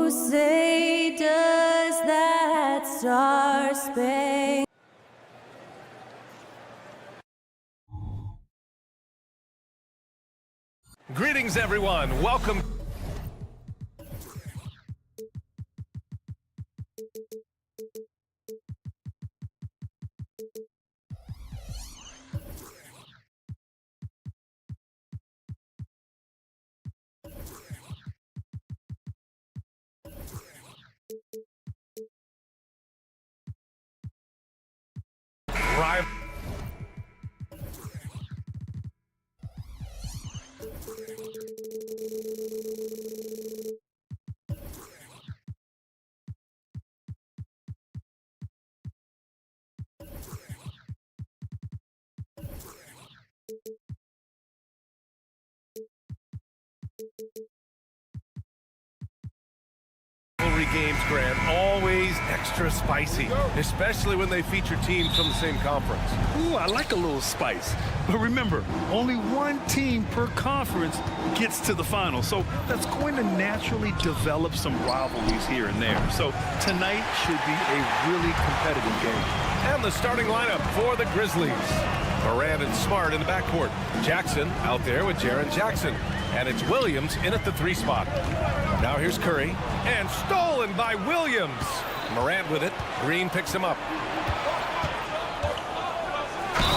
Who say does that star-spangled Greetings, everyone. Welcome. Games, Grant, always extra spicy, especially when they feature teams from the same conference. Ooh, I like a little spice. But remember, only one team per conference gets to the final, so that's going to naturally develop some rivalries here and there. So tonight should be a really competitive game. And the starting lineup for the Grizzlies. Morant and Smart in the backcourt. Jackson out there with Jaren Jackson. And it's Williams in at the 3 spot. Now here's Curry. And stolen by Williams. Morant with it. Green picks him up.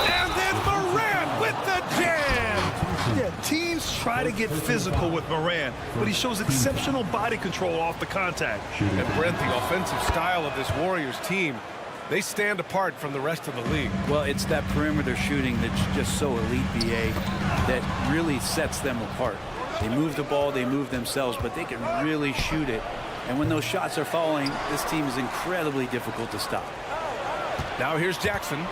And then Morant with the jam. Yeah, teams try to get physical with Morant, but he shows exceptional body control off the contact. And Brent, the offensive style of this Warriors team, they stand apart from the rest of the league. Well, it's that perimeter shooting that's just so elite, BA, that really sets them apart. They move the ball, they move themselves, but they can really shoot it. And when those shots are falling, this team is incredibly difficult to stop. Now here's Jackson.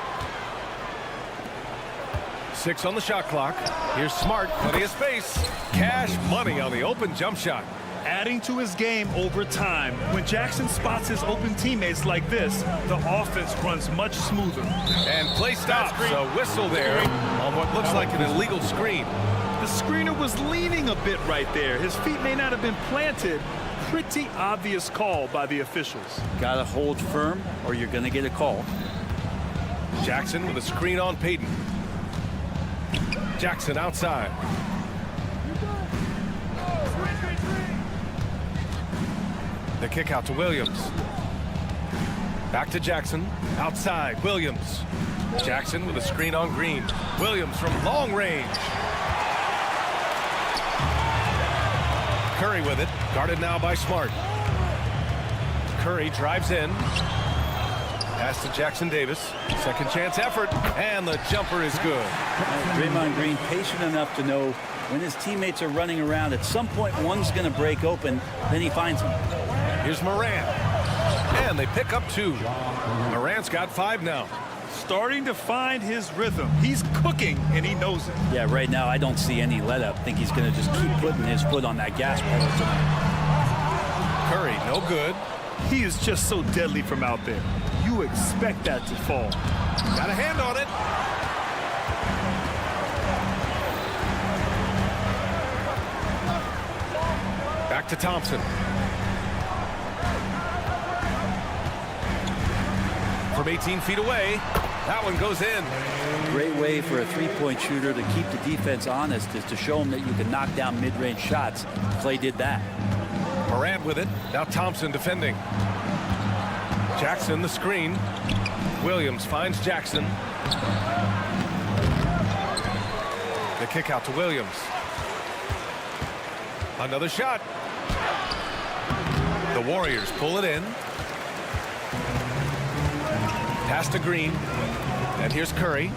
6 on the shot clock. Here's Smart, plenty of space. Cash money on the open jump shot. Adding to his game over time. When Jackson spots his open teammates like this, the offense runs much smoother. And play stops. A whistle there on what looks like an illegal screen. The screener was leaning a bit right there. His feet may not have been planted. Pretty obvious call by the officials. Gotta hold firm or you're gonna get a call. Jackson with a screen on Payton. Jackson outside. The kick out to Williams. Back to Jackson. Outside, Williams. Jackson with a screen on Green. Williams from long range. Curry with it. Guarded now by Smart. Curry drives in. Pass to Jackson Davis. Second chance effort. And the jumper is good. Draymond Green patient enough to know when his teammates are running around, at some point one's going to break open, then he finds him. Here's Morant. And they pick up 2. Morant's got 5 now. Starting to find his rhythm. He's cooking, and he knows it. Yeah, right now I don't see any let up. I think he's going to just keep putting his foot on that gas pedal tonight. Curry, no good. He is just so deadly from out there. You expect that to fall. Got a hand on it. Back to Thompson. From 18 feet away, that one goes in. Great way for a three-point shooter to keep the defense honest is to show them that you can knock down mid-range shots. Clay did that. Morant with it. Now Thompson defending. Jackson the screen. Williams finds Jackson. The kick out to Williams. Another shot. The Warriors pull it in. Pass to Green. And here's Curry.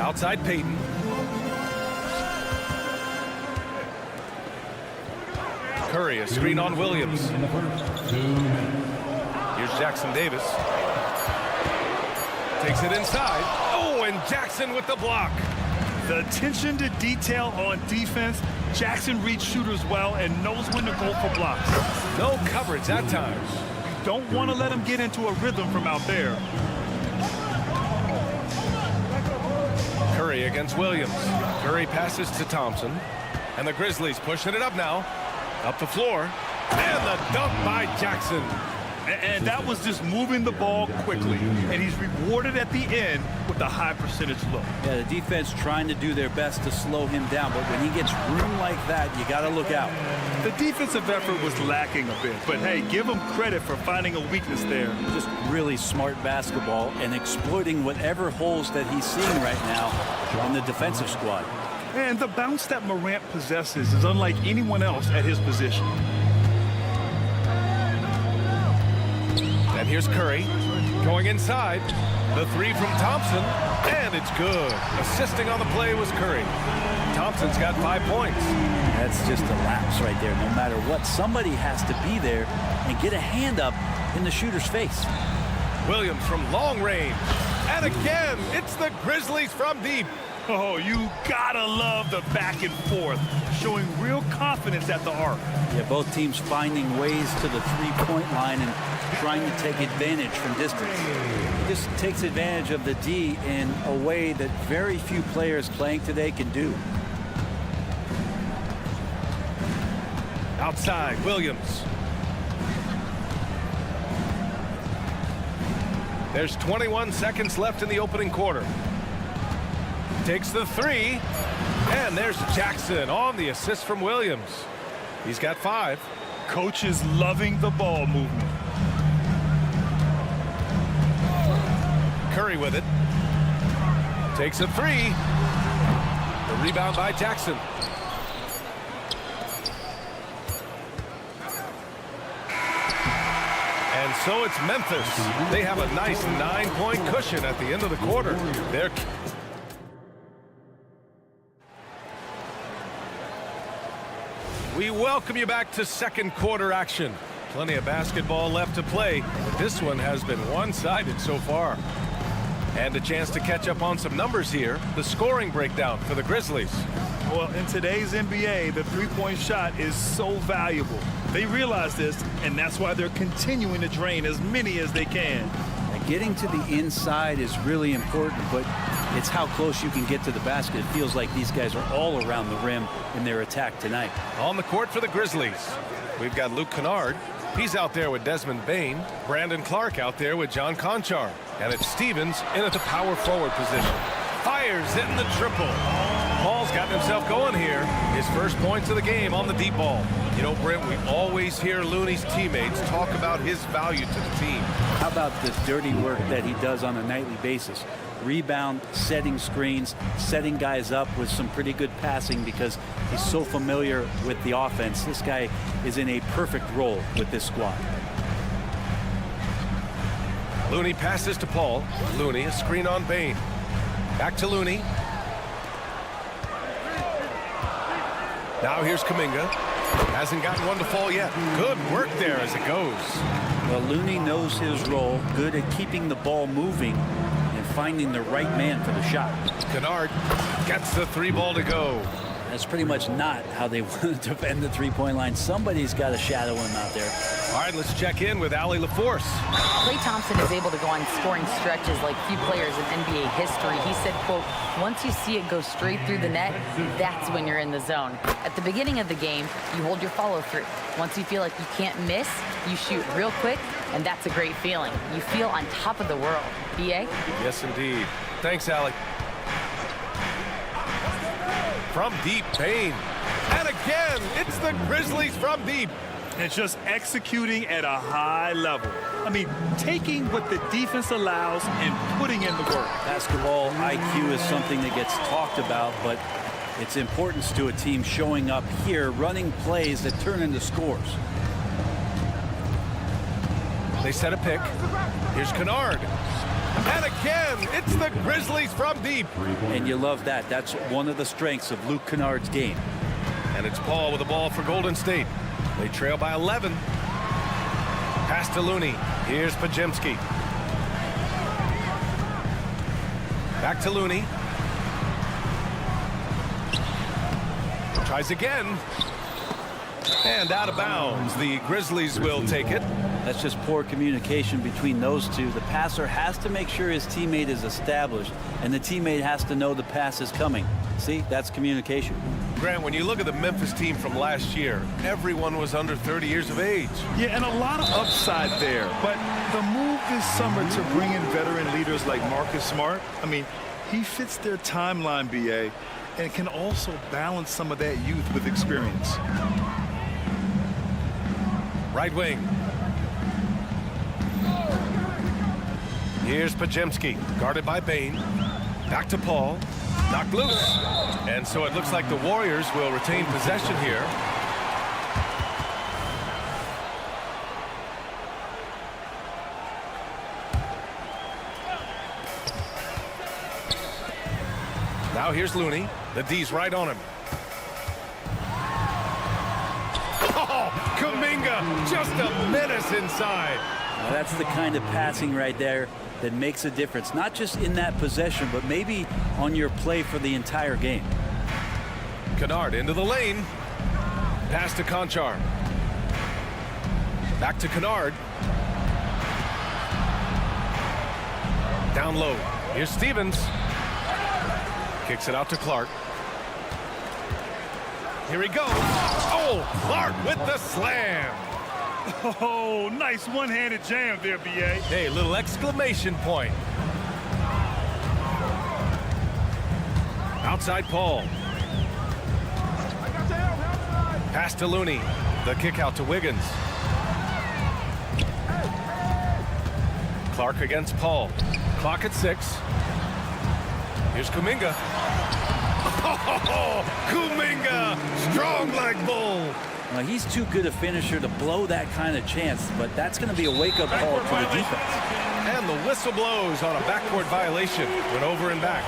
Outside Payton. Curry, a screen on Williams. Here's Jackson Davis. Takes it inside. Oh, and Jackson with the block. The attention to detail on defense. Jackson reads shooters well and knows when to go for blocks. No coverage that time. You don't want to let him get into a rhythm from out there. Curry against Williams. Curry passes to Thompson. And the Grizzlies pushing it up now. Up the floor. And the dunk by Jackson. And that was just moving the ball quickly. And he's rewarded at the end with a high percentage look. Yeah, the defense trying to do their best to slow him down, but when he gets room like that, you got to look out. The defensive effort was lacking a bit, but hey, give him credit for finding a weakness there. Just really smart basketball and exploiting whatever holes that he's seeing right now on the defensive squad. And the bounce that Morant possesses is unlike anyone else at his position. And here's Curry going inside. The three from Thompson, and it's good. Assisting on the play was Curry. Thompson's got 5 points. That's just a lapse right there. No matter what, somebody has to be there and get a hand up in the shooter's face. Williams from long range. And again, it's the Grizzlies from deep. Oh, you gotta love the back and forth, showing real confidence at the arc. Yeah, both teams finding ways to the three-point line and trying to take advantage from distance. He just takes advantage of the D in a way that very few players playing today can do. Outside, Williams. There's 21 seconds left in the opening quarter. Takes the three, and there's Jackson on the assist from Williams. He's got 5. Coach is loving the ball movement. Curry with it. Takes a 3. The rebound by Jackson. And so it's Memphis. They have a nice 9-point cushion at the end of the quarter. We welcome you back to second quarter action. Plenty of basketball left to play, but this one has been one-sided so far. And a chance to catch up on some numbers here. The scoring breakdown for the Grizzlies. Well, in today's NBA, the three-point shot is so valuable. They realize this, and that's why they're continuing to drain as many as they can. Getting to the inside is really important, but it's how close you can get to the basket. It feels like these guys are all around the rim in their attack tonight. On the court for the Grizzlies, we've got Luke Kennard. He's out there with Desmond Bane. Brandon Clark out there with John Conchar. And it's Stevens in at the power forward position. Fires hitting the triple. Paul's gotten himself going here. His first points of the game on the deep ball. You know, Brent, we always hear Looney's teammates talk about his value to the team. How about the dirty work that he does on a nightly basis? Rebound, setting screens, setting guys up with some pretty good passing because he's so familiar with the offense. This guy is in a perfect role with this squad. Looney passes to Paul. Looney, a screen on Bane. Back to Looney. Now here's Kuminga. Hasn't gotten one to fall yet. Good work there as it goes. Well, Looney knows his role, good at keeping the ball moving and finding the right man for the shot. Kennard gets the 3 ball to go. That's pretty much not how they want to defend the three-point line. Somebody's got to shadow him out there. All right, let's check in with Allie LaForce. Klay Thompson is able to go on scoring stretches like few players in NBA history. He said, quote, once you see it go straight through the net, that's when you're in the zone. At the beginning of the game, you hold your follow-through. Once you feel like you can't miss, you shoot real quick, and that's a great feeling. You feel on top of the world. B.A.? Yes, indeed. Thanks, Allie. From deep, Bane. And again, it's the Grizzlies from deep. And just executing at a high level. I mean, taking what the defense allows and putting in the work. Basketball IQ is something that gets talked about, but its importance to a team showing up here, running plays that turn into scores. They set a pick. Here's Kennard. And again, it's the Grizzlies from deep. And you love that. That's one of the strengths of Luke Kennard's game. And it's Paul with the ball for Golden State. They trail by 11. Pass to Looney. Here's Pajemski. Back to Looney. Tries again. And out of bounds. The Grizzlies will take it. That's just poor communication between those two. The passer has to make sure his teammate is established, and the teammate has to know the pass is coming. See, that's communication. Grant, when you look at the Memphis team from last year, everyone was under 30 years of age. Yeah, and a lot of upside there. But the move this summer to bring in veteran leaders like Marcus Smart, I mean, he fits their timeline, BA, and can also balance some of that youth with experience. Right wing. Here's Pajemski, guarded by Bain. Back to Paul. Knocked loose. And so it looks like the Warriors will retain possession here. Now here's Looney. The D's right on him. Oh, Kuminga, just a menace inside. Now that's the kind of passing right there that makes a difference, not just in that possession, but maybe on your play for the entire game. Kennard into the lane. Pass to Conchar. Back to Kennard. Down low. Here's Stevens. Kicks it out to Clark. Here he goes. Oh, Clark with the slam. Oh, nice one-handed jam there, BA. Hey, little exclamation point. Outside Paul. Pass to Looney. The kick out to Wiggins. Clark against Paul. Clock at 6. Here's Kuminga. Oh, Kuminga, strong like bull. Now, he's too good a finisher to blow that kind of chance, but that's going to be a wake-up call for the defense. And the whistle blows on a backcourt violation. Went over and back.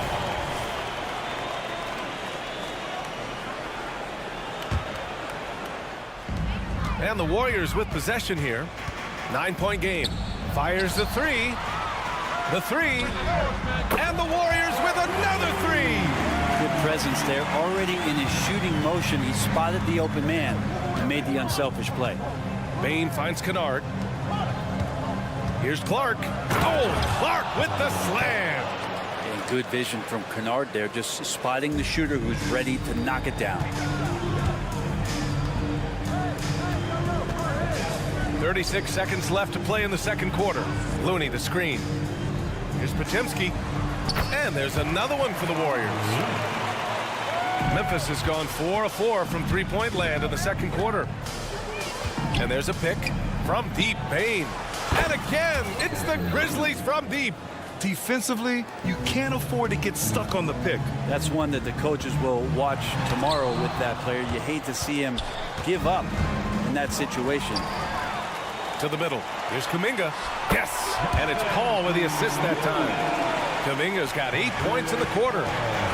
And the Warriors with possession here. 9-point game. Fires the 3. The 3. And the Warriors with another 3. Good presence there. Already in his shooting motion, he spotted the open man and made the unselfish play. Bain finds Kennard. Here's Clark. Oh, Clark with the slam. And good vision from Kennard there, just spotting the shooter who's ready to knock it down. 36 seconds left to play in the second quarter. Looney the screen. Here's Pajemski. And there's another one for the Warriors. Memphis has gone 4 of 4 from three-point land in the second quarter. And there's a pick from deep. Bain. And again, it's the Grizzlies from deep. Defensively, you can't afford to get stuck on the pick. That's one that the coaches will watch tomorrow with that player. You hate to see him give up in that situation. To the middle. Here's Kuminga. Yes. And it's Paul with the assist that time. Kuminga's got 8 points in the quarter.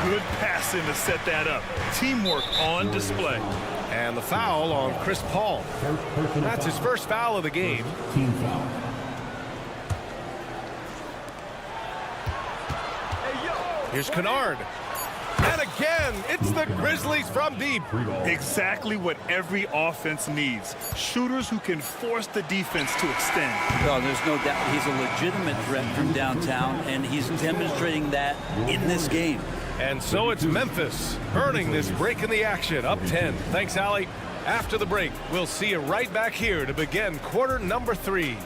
Good passing to set that up. Teamwork on display. And the foul on Chris Paul. That's his first foul of the game. Team foul. Here's Kennard. And again, it's the Grizzlies from deep. Exactly what every offense needs. Shooters who can force the defense to extend. Well, there's no doubt he's a legitimate threat from downtown, and he's demonstrating that in this game. And so it's Memphis earning this break in the action, up 10. Thanks, Allie. After the break, we'll see you right back here to begin quarter number 3.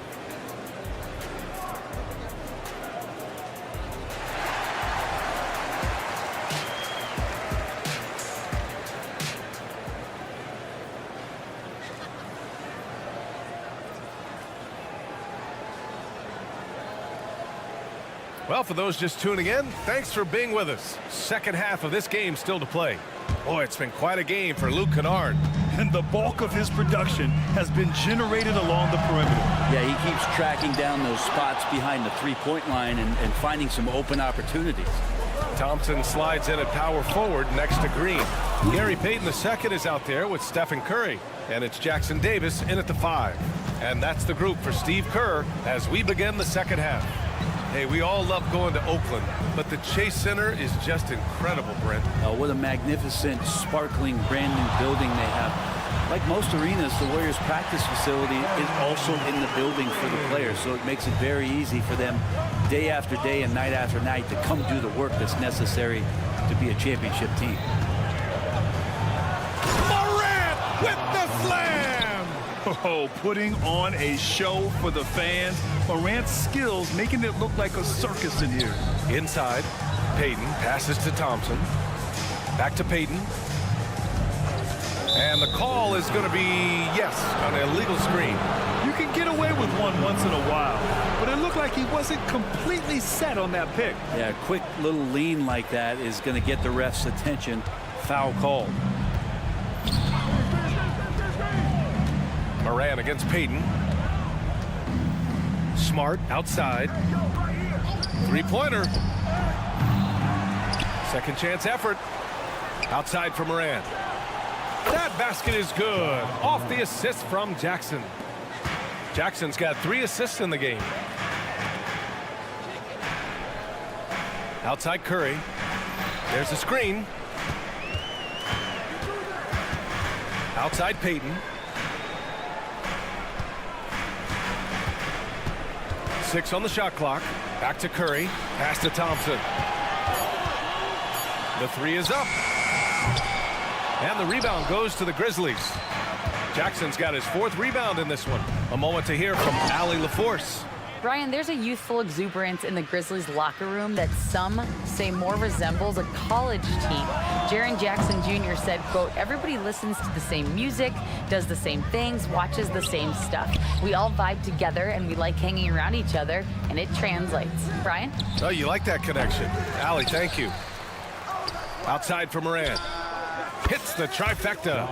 Well, for those just tuning in, thanks for being with us. Second half of this game still to play. Boy, it's been quite a game for Luke Kennard. And the bulk of his production has been generated along the perimeter. Yeah, he keeps tracking down those spots behind the three-point line and finding some open opportunities. Thompson slides in at power forward next to Green. Gary Payton II is out there with Stephen Curry. And it's Jackson Davis in at the 5. And that's the group for Steve Kerr as we begin the second half. Hey, we all love going to Oakland, but the Chase Center is just incredible, Brent. What a magnificent, sparkling, brand new building they have. Like most arenas, the Warriors practice facility is also in the building for the players, so it makes it very easy for them day after day and night after night to come do the work that's necessary to be a championship team. Oh, putting on a show for the fans. Morant's skills making it look like a circus in here. Inside, Payton passes to Thompson. Back to Payton. And the call is going to be, yes, on an illegal screen. You can get away with one once in a while, but it looked like he wasn't completely set on that pick. Yeah, a quick little lean like that is going to get the ref's attention. Foul called. Morant against Payton. Smart outside. Three-pointer. Second chance effort. Outside for Morant. That basket is good. Off the assist from Jackson. Jackson's got 3 assists in the game. Outside Curry. There's a screen. Outside Payton. 6 on the shot clock. Back to Curry. Pass to Thompson. The 3 is up. And the rebound goes to the Grizzlies. Jackson's got his 4th rebound in this one. A moment to hear from Allie LaForce. Brian, there's a youthful exuberance in the Grizzlies locker room that some say more resembles a college team. Jaren Jackson Jr. said, quote, everybody listens to the same music, does the same things, watches the same stuff. We all vibe together and we like hanging around each other, and it translates. Brian? Oh, you like that connection. Allie, thank you. Outside for Morant. Hits the trifecta.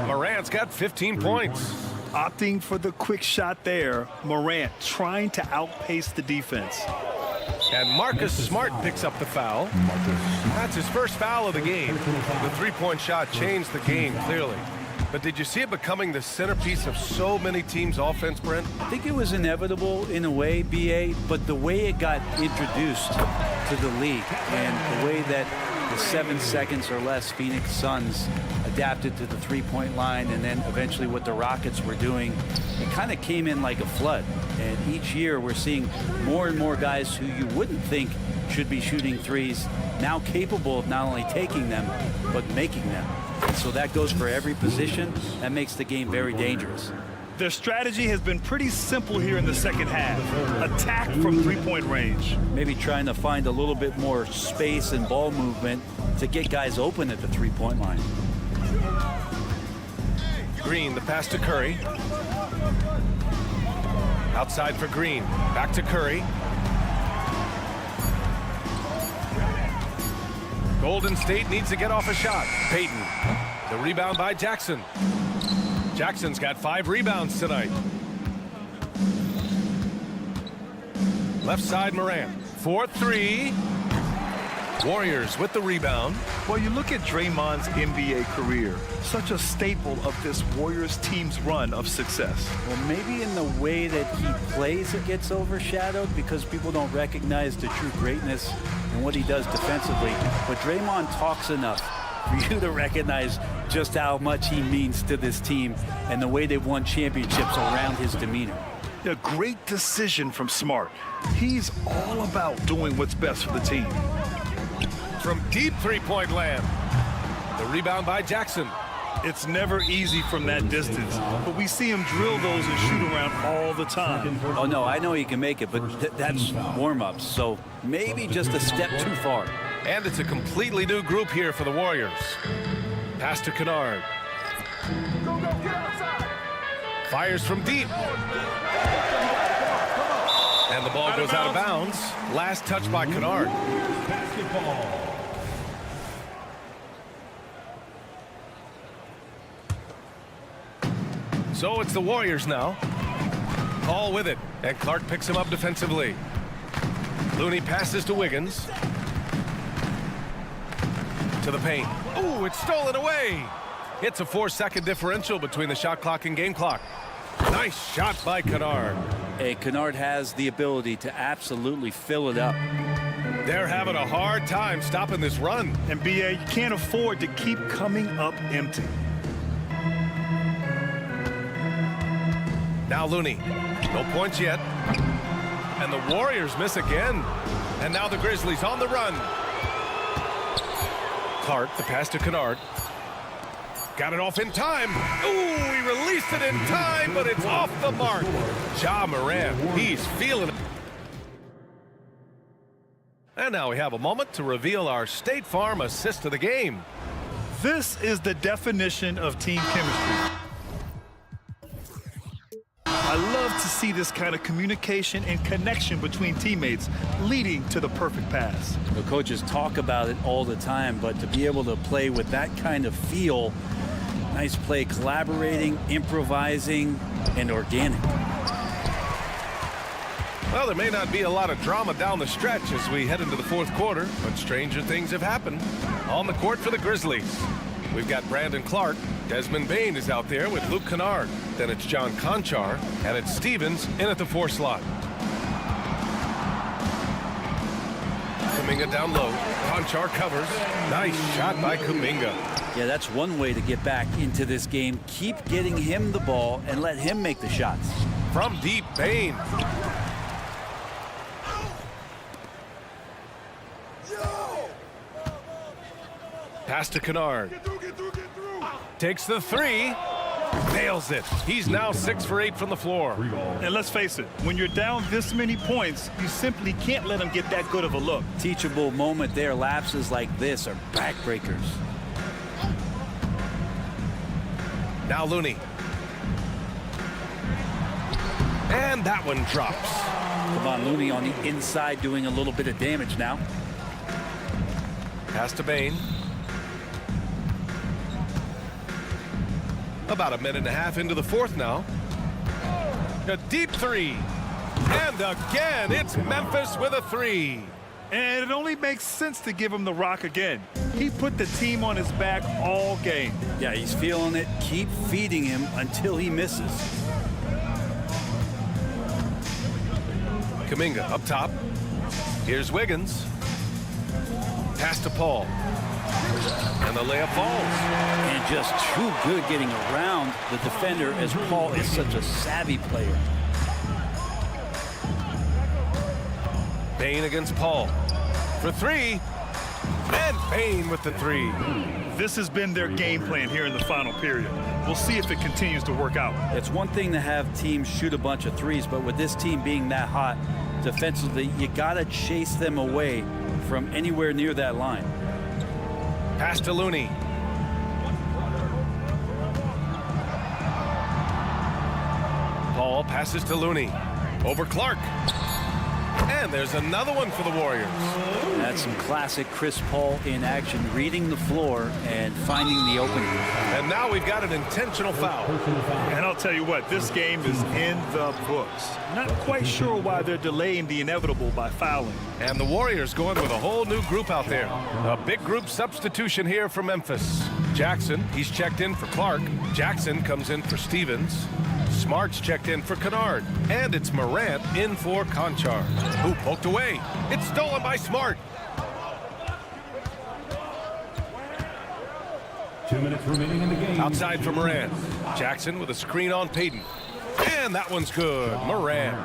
Morant's got 15 points. Opting for the quick shot there. Morant trying to outpace the defense. And Marcus Smart picks up the foul. That's his first foul of the game. The three-point shot changed the game, clearly. But did you see it becoming the centerpiece of so many teams' offense, Brent? I think it was inevitable in a way, BA, but the way it got introduced to the league and the way that the 7 seconds or less Phoenix Suns adapted to the three-point line, and then eventually what the Rockets were doing, it kind of came in like a flood. And each year we're seeing more and more guys who you wouldn't think should be shooting threes now capable of not only taking them but making them. And so that goes for every position. That makes the game very dangerous. Their strategy has been pretty simple here in the second half. Attack from three-point range. Maybe trying to find a little bit more space and ball movement to get guys open at the three-point line. Green, the pass to Curry. Outside for Green. Back to Curry. Golden State needs to get off a shot. Payton. The rebound by Jackson. Jackson's got 5 rebounds tonight. Left side Morant. 4-3. Warriors with the rebound. Well, you look at Draymond's NBA career, such a staple of this Warriors team's run of success. Well, maybe in the way that he plays it gets overshadowed because people don't recognize the true greatness and what he does defensively. But Draymond talks enough for you to recognize just how much he means to this team and the way they've won championships around his demeanor. A great decision from Smart. He's all about doing what's best for the team. From deep three-point land. The rebound by Jackson. It's never easy from that distance, but we see him drill those and shoot around all the time. Oh, no, I know he can make it, but that's warm-ups, so maybe just a step too far. And it's a completely new group here for the Warriors. Pass to Kennard. Fires from deep. And the ball goes out of bounds. Last touch by Kennard. So it's the Warriors now. All with it. And Clark picks him up defensively. Looney passes to Wiggins. To the paint. Ooh, it's stolen away. It's a 4-second differential between the shot clock and game clock. Nice shot by Kennard. Hey, Kennard has the ability to absolutely fill it up. They're having a hard time stopping this run. And BA, you can't afford to keep coming up empty. Now Looney. No points yet. And the Warriors miss again. And now the Grizzlies on the run. Clark, the pass to Kennard. Got it off in time. Ooh, he released it in time, but it's off the mark. Ja Morant, he's feeling it. And now we have a moment to reveal our State Farm assist of the game. This is the definition of team chemistry. I love to see this kind of communication and connection between teammates leading to the perfect pass. The coaches talk about it all the time, but to be able to play with that kind of feel, nice play, collaborating, improvising, and organic. Well, there may not be a lot of drama down the stretch as we head into the fourth quarter, but stranger things have happened. On the court for the Grizzlies, we've got Brandon Clark. Desmond Bain is out there with Luke Kennard. Then it's John Conchar, and it's Stevens in at the 4 slot. Kuminga down low. Conchar covers. Nice shot by Kuminga. Yeah, that's one way to get back into this game. Keep getting him the ball and let him make the shots. From deep, Bain. Pass to Kennard. Takes the 3. Nails it. He's now 6 for 8 from the floor. And let's face it, when you're down this many points, you simply can't let them get that good of a look. Teachable moment there. Lapses like this are backbreakers. Now Looney. And that one drops. Come on, Looney on the inside doing a little bit of damage now. Pass to Bain. About a minute and a half into the fourth now. A deep 3. And again, it's Memphis with a 3. And it only makes sense to give him the rock again. He put the team on his back all game. Yeah, he's feeling it. Keep feeding him until he misses. Kuminga up top. Here's Wiggins. Pass to Paul. And the layup falls. And just too good getting around the defender, as Paul is such a savvy player. Bain against Paul for 3. And Bain with the 3. This has been their game plan here in the final period. We'll see if it continues to work out. It's one thing to have teams shoot a bunch of threes, but with this team being that hot defensively, you got to chase them away from anywhere near that line. Pass to Looney. Paul passes to Looney. Over Clark. And there's another one for the Warriors. That's some classic Chris Paul in action, reading the floor and finding the opening. And now we've got an intentional foul. And I'll tell you what, this game is in the books. Not quite sure why they're delaying the inevitable by fouling. And the Warriors going with a whole new group out there. A big group substitution here for Memphis. Jackson, he's checked in for Clark. Jackson comes in for Stevens. Smart's checked in for Kennard. And it's Morant in for Conchar. Who poked away. It's stolen by Smart. 2 minutes remaining in the game. Outside for Morant. Jackson with a screen on Payton. And that one's good. Morant.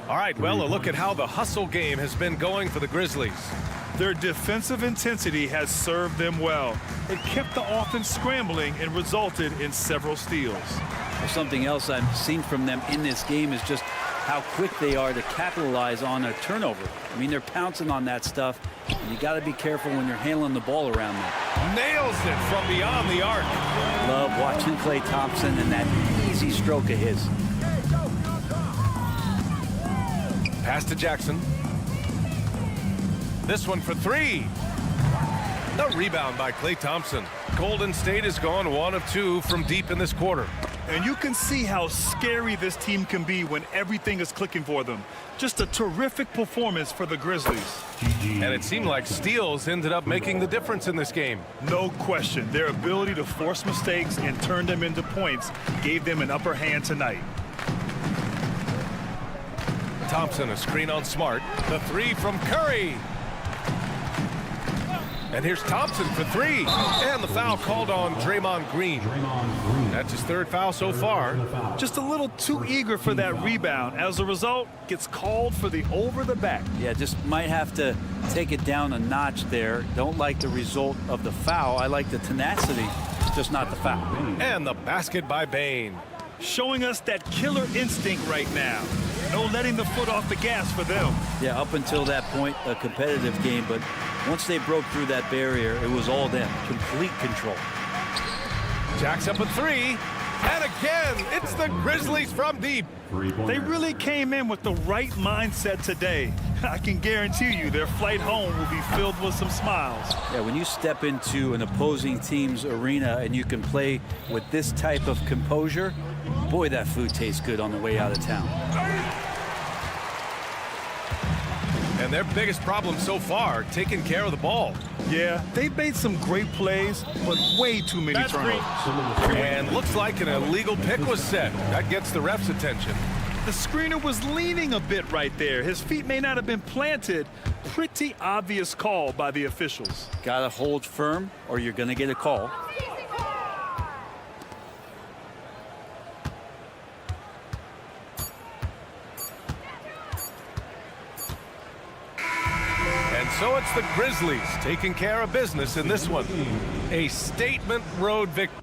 All right, well, a look at how the hustle game has been going for the Grizzlies. Their defensive intensity has served them well. It kept the offense scrambling and resulted in several steals. Something else I've seen from them in this game is just how quick they are to capitalize on a turnover. I mean, they're pouncing on that stuff, and you got to be careful when you're handling the ball around them. Nails it from beyond the arc. Love watching Klay Thompson and that easy stroke of his. Pass to Jackson. This one for 3. The rebound by Klay Thompson. Golden State has gone 1 of 2 from deep in this quarter. And you can see how scary this team can be when everything is clicking for them. Just a terrific performance for the Grizzlies. And it seemed like steals ended up making the difference in this game. No question. Their ability to force mistakes and turn them into points gave them an upper hand tonight. Thompson, a screen on Smart. The 3 from Curry. And here's Thompson for 3. And the foul called on Draymond Green. That's his 3rd foul so far. Just a little too eager for that rebound. As a result, gets called for the over the back. Yeah, just might have to take it down a notch there. Don't like the result of the foul. I like the tenacity just not the foul. And the basket by Bain. Showing us that killer instinct right now. No letting the foot off the gas for them. Yeah, up until that point, a competitive game, but once they broke through that barrier, it was all them. Complete control. Jack's up a three. And again, it's the Grizzlies from deep. They really came in with the right mindset today. I can guarantee you their flight home will be filled with some smiles. Yeah, when you step into an opposing team's arena and you can play with this type of composure, boy, that food tastes good on the way out of town. And their biggest problem so far, taking care of the ball. Yeah, they've made some great plays, but way too many turnovers. And looks like an illegal pick was set. That gets the ref's attention. The screener was leaning a bit right there. His feet may not have been planted. Pretty obvious call by the officials. Gotta hold firm or you're gonna get a call. And so it's the Grizzlies taking care of business in this one. A statement road victory.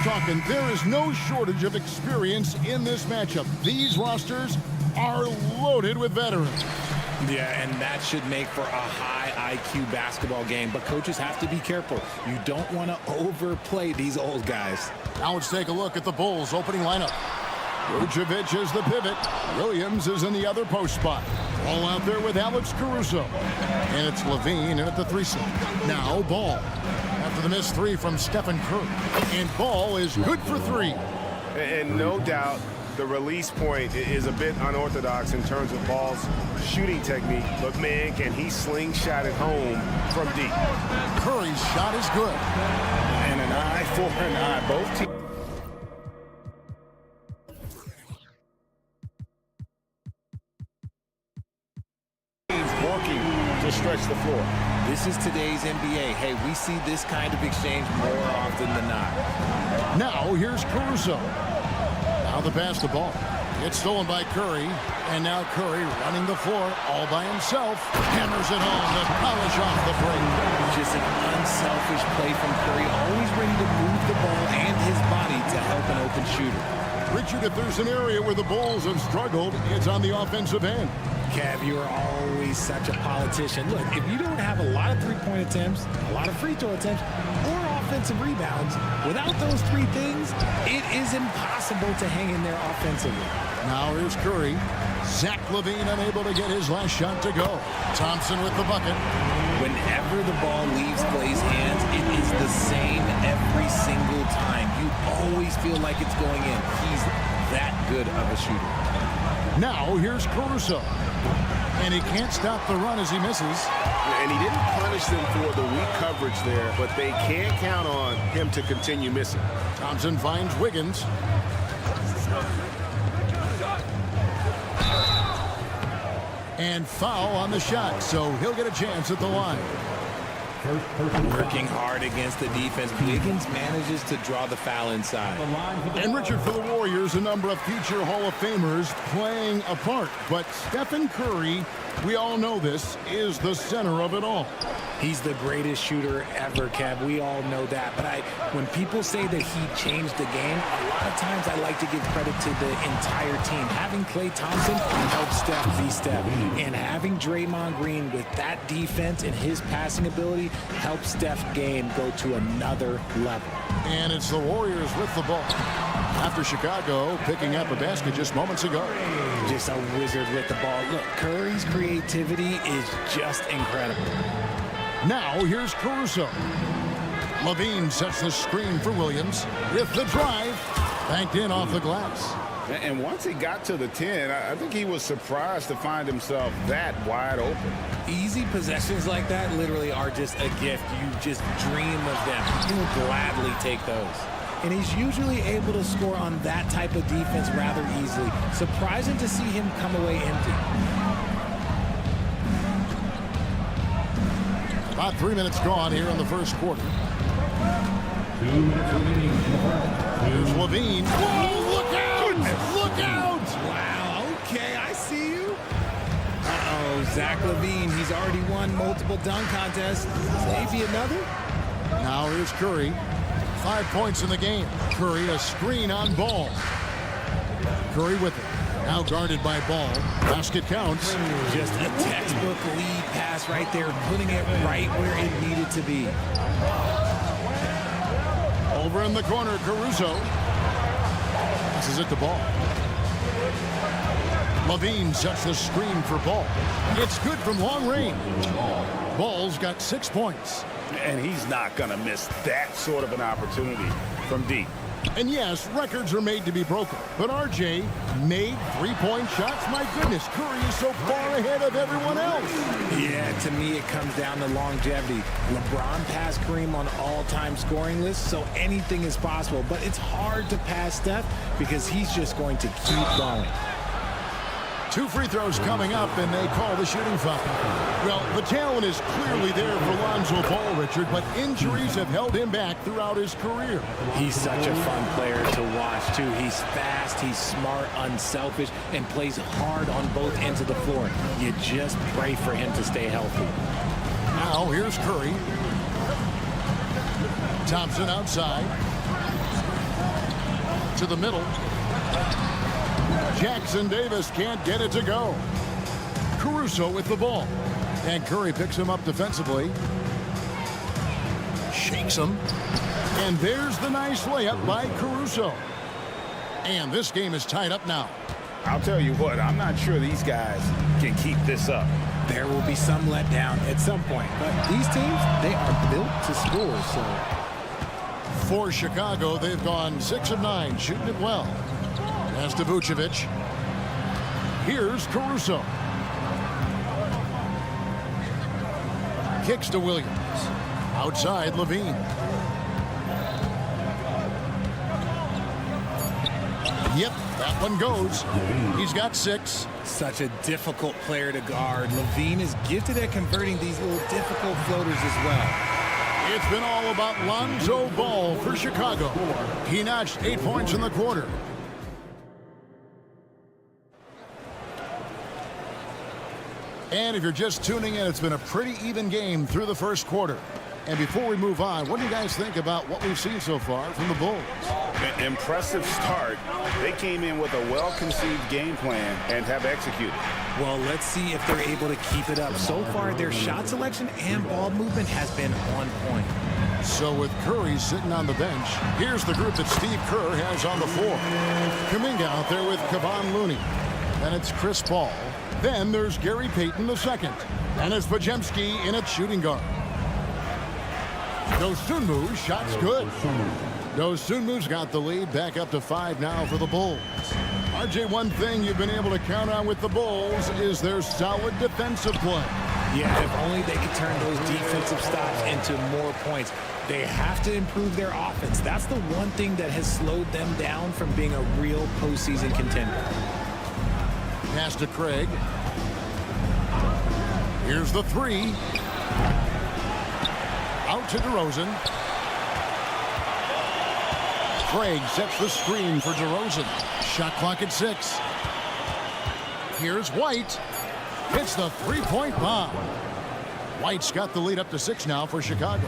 talking. There is no shortage of experience in this matchup. These rosters are loaded with veterans. Yeah, and that should make for a high IQ basketball game. But coaches have to be careful. You don't want to overplay these old guys. Now let's take a look at the Bulls' opening lineup. Vucevic is the pivot. Williams is in the other post spot. All out there with Alex Caruso. And it's Levine in at the 3 slot. Now Ball. After the missed 3 from Stephen Curry. And Ball is good for 3. And no doubt the release point is a bit unorthodox in terms of Ball's shooting technique. But, man, can he slingshot it home from deep. Curry's shot is good. And an eye for an eye. Both teams. Working to stretch the floor. This is today's NBA. Hey, we see this kind of exchange more often than not. Now here's Caruso. Now the pass to Ball. It's stolen by Curry. And now Curry running the floor all by himself. Hammers it home to polish off the break. Just an unselfish play from Curry. Always ready to move the ball and his body to help an open shooter. Richard, if there's an area where the Bulls have struggled, it's on the offensive end. Kev, you are always such a politician. Look, if you don't have a lot of three-point attempts, a lot of free throw attempts, or offensive rebounds, without those 3 things, it is impossible to hang in there offensively. Now here's Curry. Zach LaVine unable to get his last shot to go. Thompson with the bucket. Whenever the ball leaves Clay's hands, it is the same every single time. You always feel like it's going in. He's that good of a shooter. Now here's Caruso. And he can't stop the run as he misses. And he didn't punish them for the weak coverage there, but they can't count on him to continue missing. Thompson finds Wiggins. And foul on the shot, so he'll get a chance at the line. Working hard against the defense, Wiggins manages to draw the foul inside. And Richard, for the Warriors, a number of future Hall of Famers playing a part. But Stephen Curry, we all know this, is the center of it all. He's the greatest shooter ever, Kev. We all know that. But when people say that he changed the game, a lot of times I like to give credit to the entire team. Having Klay Thompson helped Steph be Steph. And having Draymond Green with that defense and his passing ability helped Steph's game go to another level. And it's the Warriors with the ball. After Chicago picking up a basket just moments ago. Just a wizard with the ball. Look, Curry's creativity is just incredible. Now here's Caruso. LaVine sets the screen for Williams with the drive. Banked in off the glass. And once he got to the 10, I think he was surprised to find himself that wide open. Easy possessions like that literally are just a gift. You just dream of them. He'll gladly take those. And he's usually able to score on that type of defense rather easily. Surprising to see him come away empty. About 3 minutes gone here in the first quarter. 2 minutes remaining. Here's Levine. Whoa, look out! Look out! Wow, okay, I see you. Uh-oh, Zach LaVine, he's already won multiple dunk contests. Maybe another? Now here's Curry. 5 points in the game. Curry a screen on Ball. Curry with it. Now guarded by Ball. Basket counts. Just a textbook lead pass right there, putting it right where it needed to be. Over in the corner, Caruso. Passes it to Ball. LaVine sets the screen for Ball. It's good from long range. Ball's got 6 points. And he's not going to miss that sort of an opportunity from deep. And yes, records are made to be broken. But RJ made 3-point shots. My goodness, Curry is so far ahead of everyone else. Yeah, to me it comes down to longevity. LeBron passed Kareem on all-time scoring lists, so anything is possible. But it's hard to pass Steph because he's just going to keep going. 2 free throws coming up, and they call the shooting foul. Well, the talent is clearly there for Lonzo Ball, Richard, but injuries have held him back throughout his career. He's such a fun player to watch, too. He's fast, he's smart, unselfish, and plays hard on both ends of the floor. You just pray for him to stay healthy. Now, here's Curry. Thompson outside. to the middle. Jackson Davis can't get it to go. Caruso with the ball. And Curry picks him up defensively. Shakes him. And there's the nice layup by Caruso. And this game is tied up now. I'll tell you what, I'm not sure these guys can keep this up. There will be some letdown at some point, but these teams, they are built to score. So for Chicago, they've gone 6 of 9, shooting it well. Pass to Vucevic. Here's Caruso. Kicks to Williams. Outside, Levine. Yep, that one goes. He's got 6. Such a difficult player to guard. Levine is gifted at converting these little difficult floaters as well. It's been all about Lonzo Ball for Chicago. He notched 8 points in the quarter. And if you're just tuning in, it's been a pretty even game through the first quarter. And before we move on, what do you guys think about what we've seen so far from the Bulls? An impressive start. They came in with a well-conceived game plan and have executed. Well, let's see if they're able to keep it up. So far, their shot selection and ball movement has been on point. So with Curry sitting on the bench, here's the group that Steve Kerr has on the floor. Kuminga out there with Kevon Looney. Then it's Chris Paul. Then there's Gary Payton II. And it's Podziemski in at shooting guard. Dosunmu, shot's good. Dosunmu's got the lead, back up to 5 now for the Bulls. RJ, one thing you've been able to count on with the Bulls is their solid defensive play. Yeah, if only they could turn those defensive stops into more points. They have to improve their offense. That's the one thing that has slowed them down from being a real postseason contender. Pass to Craig. Here's the 3. Out to DeRozan. Craig sets the screen for DeRozan. Shot clock at 6. Here's White. Hits the three-point bomb. White's got the lead up to 6 now for Chicago.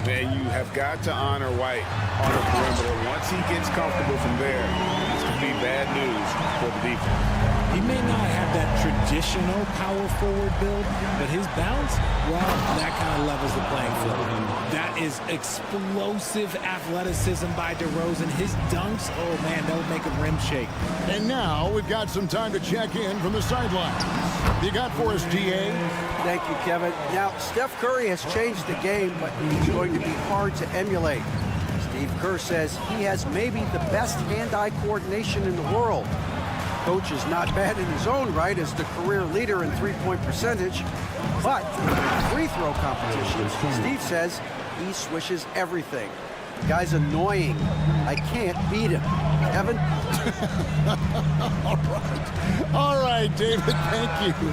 Man, you have got to honor White on the perimeter. Once he gets comfortable from there, it's going to be bad news for the defense. He may not have that traditional power forward build, but his bounce, well, that kind of levels the playing field. That is explosive athleticism by DeRozan. His dunks, oh man, that would make a rim shake. And now we've got some time to check in from the sideline. You got for us, DA? Thank you, Kevin. Now, Steph Curry has changed the game, but he's going to be hard to emulate. Steve Kerr says he has maybe the best hand-eye coordination in the world. Coach is not bad in his own right as the career leader in three-point percentage, but in free throw competitions, Steve says he swishes everything. The guy's annoying. I can't beat him. Evan? All right, David, thank you.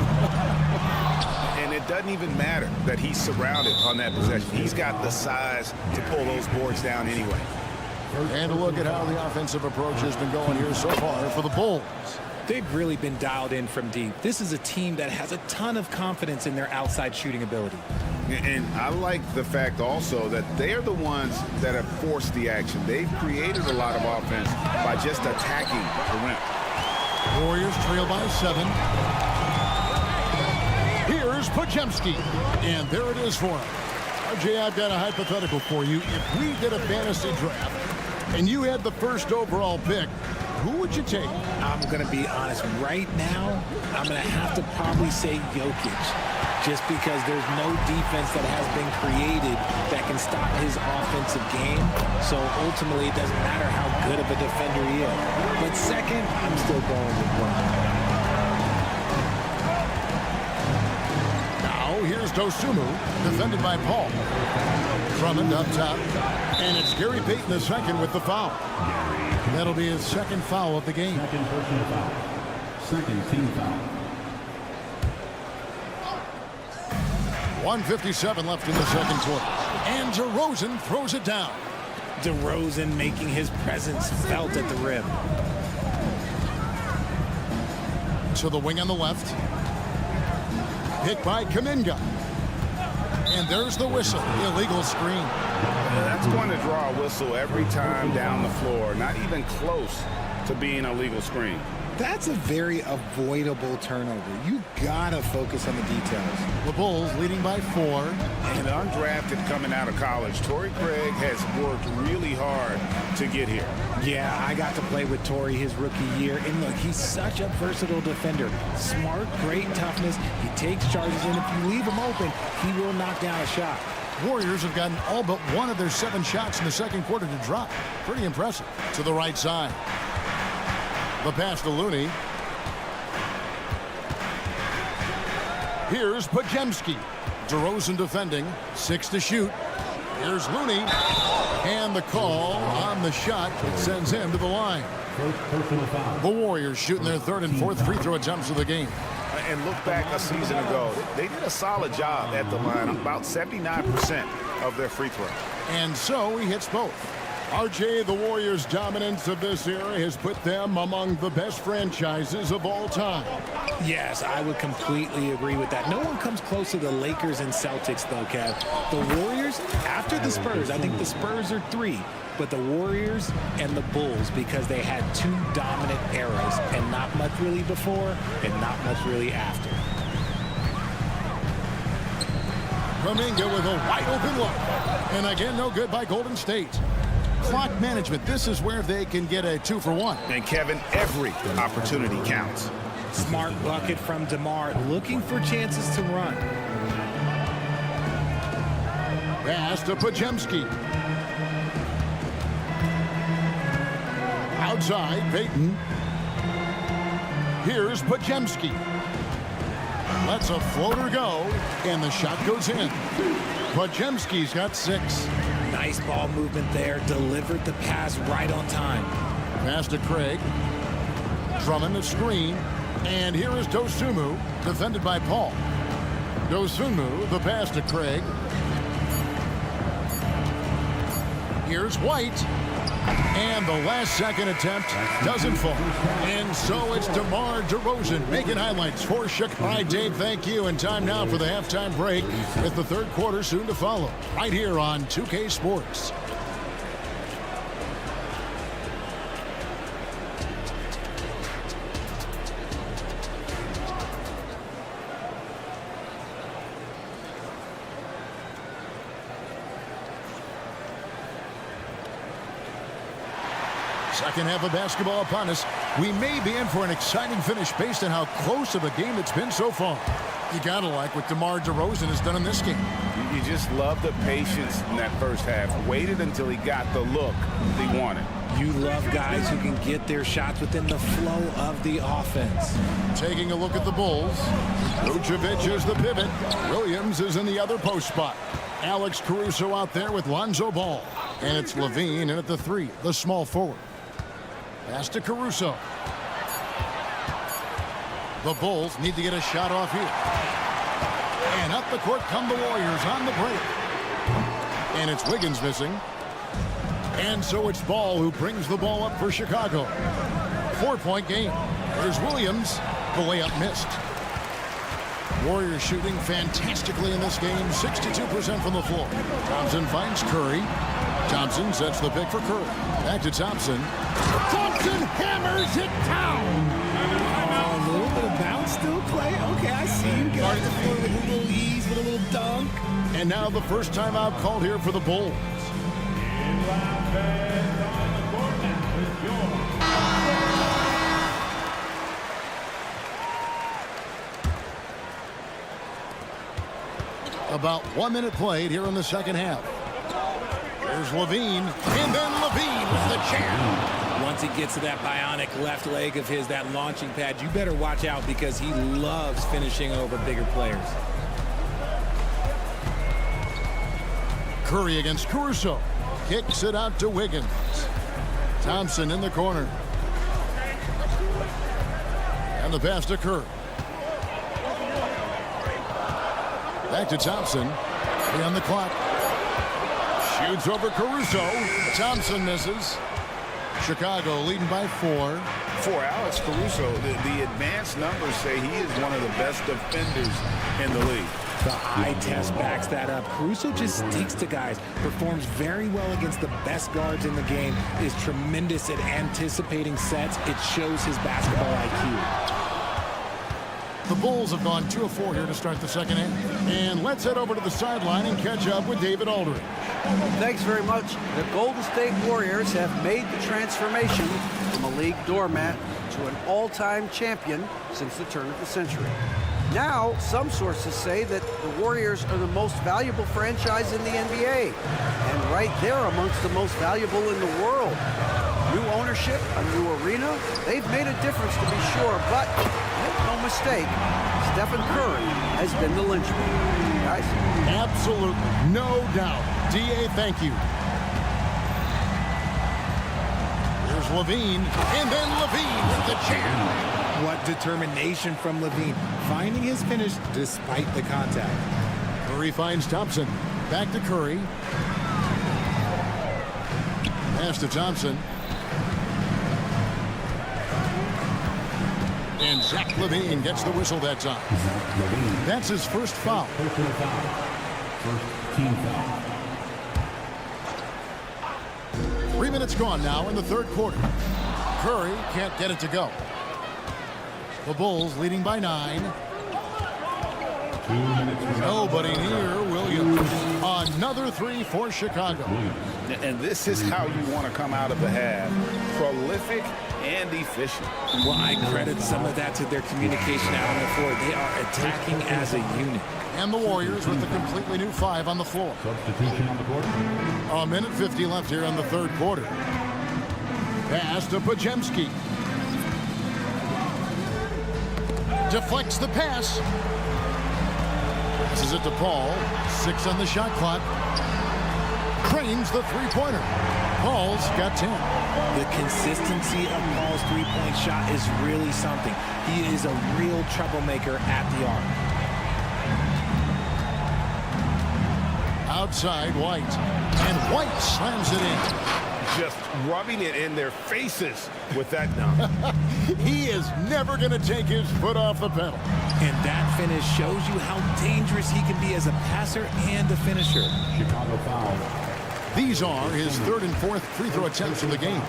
And it doesn't even matter that he's surrounded on that possession. He's got the size to pull those boards down anyway. And a look at how the offensive approach has been going here so far for the Bulls. They've really been dialed in from deep. This is a team that has a ton of confidence in their outside shooting ability. And I like the fact also that they're the ones that have forced the action. They've created a lot of offense by just attacking the rim. Warriors trail by 7. Here's Podziemski. And there it is for him. RJ, I've got a hypothetical for you. If we did a fantasy draft and you had the first overall pick, who would you take? I'm going to be honest. Right now, I'm going to have to probably say Jokic, just because there's no defense that has been created that can stop his offensive game. So ultimately, it doesn't matter how good of a defender he is. But second, I'm still going with LeBron. Now, here's Dosunmu, defended by Paul. Drummond up top. And it's Gary Payton II with the foul. That'll be his second foul of the game. Second personal foul. Second team foul. 1:57 left in the second quarter. And DeRozan throws it down. DeRozan making his presence felt at the rim. To the wing on the left. Picked by Kuminga. And there's the whistle. Illegal screen. That's going to draw a whistle every time down the floor. Not even close to being a legal screen. That's a very avoidable turnover. You gotta focus on the details. The Bulls leading by 4. And undrafted coming out of college, Torrey Craig has worked really hard to get here. Yeah, I got to play with Torrey his rookie year, and look, he's such a versatile defender. Smart, great toughness. He takes charges, and if you leave him open, he will knock down a shot. Warriors have gotten all but one of their 7 shots in the second quarter to drop. Pretty impressive. To the right side. The pass to Looney. Here's Podziemski. DeRozan defending. 6 to shoot. Here's Looney. And the call on the shot. It sends him to the line. The Warriors shooting their 3rd and 4th free throw attempts of the game. And look back a season ago. They did a solid job at the line. About 79% of their free throw. And so he hits both. RJ, the Warriors' dominance of this era has put them among the best franchises of all time. Yes, I would completely agree with that. No one comes close to the Lakers and Celtics, though, Kev. The Warriors, after the Spurs, I think the Spurs are 3, but the Warriors and the Bulls, because they had 2 dominant eras, and not much really before and not much really after. Kuminga with a wide open look. And again, no good by Golden State. Clock management, this is where they can get a 2 for 1. And Kevin, every opportunity counts. Smart bucket from DeMar, looking for chances to run. Pass to Podziemski. Outside, Payton. Here's Podziemski. Lets a floater go, and the shot goes in. Podziemski's got 6. Nice ball movement there. Delivered the pass right on time. Pass to Craig. Drummond the screen. And here is Dosunmu, defended by Paul. Dosunmu, the pass to Craig. Here's White. And the last second attempt doesn't fall. And so it's DeMar DeRozan making highlights for Chicago. All right, Dave, thank you. And time now for the halftime break with the 3rd quarter soon to follow. Right here on 2K Sports. Second half of basketball upon us. We may be in for an exciting finish based on how close of a game it's been so far. You gotta like what DeMar DeRozan has done in this game. You just love the patience in that first half. Waited until he got the look he wanted. You love guys who can get their shots within the flow of the offense. Taking a look at the Bulls. Vucevic is the pivot. Williams is in the other post spot. Alex Caruso out there with Lonzo Ball. And it's Levine in at the 3, the small forward. Pass to Caruso. The Bulls need to get a shot off here. And up the court come the Warriors on the break. And it's Wiggins missing. And so it's Ball who brings the ball up for Chicago. 4-point game. There's Williams. The layup missed. Warriors shooting fantastically in this game. 62% from the floor. Thompson finds Curry. Thompson sets the pick for Curry. Back to Thompson. Thompson hammers it down. A little bit of bounce still play. Okay, I see you. Get off the floor with a little ease, with a little dunk. And now the first timeout called here for the Bulls. About 1 minute played here in the second half. There's Levine, and then Levine with the jam. Once he gets to that bionic left leg of his, that launching pad, you better watch out because he loves finishing over bigger players. Curry against Caruso. Kicks it out to Wiggins. Thompson in the corner. And the pass to Curry. Back to Thompson. 3 on the clock. Shoots over Caruso. Thompson misses. Chicago leading by 4. For Alex Caruso, the advanced numbers say he is one of the best defenders in the league. The eye test backs that up. Caruso just sticks to guys, performs very well against the best guards in the game, is tremendous at anticipating sets. It shows his basketball IQ. The Bulls have gone 2 of 4 here to start the second half. And let's head over to the sideline and catch up with David Aldridge. Thanks very much. The Golden State Warriors have made the transformation from a league doormat to an all-time champion since the turn of the century. Now, some sources say that the Warriors are the most valuable franchise in the NBA, and right there amongst the most valuable in the world. New ownership, a new arena, they've made a difference to be sure, but make no mistake, Stephen Curry has been the linchpin. Guys? Absolutely, no doubt. D.A., thank you. Here's Levine, and then Levine with the jam. What determination from Levine, finding his finish despite the contact. Curry finds Thompson. Back to Curry. Pass to Thompson. And Zach Levine gets the whistle that time. That's his first foul. First team foul. 3 minutes gone now in the third quarter. Curry can't get it to go. The Bulls leading by 9. 2 minutes. Nobody near Williams. Another 3 for Chicago. And this is how you want to come out of the half. Prolific and efficient. Well, I credit some of that to their communication out on the floor. They are attacking as a unit. And the Warriors with a completely new 5 on the floor. Substitution on the court. A minute 50 left here in the third quarter. Pass to Podziemski. Deflects the pass. Passes it to Paul. 6 on the shot clock. Cranes the three-pointer. Paul's got 10. The consistency of Paul's three-point shot is really something. He is a real troublemaker at the arc. Outside White. And White slams it in. Just rubbing it in their faces with that dunk. He is never going to take his foot off the pedal. And that finish shows you how dangerous he can be as a passer and a finisher. Chicago foul. These are his third and fourth free throw attempts of the game.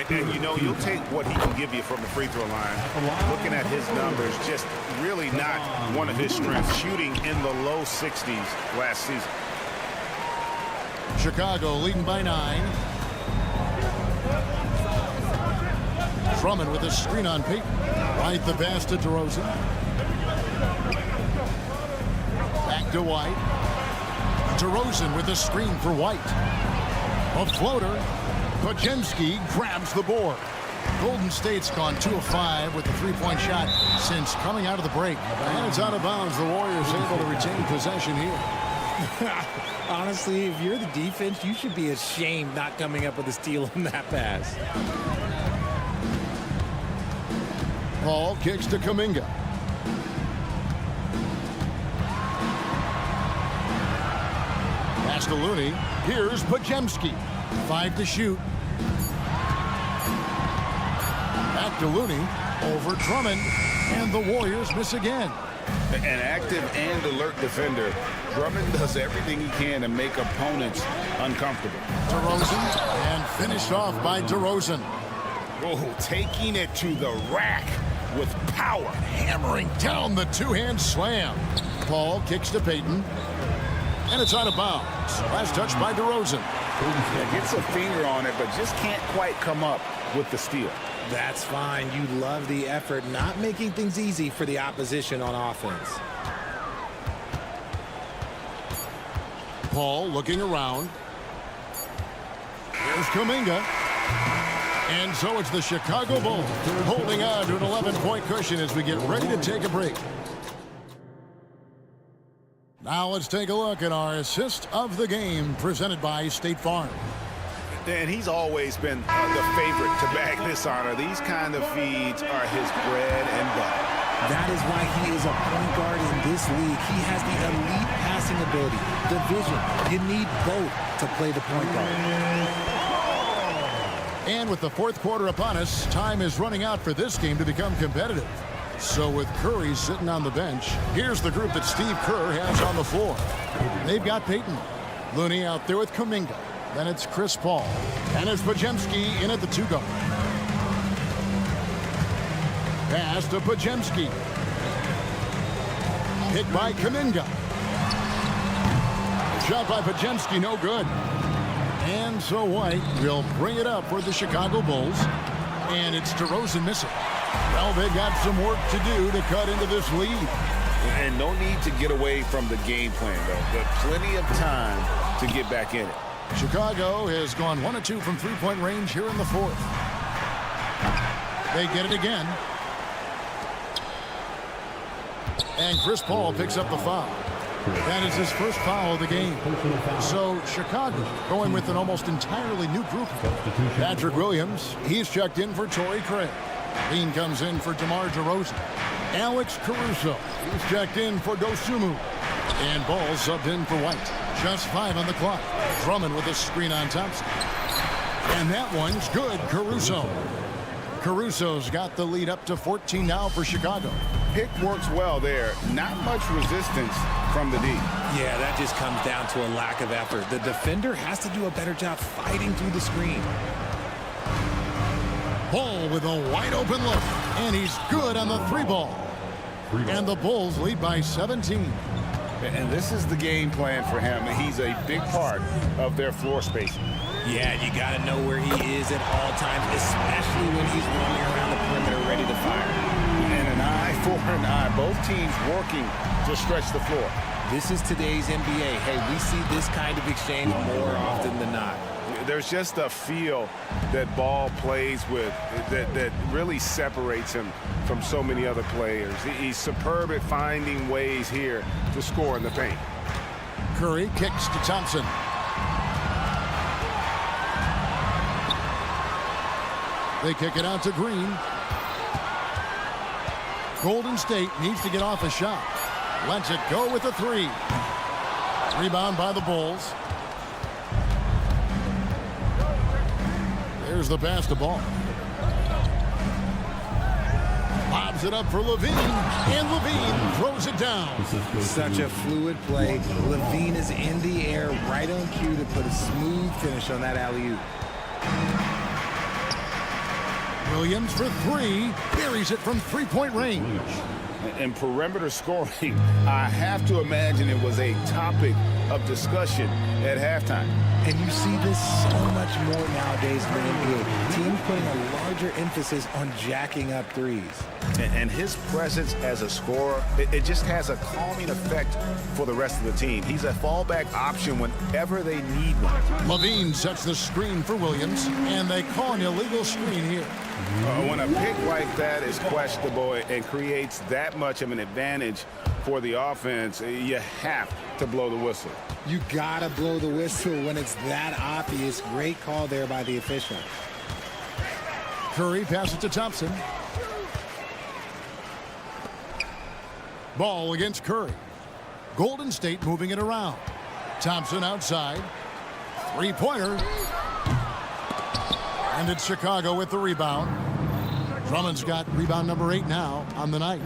And you know, you'll take what he can give you from the free throw line. Looking at his numbers, just really not one of his strengths. Shooting in the low 60s last season. Chicago leading by 9. Drummond with a screen on Peyton. Right the pass to DeRozan. Back to White. DeRozan with a screen for White. A floater. Podziemski grabs the board. Golden State's gone 2 of 5 with the three-point shot since coming out of the break. And it's out of bounds. The Warriors able to retain possession here. Honestly, if you're the defense, you should be ashamed not coming up with a steal on that pass. Paul kicks to Kuminga. Pass to Looney. Here's Podziemski. 5 to shoot. Back to Looney. Over Drummond. And the Warriors miss again. An active and alert defender. Drummond does everything he can to make opponents uncomfortable. DeRozan. And finished off by DeRozan. Oh, taking it to the rack with power. Hammering down the two-hand slam. Paul kicks to Peyton. And it's out of bounds. Last touch by DeRozan. Yeah, gets a finger on it, but just can't quite come up with the steal. That's fine. You love the effort, not making things easy for the opposition on offense. Paul looking around. Here's Kuminga. And so it's the Chicago Bulls holding on to an 11-point cushion as we get ready to take a break. Now let's take a look at our assist of the game presented by State Farm. And he's always been the favorite to bag this honor. These kind of feeds are his bread and butter. That is why he is a point guard in this league. He has the elite passing ability, the vision. You need both to play the point guard. And with the fourth quarter upon us, time is running out for this game to become competitive. So with Curry sitting on the bench, here's the group that Steve Kerr has on the floor. They've got Peyton. Looney out there with Kuminga. Then it's Chris Paul. And it's Podziemski in at the 2-guard. Pass to Podziemski. Hit by Kuminga. Shot by Podziemski, no good. And so White will bring it up for the Chicago Bulls. And it's DeRozan missing. Well, they've got some work to do to cut into this lead. And no need to get away from the game plan, though. But plenty of time to get back in it. Chicago has gone 1 of 2 from three-point range here in the fourth. They get it again. And Chris Paul picks up the foul. That is his first foul of the game. So Chicago going with an almost entirely new group. Patrick Williams, he's checked in for Torrey Craig. Dean comes in for DeMar DeRozan. Alex Caruso, he's checked in for Dosunmu. And Ball subbed in for White. Just 5 on the clock. Drummond with a screen on Thompson. And that one's good, Caruso. Caruso's got the lead up to 14 now for Chicago. Pick works well there. Not much resistance from the D. Yeah, that just comes down to a lack of effort. The defender has to do a better job fighting through the screen. Ball with a wide open look. And he's good on the 3-ball. And the Bulls lead by 17. And this is the game plan for him. He's a big part of their floor spacing. Yeah, you got to know where he is at all times, especially when he's running around the perimeter ready to fire. And an eye for an eye. Both teams working to stretch the floor. This is today's NBA. Hey, we see this kind of exchange more often than not. There's just a feel that Ball plays with that really separates him from so many other players. He's superb at finding ways here to score in the paint. Curry kicks to Thompson. They kick it out to Green. Golden State needs to get off a shot. Lets it go with a 3. Rebound by the Bulls. There's the pass to Ball. Lobs it up for Levine, and Levine throws it down. Such a fluid play. Levine is in the air, right on cue to put a smooth finish on that alley-oop. Williams for 3, buries it from 3-point range. And perimeter scoring, I have to imagine it was a topic of discussion at halftime. And you see this so much more nowadays in the NBA. Teams putting a larger emphasis on jacking up threes. And his presence as a scorer, it just has a calming effect for the rest of the team. He's a fallback option whenever they need one. Levine sets the screen for Williams, and they call an illegal screen here. When a pick like that is questionable and creates that much of an advantage for the offense, you have to blow the whistle. You gotta blow the whistle when it's that obvious. Great call there by the official. Curry passes to Thompson. Ball against Curry. Golden State moving it around. Thompson outside. 3-pointer. And it's Chicago with the rebound. Drummond's got rebound number 8 now on the night.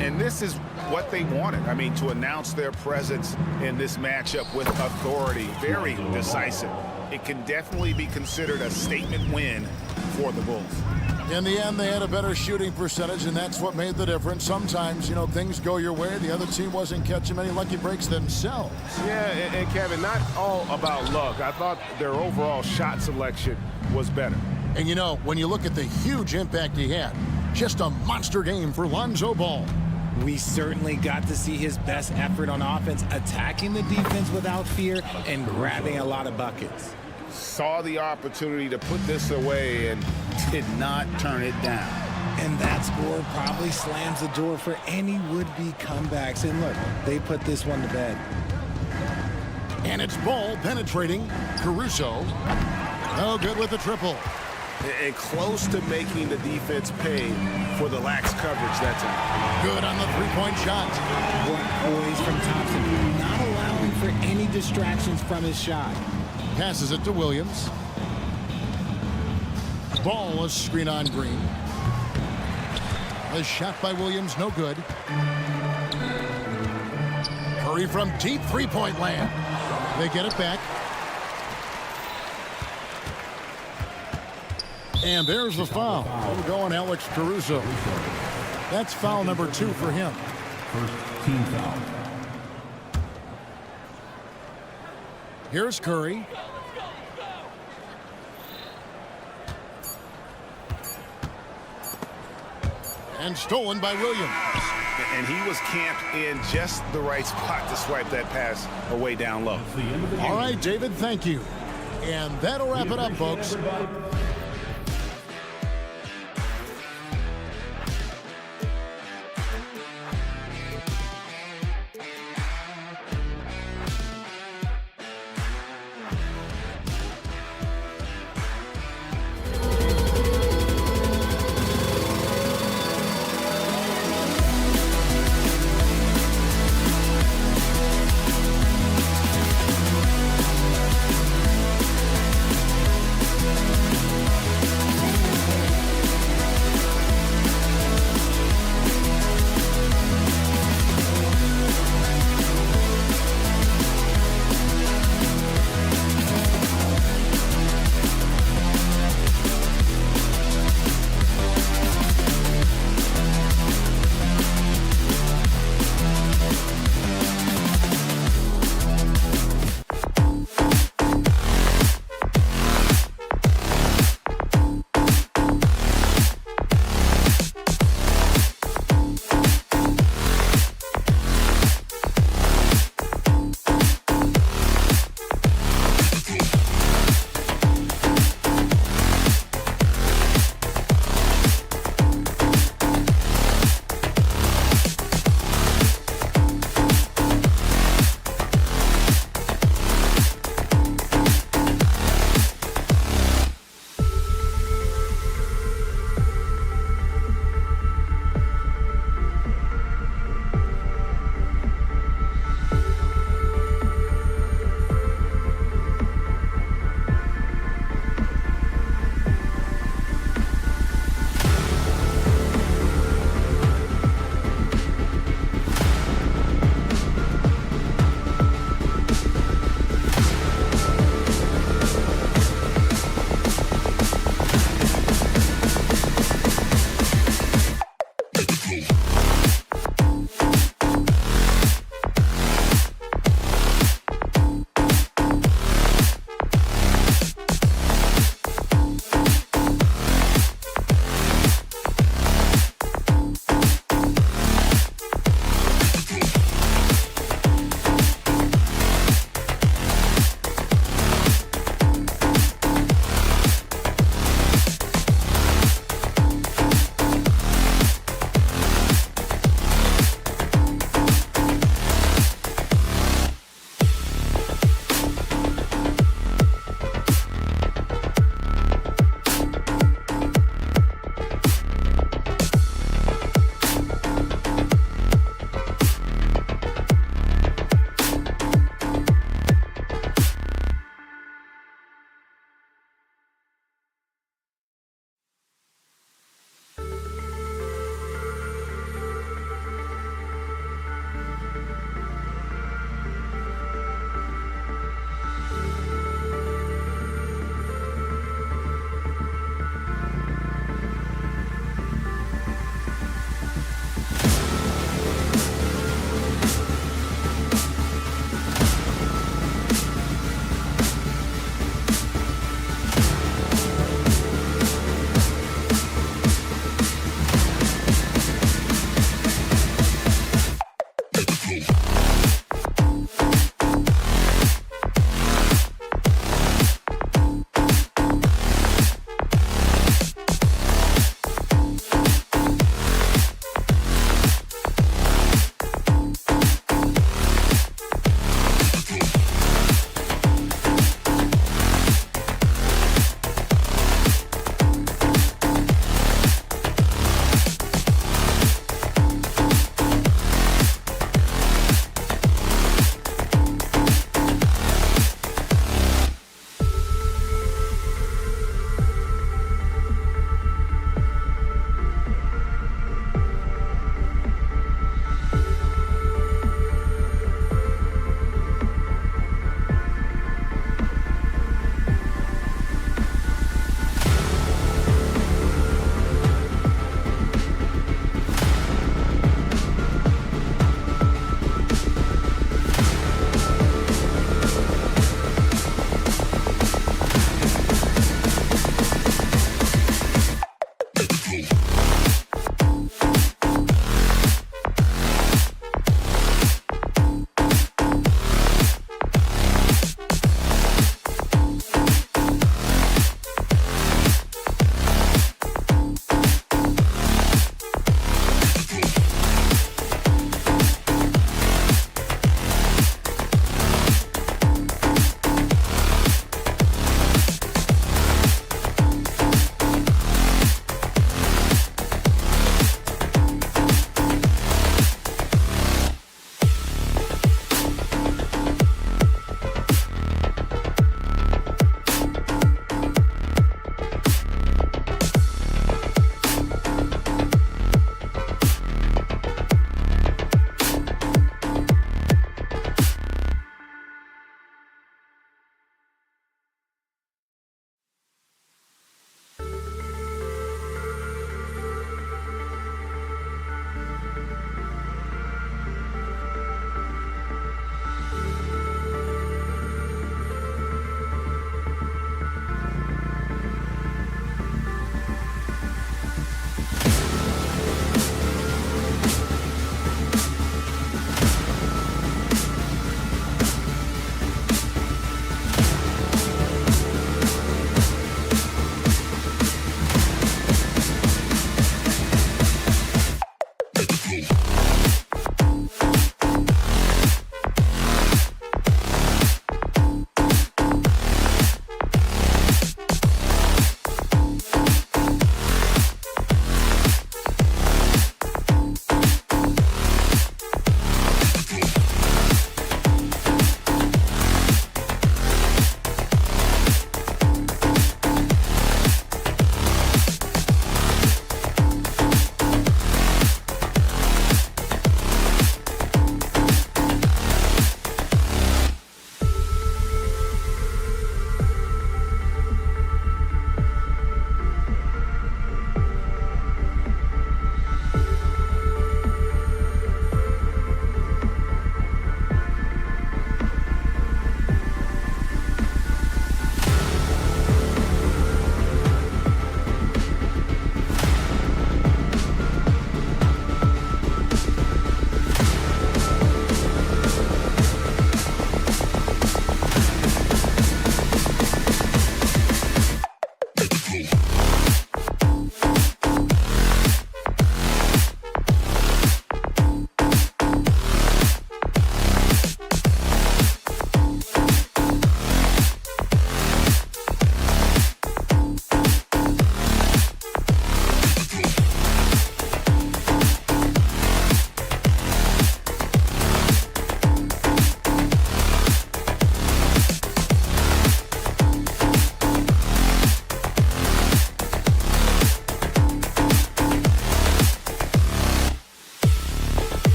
And this is what they wanted. I mean, to announce their presence in this matchup with authority. Very decisive. It can definitely be considered a statement win for the Bulls. In the end, they had a better shooting percentage, and that's what made the difference. Sometimes, you know, things go your way. The other team wasn't catching many lucky breaks themselves. Yeah, and Kevin, not all about luck. I thought their overall shot selection was better. And, you know, when you look at the huge impact he had, just a monster game for Lonzo Ball. We certainly got to see his best effort on offense, attacking the defense without fear and grabbing a lot of buckets. Saw the opportunity to put this away and did not turn it down. And that score probably slams the door for any would-be comebacks. And look, they put this one to bed. And it's Ball penetrating. Caruso. No good with the triple. And close to making the defense pay for the lax coverage that time. Good on the 3-point shot. What poise from Thompson, not allowing for any distractions from his shot. Passes it to Williams. Ball, a screen on Green. The shot by Williams, no good. Curry from deep three-point land. They get it back. And there's the foul. We'll go on Alex Caruso. That's foul number 2 for him. First team foul. Here's Curry. And stolen by Williams. And he was camped in just the right spot to swipe that pass away down low. All right, David, thank you. And that'll wrap it up, folks.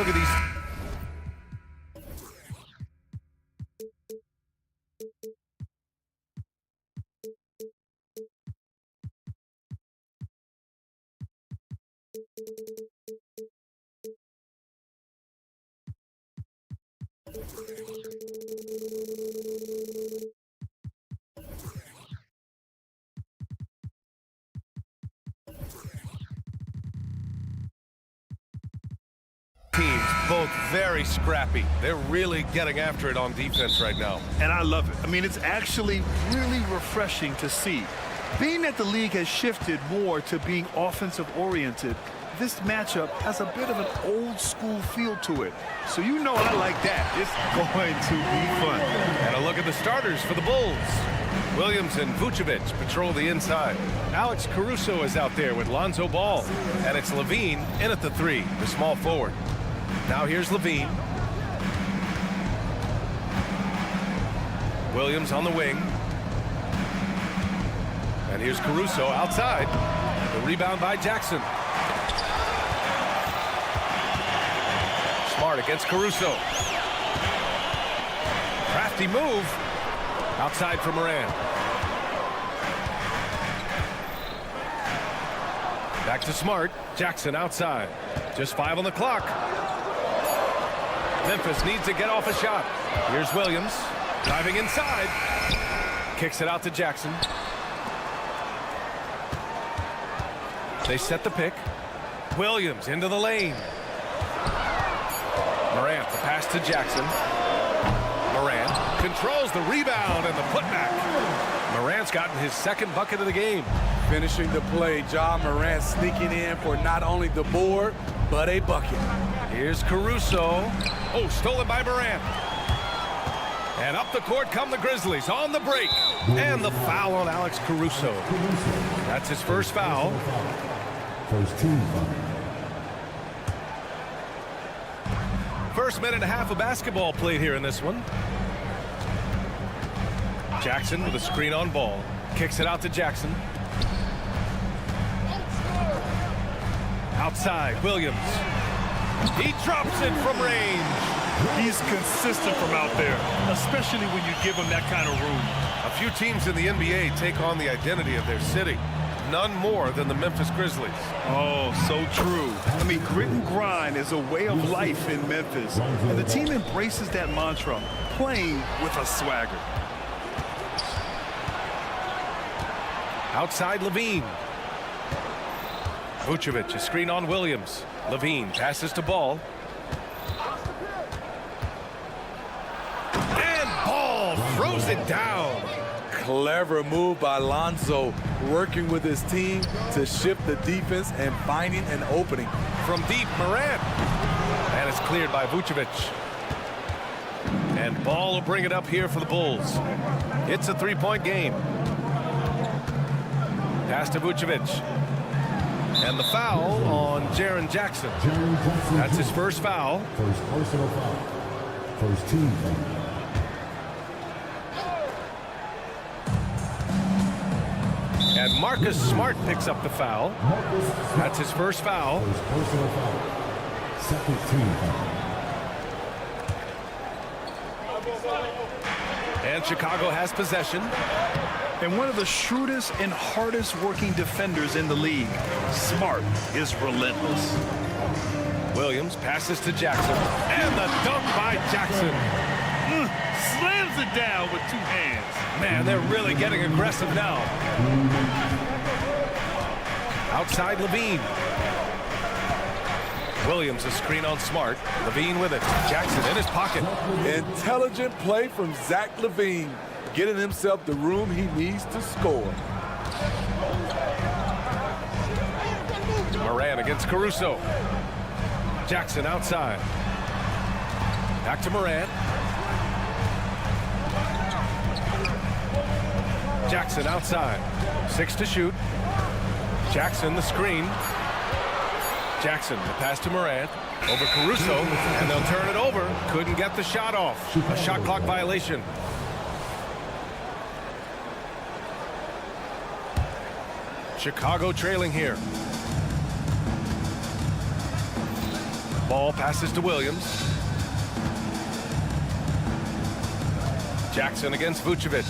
look at these. Teams, both very scrappy. They're really getting after it on defense right now. And I love it. I mean, it's actually really refreshing to see. Being that the league has shifted more to being offensive-oriented, this matchup has a bit of an old-school feel to it. So you know I like that. It's going to be fun. And a look at the starters for the Bulls. Williams and Vucevic patrol the inside. Alex Caruso is out there with Lonzo Ball. And it's Levine in at the 3, the small forward. Now here's Levine. Williams on the wing. And here's Caruso outside. The rebound by Jackson. Smart against Caruso. Crafty move. Outside for Moran. Back to Smart. Jackson outside. Just 5 on the clock. Memphis needs to get off a shot. Here's Williams. Diving inside. Kicks it out to Jackson. They set the pick. Williams into the lane. Morant, the pass to Jackson. Morant controls the rebound and the putback. Morant's gotten his second bucket of the game. Finishing the play, John Morant sneaking in for not only the board, but a bucket. Here's Caruso. Oh, stolen by Morant. And up the court come the Grizzlies on the break. And the foul on Alex Caruso. That's his first foul. First team foul. First minute and a half of basketball played here in this one. Jackson with a screen on Ball. Kicks it out to Jackson. Outside, Williams. He drops it from range. He's consistent from out there, especially when you give him that kind of room. A few teams in the NBA take on the identity of their city. None more than the Memphis Grizzlies. Oh, so true. I mean, grit and grind is a way of life in Memphis. And the team embraces that mantra, playing with a swagger. Outside Levine. Vucevic, a screen on Williams. Levine passes to Ball. And Ball throws it down. Clever move by Lonzo, working with his team to shift the defense and finding an opening. From deep, Morant. And it's cleared by Vucevic. And Ball will bring it up here for the Bulls. It's a three-point game. Pass to Vucevic. And the foul on Jaren Jackson. That's his first foul. First personal foul. First team foul. And Marcus Smart picks up the foul. That's his first foul. First personal foul. Second team foul. And Chicago has possession. And one of the shrewdest and hardest working defenders in the league. Smart is relentless. Williams passes to Jackson. And the dunk by Jackson. Slams it down with 2 hands. Man, they're really getting aggressive now. Outside Levine. Williams a screen on Smart. Levine with it. Jackson in his pocket. Intelligent play from Zach Levine, getting himself the room he needs to score. Moran against Caruso. Jackson outside. Back to Moran. Jackson outside. 6 to shoot. Jackson the screen. Jackson the pass to Moran. Over Caruso. And they'll turn it over. Couldn't get the shot off. A shot clock violation. Chicago trailing here. Ball passes to Williams. Jackson against Vucevic.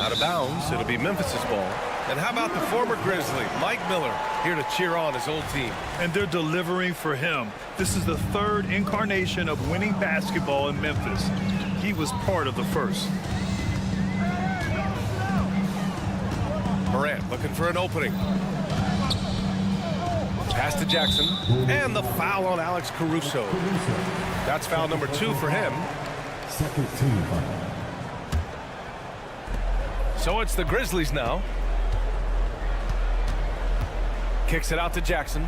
Out of bounds. It'll be Memphis's ball. And how about the former Grizzly, Mike Miller, here to cheer on his old team. And they're delivering for him. This is the third incarnation of winning basketball in Memphis. He was part of the first. Morant looking for an opening. Pass to Jackson. And the foul on Alex Caruso. That's foul number 2 for him. Second team foul. So it's the Grizzlies now. Kicks it out to Jackson.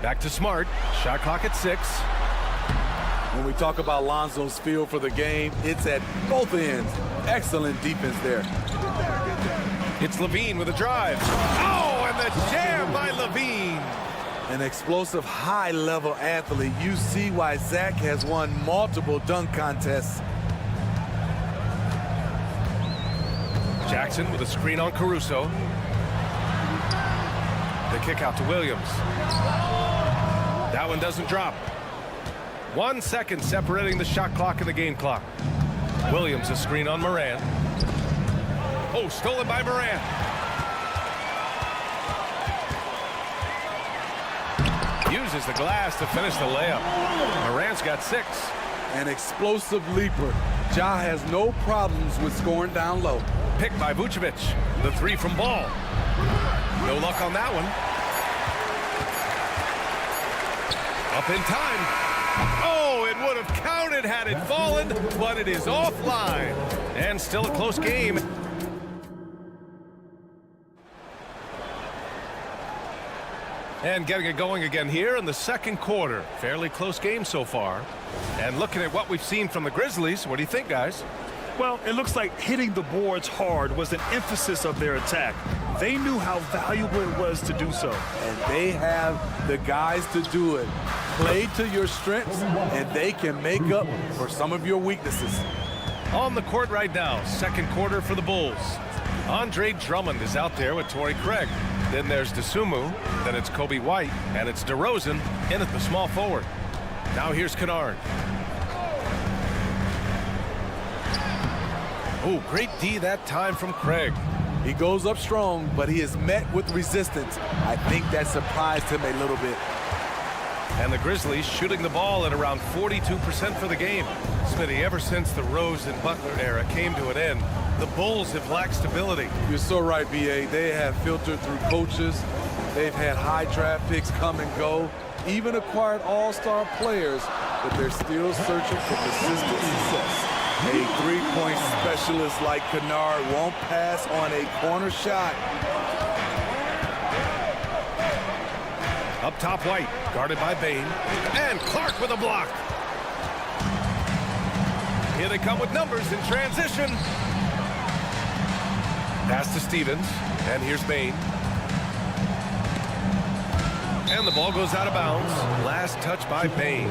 Back to Smart. Shot clock at 6. When we talk about Lonzo's feel for the game, it's at both ends. Excellent defense there. It's Levine with a drive. Oh, and the jam by Levine. An explosive, high-level athlete. You see why Zach has won multiple dunk contests. Jackson with a screen on Caruso. The kick out to Williams. That one doesn't drop. 1 second separating the shot clock and the game clock. Williams a screen on Morant. Oh, stolen by Morant. Uses the glass to finish the layup. Morant's got 6. An explosive leaper. Ja has no problems with scoring down low. Picked by Vucevic. The 3 from Ball. No luck on that one. Up in time. Oh, it would have counted had it fallen, but it is offline. And still a close game. And getting it going again here in the second quarter. Fairly close game so far. And looking at what we've seen from the Grizzlies, what do you think, guys? Well, it looks like hitting the boards hard was an emphasis of their attack. They knew how valuable it was to do so. And they have the guys to do it. Play to your strengths, and they can make up for some of your weaknesses. On the court right now, second quarter for the Bulls. Andre Drummond is out there with Torrey Craig. Then there's DeSumo, then it's Kobe White, and it's DeRozan in at the small forward. Now here's Kennard. Oh, great D that time from Craig. He goes up strong, but he is met with resistance. I think that surprised him a little bit. And the Grizzlies shooting the ball at around 42% for the game. Smitty, ever since the Rose and Butler era came to an end, the Bulls have lacked stability. You're so right, B.A. They have filtered through coaches. They've had high draft picks come and go, even acquired all-star players, but they're still searching for consistent success. A three-point specialist like Kennard won't pass on a corner shot. Up top, White, guarded by Bain. And Clark with a block. Here they come with numbers in transition. Pass to Stevens, and here's Bain. And the ball goes out of bounds. Last touch by Bain.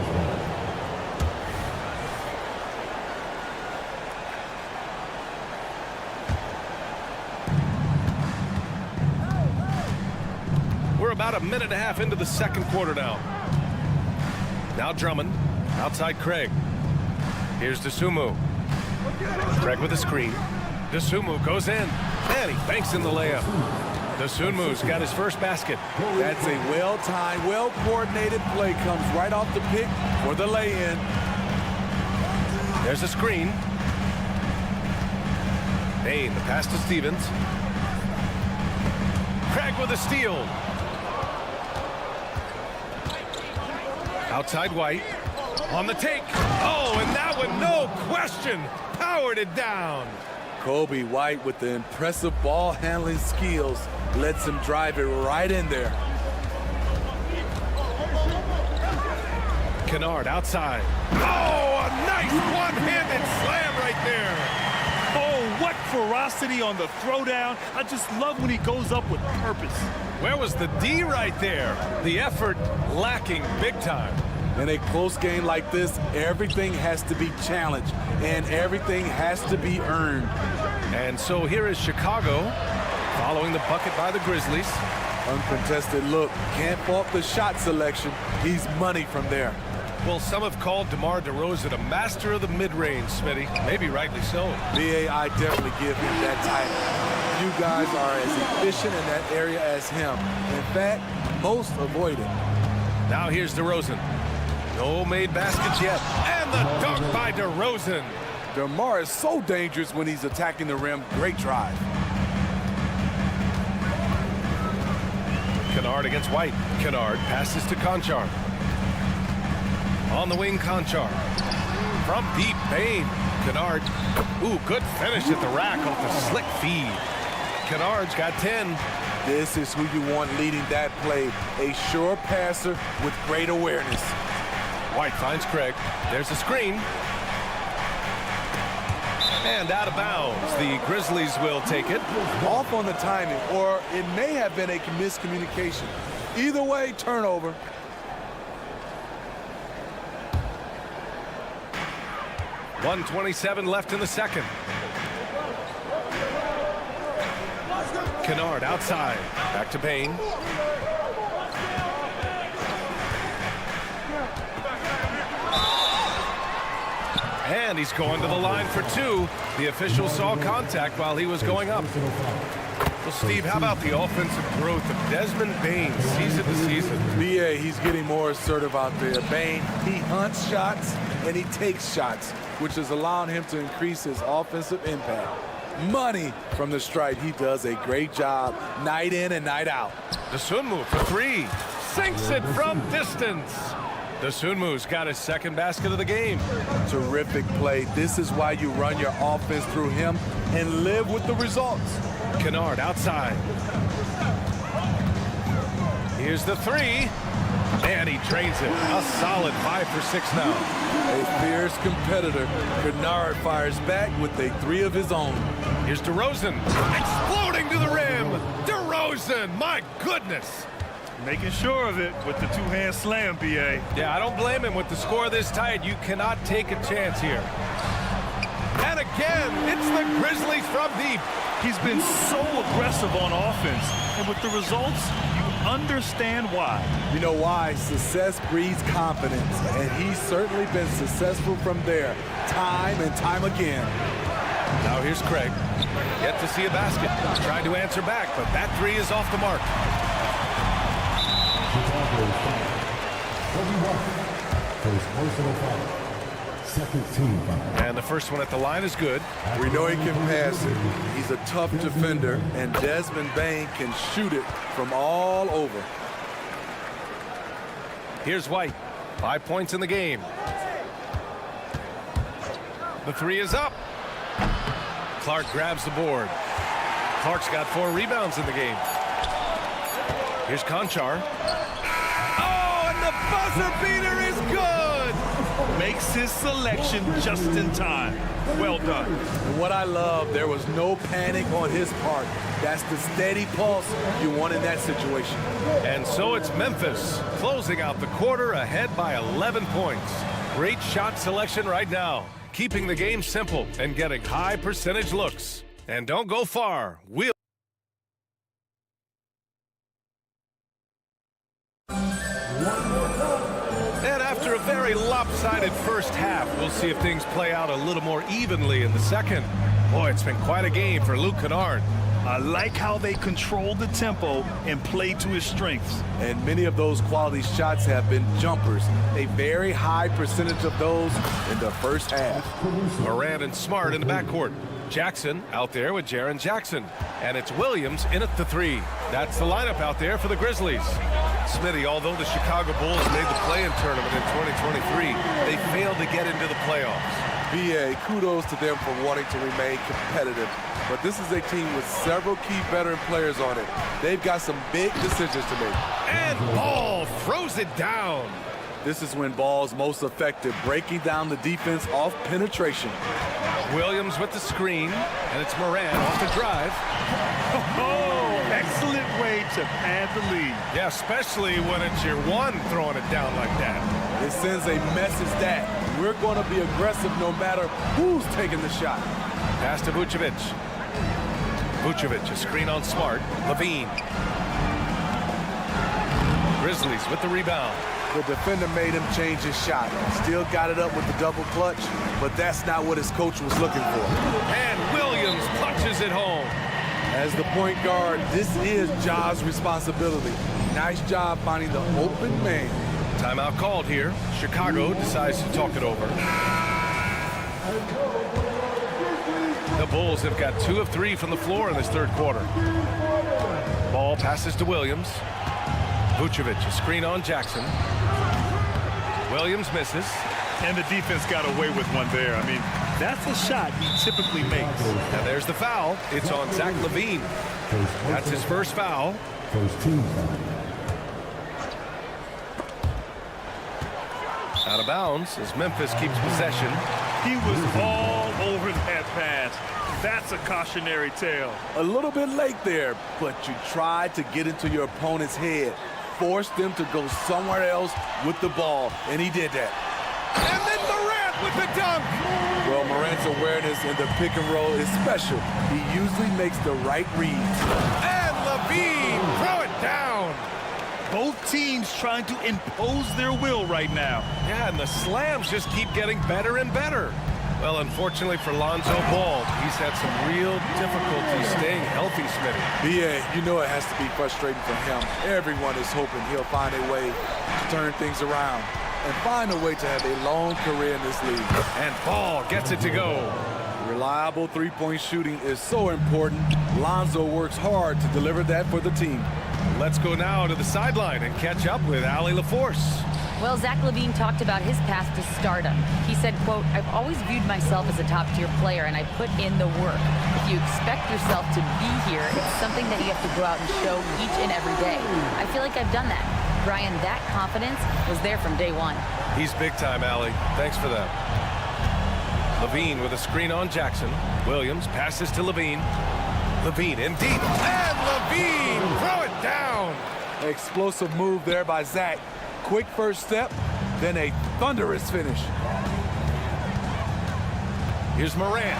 We're about a minute and a half into the second quarter now. Now Drummond, outside Craig. Here's DeSumo. Craig with a screen. DeSumo goes in, and he banks in the layup. DeSumu's got his first basket. That's a well-timed, well-coordinated play. Comes right off the pick for the lay-in. There's a screen. Bain, the pass to Stevens. Craig with a steal. Outside White. On the take. Oh, and that one, no question, powered it down. Kobe White with the impressive ball handling skills lets him drive it right in there. Kennard outside. Oh, a nice one-handed slam right there. Oh, what ferocity on the throwdown. I just love when he goes up with purpose. Where was the D right there? The effort lacking big time. In a close game like this, everything has to be challenged and everything has to be earned. And so here is Chicago following the bucket by the Grizzlies. Uncontested look. Can't fault the shot selection. He's money from there. Well, some have called DeMar DeRozan a master of the mid-range, Smitty. Maybe rightly so. BA, I definitely give him that title. You guys are as efficient in that area as him. In fact, most avoid it. Now here's DeRozan. No made baskets yet. And the dunk by DeRozan. DeMar is so dangerous when he's attacking the rim. Great drive. Kennard against White. Kennard passes to Conchar. On the wing, Conchar. From deep, Bain. Kennard. Ooh, good finish at the rack off the slick feed. Kennard's got 10. This is who you want leading that play. A sure passer with great awareness. White finds Craig. There's a screen. And out of bounds. The Grizzlies will take it. Off on the timing, or it may have been a miscommunication. Either way, turnover. .127 left in the second. Kennard outside. Back to Bain. And he's going to the line for two. The official saw contact while he was going up. Well, Steve, how about the offensive growth of Desmond Bain season to season? BA, he's getting more assertive out there. Bain, he hunts shots and he takes shots, which is allowing him to increase his offensive impact. Money from the stripe. He does a great job night in and night out. Dosunmu for three. Sinks it from distance. Dosunmu's got his second basket of the game. Terrific play. This is why you run your offense through him and live with the results. Kennard outside. Here's the three. And he drains it. A solid 5 for 6 now. A fierce competitor. Kennard fires back with a three of his own. Here's DeRozan. Exploding to the rim. DeRozan, my goodness. Making sure of it with the two-hand slam, BA. Yeah, I don't blame him. With the score this tight, you cannot take a chance here. And again, it's the Grizzlies from deep. He's been so aggressive on offense, and with the results, you understand why. You know why? Success breeds confidence, and he's certainly been successful from there, time and time again. Now here's Craig. Yet to see a basket. Trying to answer back, but that three is off the mark. Second team foul. And the first one at the line is good. We know he can pass it. He's a tough defender, and Desmond Bain can shoot it from all over. Here's White. 5 points in the game. The three is up. Clark grabs the board. Clark's got 4 rebounds in the game. Here's Conchar. Oh, and the buzzer beater is good! Makes his selection just in time. Well done. What I love, there was no panic on his part. That's the steady pulse you want in that situation. And so it's Memphis closing out the quarter ahead by 11 points. Great shot selection right now, keeping the game simple and getting high percentage looks. And don't go far. We'll And after a very lopsided first half, we'll see if things play out a little more evenly in the second. Boy, it's been quite a game for Luke Kennard. I like how they controlled the tempo and played to his strengths. And many of those quality shots have been jumpers. A very high percentage of those in the first half. Morant and Smart in the backcourt. Jackson out there with Jaren Jackson. And it's Williams in at the three. That's the lineup out there for the Grizzlies. Smitty, although the Chicago Bulls made the play-in tournament in 2023, they failed to get into the playoffs. BA, kudos to them for wanting to remain competitive. But this is a team with several key veteran players on it. They've got some big decisions to make. And Ball throws it down. This is when Ball's most effective, breaking down the defense off penetration. Williams with the screen, and it's Morant off the drive. Oh, excellent way to pad the lead. Yeah, especially when it's your one throwing it down like that. It sends a message that we're going to be aggressive no matter who's taking the shot. Pass to Vucevic. Vucevic, a screen on Smart. Levine. Grizzlies with the rebound. The defender made him change his shot. Still got it up with the double clutch, but that's not what his coach was looking for. And Williams punches it home. As the point guard, this is Ja's responsibility. Nice job finding the open man. Timeout called here. Chicago decides to talk it over. The Bulls have got 2 of 3 from the floor in this third quarter. Ball passes to Williams. Vucevic, a screen on Jackson. Williams misses. And the defense got away with one there. I mean, that's a shot he typically makes. And there's the foul. It's on Zach LaVine. That's his first foul. First team foul. Out of bounds as Memphis keeps possession. He was all over that pass. That's a cautionary tale. A little bit late there, but you tried to get into your opponent's head. Force them to go somewhere else with the ball, and he did that. And then Morant with the dunk. Well, Morant's awareness in the pick and roll is special. He usually makes the right reads. And LaVine throw it down. Both teams trying to impose their will right now. Yeah, and the slams just keep getting better and better. Well, unfortunately for Lonzo Ball, he's had some real difficulty staying healthy, Smitty. Yeah, you know it has to be frustrating for him. Everyone is hoping he'll find a way to turn things around and find a way to have a long career in this league. And Ball gets it to go. Reliable three-point shooting is so important. Lonzo works hard to deliver that for the team. Let's go now to the sideline and catch up with Allie LaForce. Well, Zach LaVine talked about his path to stardom. He said, quote, "I've always viewed myself as a top-tier player, and I put in the work. If you expect yourself to be here, it's something that you have to go out and show each and every day. I feel like I've done that." Brian, that confidence was there from day one. He's big time, Allie. Thanks for that. LaVine with a screen on Jackson. Williams passes to LaVine. LaVine in deep. And LaVine throw it down. Explosive move there by Zach. Quick first step, then a thunderous finish. Here's Morant.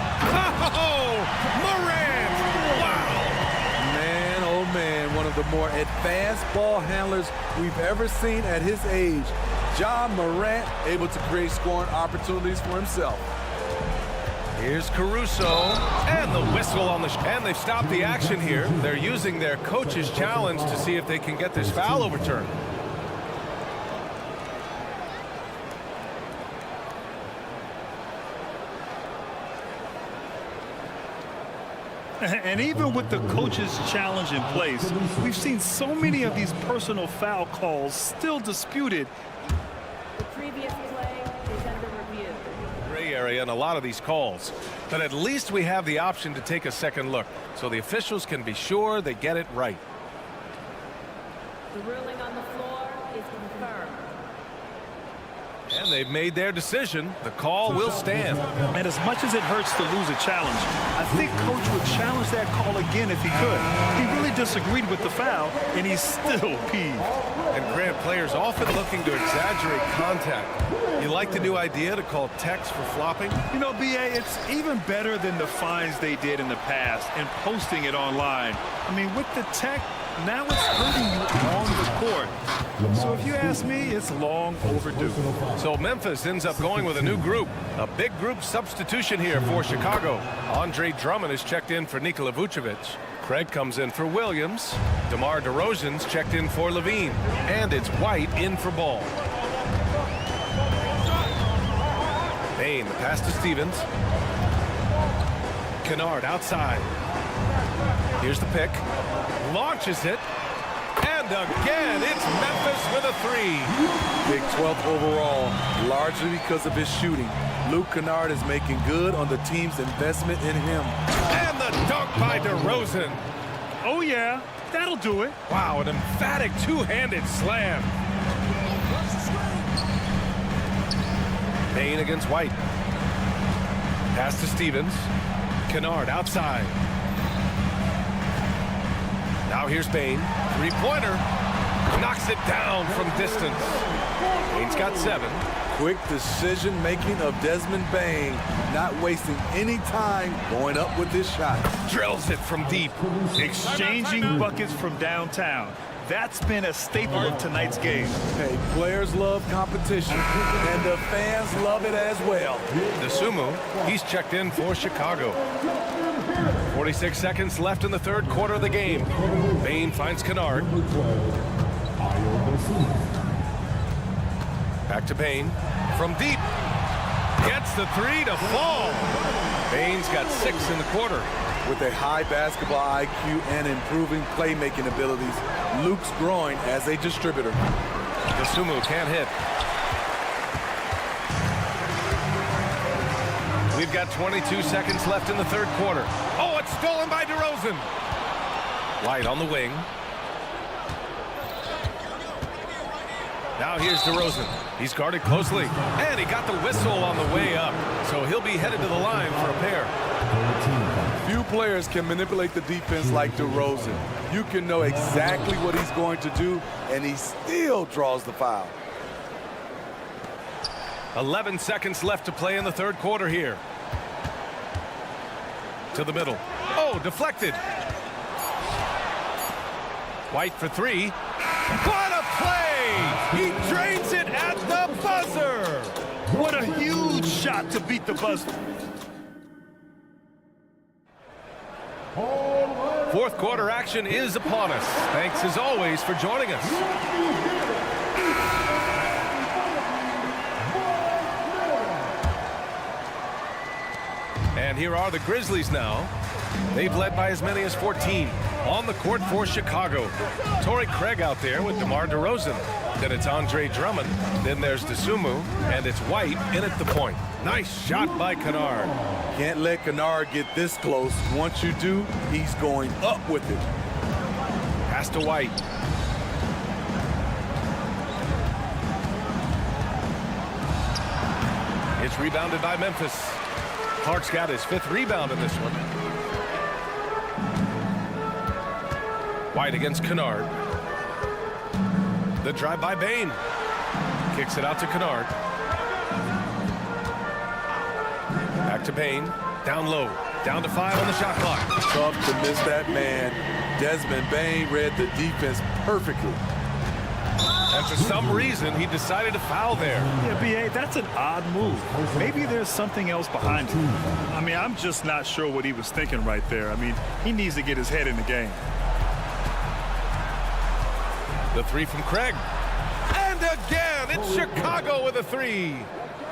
Oh, Morant! Wow! Man, oh man, one of the more advanced ball handlers we've ever seen at his age. Ja Morant able to create scoring opportunities for himself. Here's Caruso, and the whistle on the and they've stopped the action here. They're using their coach's challenge to see if they can get this foul overturned. And even with the coach's challenge in place, we've seen so many of these personal foul calls still disputed. The previous play is under review. Gray area in a lot of these calls, but at least we have the option to take a second look so the officials can be sure they get it right. The ruling on the floor is confirmed. And they've made their decision. The call will stand. And as much as it hurts to lose a challenge, I think Coach would challenge that call again if he could. He really disagreed with the foul, and he's still peeved. And Grant, players often looking to exaggerate contact. You like the new idea to call techs for flopping? You know, B.A., it's even better than the fines they did in the past and posting it online. I mean, with the tech, now it's hurting you on the court. So if you ask me, it's long overdue. So Memphis ends up going with a new group. A big group substitution here for Chicago. Andre Drummond is checked in for Nikola Vucevic. Craig comes in for Williams. DeMar DeRozan's checked in for LaVine. And it's White in for Ball. Bain, the pass to Stevens. Kennard outside. Here's the pick. Launches it. And again, it's Memphis with a three. Big 12th overall, largely because of his shooting. Luke Kennard is making good on the team's investment in him. And the dunk by DeRozan. Oh, yeah, that'll do it. Wow, an emphatic two-handed slam. Bain against White. Pass to Stevens. Kennard outside. Now here's Bain. Three-pointer. Knocks it down from distance. Bain's got 7. Quick decision-making of Desmond Bain, not wasting any time going up with his shot. Drills it from deep. Exchanging buckets from downtown. That's been a staple of tonight's game. Hey, players love competition, and the fans love it as well. DeSumo, he's checked in for Chicago. 46 seconds left in the third quarter of the game. Bain finds Kennard. Back to Bain. From deep. Gets the three to fall. Bain's got 6 in the quarter. With a high basketball IQ and improving playmaking abilities, Luke's growing as a distributor. DeSumo can't hit. We've got 22 seconds left in the third quarter. Oh, it's stolen by DeRozan. White on the wing. Now here's DeRozan. He's guarded closely, and he got the whistle on the way up. So he'll be headed to the line for a pair. Few players can manipulate the defense like DeRozan. You can know exactly what he's going to do, and he still draws the foul. 11 seconds left to play in the third quarter here. To the middle. Oh, deflected. White for 3. What a play! He drains it at the buzzer! What a huge shot to beat the buzzer. Fourth quarter action is upon us. Thanks as always for joining us. And here are the Grizzlies now. They've led by as many as 14. On the court for Chicago. Torrey Craig out there with DeMar DeRozan. Then it's Andre Drummond. Then there's DeSumo. And it's White in at the point. Nice shot by Kennard. Can't let Kennard get this close. Once you do, he's going up with it. Pass to White. It's rebounded by Memphis. Clark's got his 5th rebound in this one. White against Kennard. The drive by Bain. Kicks it out to Kennard. Back to Bain. Down low. Down to 5 on the shot clock. Tough to miss that man. Desmond Bain read the defense perfectly. And for some reason, he decided to foul there. Yeah, B.A., that's an odd move. Maybe there's something else behind it. I mean, I'm just not sure what he was thinking right there. I mean, he needs to get his head in the game. The 3 from Craig. And again, it's Chicago with a 3.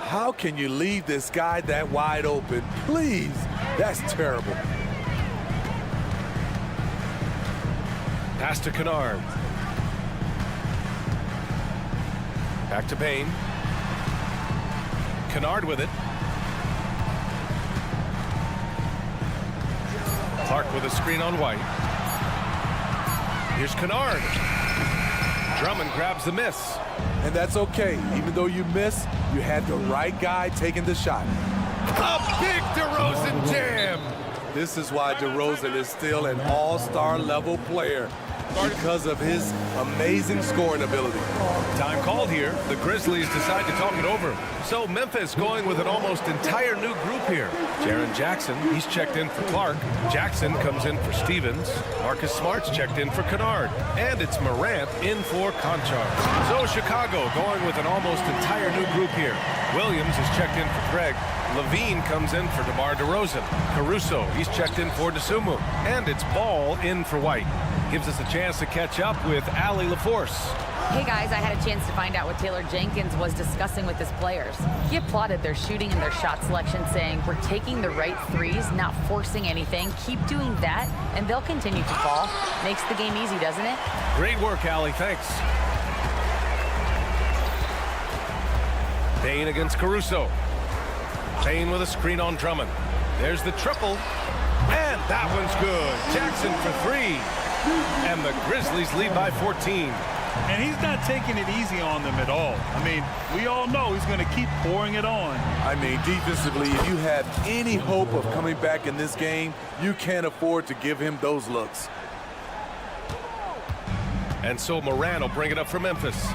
How can you leave this guy that wide open? Please, that's terrible. Pass to Kennard. Back to Bain. Kennard with it. Clark with a screen on White. Here's Kennard. Drummond grabs the miss. And that's okay. Even though you miss, you had the right guy taking the shot. A big DeRozan jam. This is why DeRozan is still an all-star level player, because of his amazing scoring ability. Time called here. The Grizzlies decide to talk it over. So Memphis going with an almost entire new group here. Jaren Jackson, he's checked in for Clark. Jackson comes in for Stevens. Marcus Smart's checked in for Kennard. And it's Morant in for Conchar. So Chicago going with an almost entire new group here. Williams is checked in for Craig. Levine comes in for DeMar DeRozan. Caruso, he's checked in for DeSumo. And it's Ball in for White. Gives us a chance to catch up with Allie LaForce. Hey guys, I had a chance to find out what Taylor Jenkins was discussing with his players. He applauded their shooting and their shot selection, saying, "We're taking the right threes, not forcing anything. Keep doing that, and they'll continue to fall." Makes the game easy, doesn't it? Great work, Allie. Thanks. Bain against Caruso. Bain with a screen on Drummond. There's the triple. And that one's good. Jackson for 3. And the Grizzlies lead by 14. And he's not taking it easy on them at all. I mean, we all know he's going to keep pouring it on. I mean, defensively, if you have any hope of coming back in this game, you can't afford to give him those looks. And so Moran will bring it up for Memphis.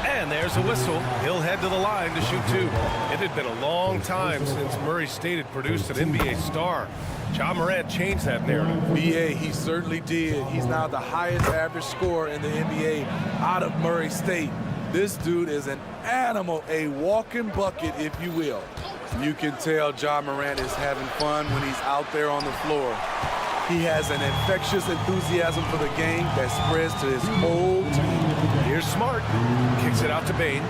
And there's a whistle. He'll head to the line to shoot 2. It had been a long time since Murray State had produced an NBA star. Ja Morant changed that narrative. BA, he certainly did. He's now the highest average scorer in the NBA out of Murray State. This dude is an animal, a walking bucket, if you will. You can tell Ja Morant is having fun when he's out there on the floor. He has an infectious enthusiasm for the game that spreads to his whole team. Here's Smart. Kicks it out to Bane.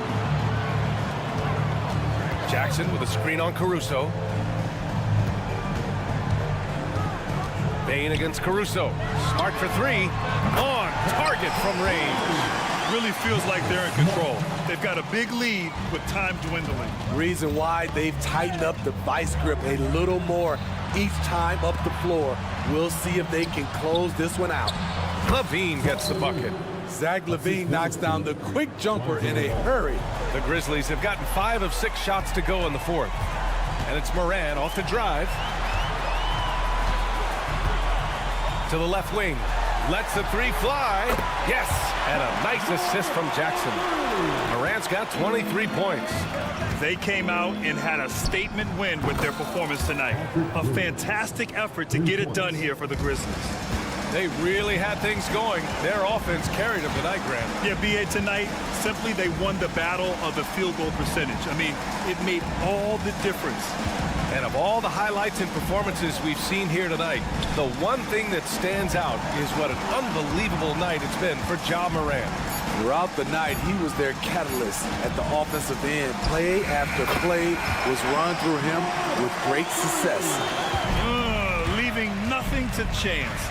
Jackson with a screen on Caruso. Bane against Caruso. Smart for three. On target from range. Really feels like they're in control. They've got a big lead with time dwindling. Reason why they've tightened up the vice grip a little more each time up the floor. We'll see if they can close this one out. LaVine gets the bucket. Zach LaVine knocks down the quick jumper in a hurry. The Grizzlies have gotten 5 of 6 shots to go in the fourth. And it's Morant off the drive. To the left wing. Lets the three fly. Yes! And a nice assist from Jackson. Morant's got 23 points. They came out and had a statement win with their performance tonight. A fantastic effort to get it done here for the Grizzlies. They really had things going. Their offense carried them tonight, Graham. Yeah, BA, tonight, simply they won the battle of the field goal percentage. I mean, it made all the difference. And of all the highlights and performances we've seen here tonight, the one thing that stands out is what an unbelievable night it's been for Ja Morant. Throughout the night, he was their catalyst at the offensive end. Play after play was run through him with great success. Leaving nothing to chance.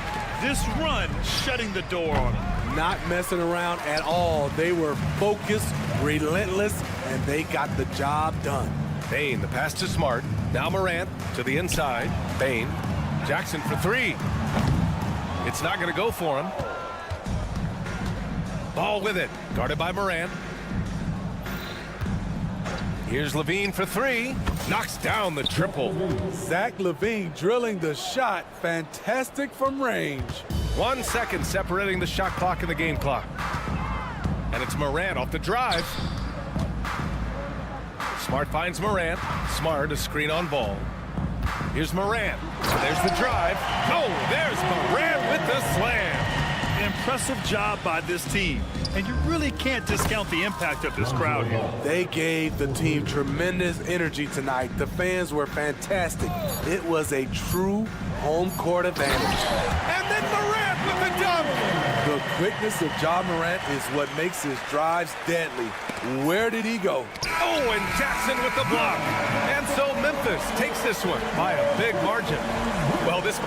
This run shutting the door on him. Not messing around at all. They were focused, relentless, and they got the job done. Bane, the pass to Smart. Now Morant to the inside. Bane. Jackson for three. It's not going to go for him. Ball with it. Guarded by Morant. Here's LaVine for three. Knocks down the triple. Zach LaVine drilling the shot. Fantastic from range. 1 second separating the shot clock and the game clock. And it's Morant off the drive. Smart finds Morant. Smart, a screen on ball. Here's Morant. There's the drive. Oh, there's Morant with the slam. Impressive job by this team. And you really can't discount the impact of this crowd here. They gave the team tremendous energy tonight. The fans were fantastic. It was a true home court advantage. And then Morant with the dunk. The quickness of Ja Morant is what makes his drives deadly. Where did he go? Oh, and Jackson with the block. And so Memphis takes this one by a big margin. Well, this...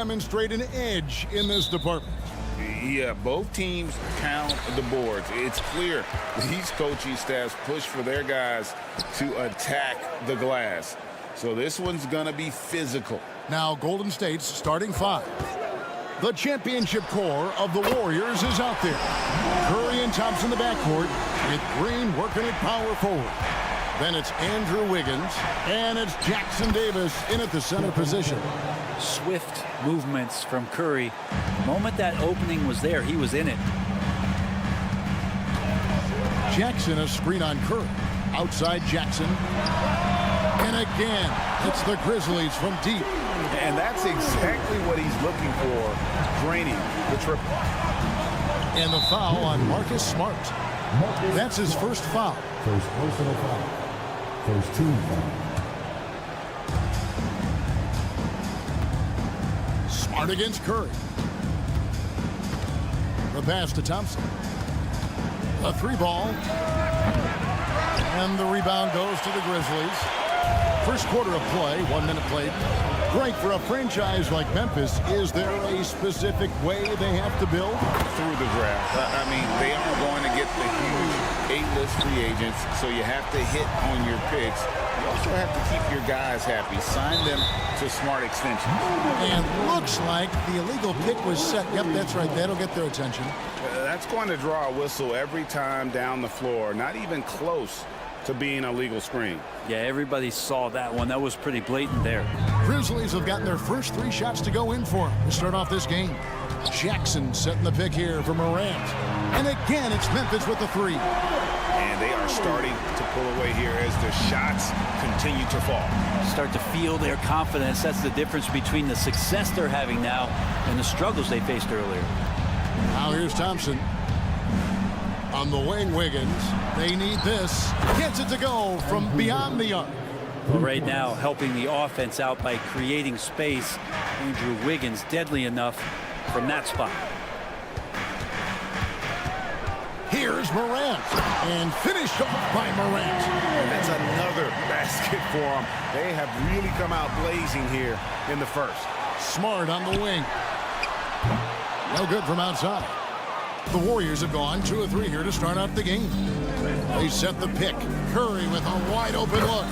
demonstrate an edge in this department. Yeah, both teams count the boards. It's clear these coaching staffs push for their guys to attack the glass. So this one's going to be physical. Now Golden State's starting five. The championship core of the Warriors is out there. Curry and Thompson in the backcourt, with Green working at power forward. Then it's Andrew Wiggins, and it's Jackson Davis in at the center position. Swift movements from Curry. The moment that opening was there, he was in it. Jackson, a screen on Curry. Outside Jackson. And again, it's the Grizzlies from deep. And that's exactly what he's looking for, draining the triple. And the foul on Marcus Smart. That's his first foul. First personal foul. First team foul. Smart against Curry. The pass to Thompson. A three ball. And the rebound goes to the Grizzlies. First quarter of play, 1 minute played. Great for a franchise like Memphis. Is there a specific way they have to build? Through the draft. I mean, they aren't going to get the huge A-list free agents, so you have to hit on your picks. You also have to keep your guys happy. Sign them to smart extensions. And looks like the illegal pick was set. Yep, that's right. That'll get their attention. That's going to draw a whistle every time down the floor. Not even close to being a legal screen. Yeah, everybody saw that one. That was pretty blatant there. Grizzlies have gotten their first 3 shots to go in for them to start off this game. Jackson setting the pick here for Morant. And again, it's Memphis with the 3. And they are starting to pull away here as the shots continue to fall. Start to feel their confidence. That's the difference between the success they're having now and the struggles they faced earlier. Now here's Thompson. On the wing, Wiggins. They need this. Gets it to go from beyond the arc. Well, right now, helping the offense out by creating space. Andrew Wiggins, deadly enough from that spot. Here's Morant. And finished off by Morant. And that's another basket for them. They have really come out blazing here in the first. Smart on the wing. No good from outside. The Warriors have gone 2 of 3 here to start out the game. They set the pick. Curry with a wide open look.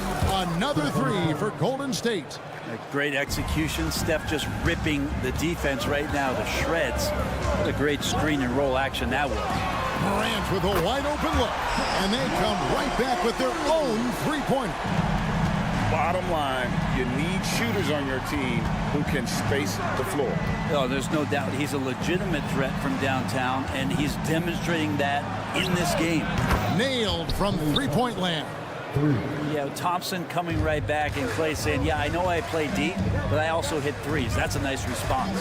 Another 3 for Golden State. A great execution. Steph just ripping the defense right now to shreds. What a great screen and roll action that was. Morant with a wide open look. And they come right back with their own 3-pointer. Bottom line, you need shooters on your team who can space the floor. Oh, there's no doubt he's a legitimate threat from downtown, and he's demonstrating that in this game. Nailed from 3-point land. Yeah, Thompson coming right back and Clay saying, yeah, I know I play deep, but I also hit threes. That's a nice response.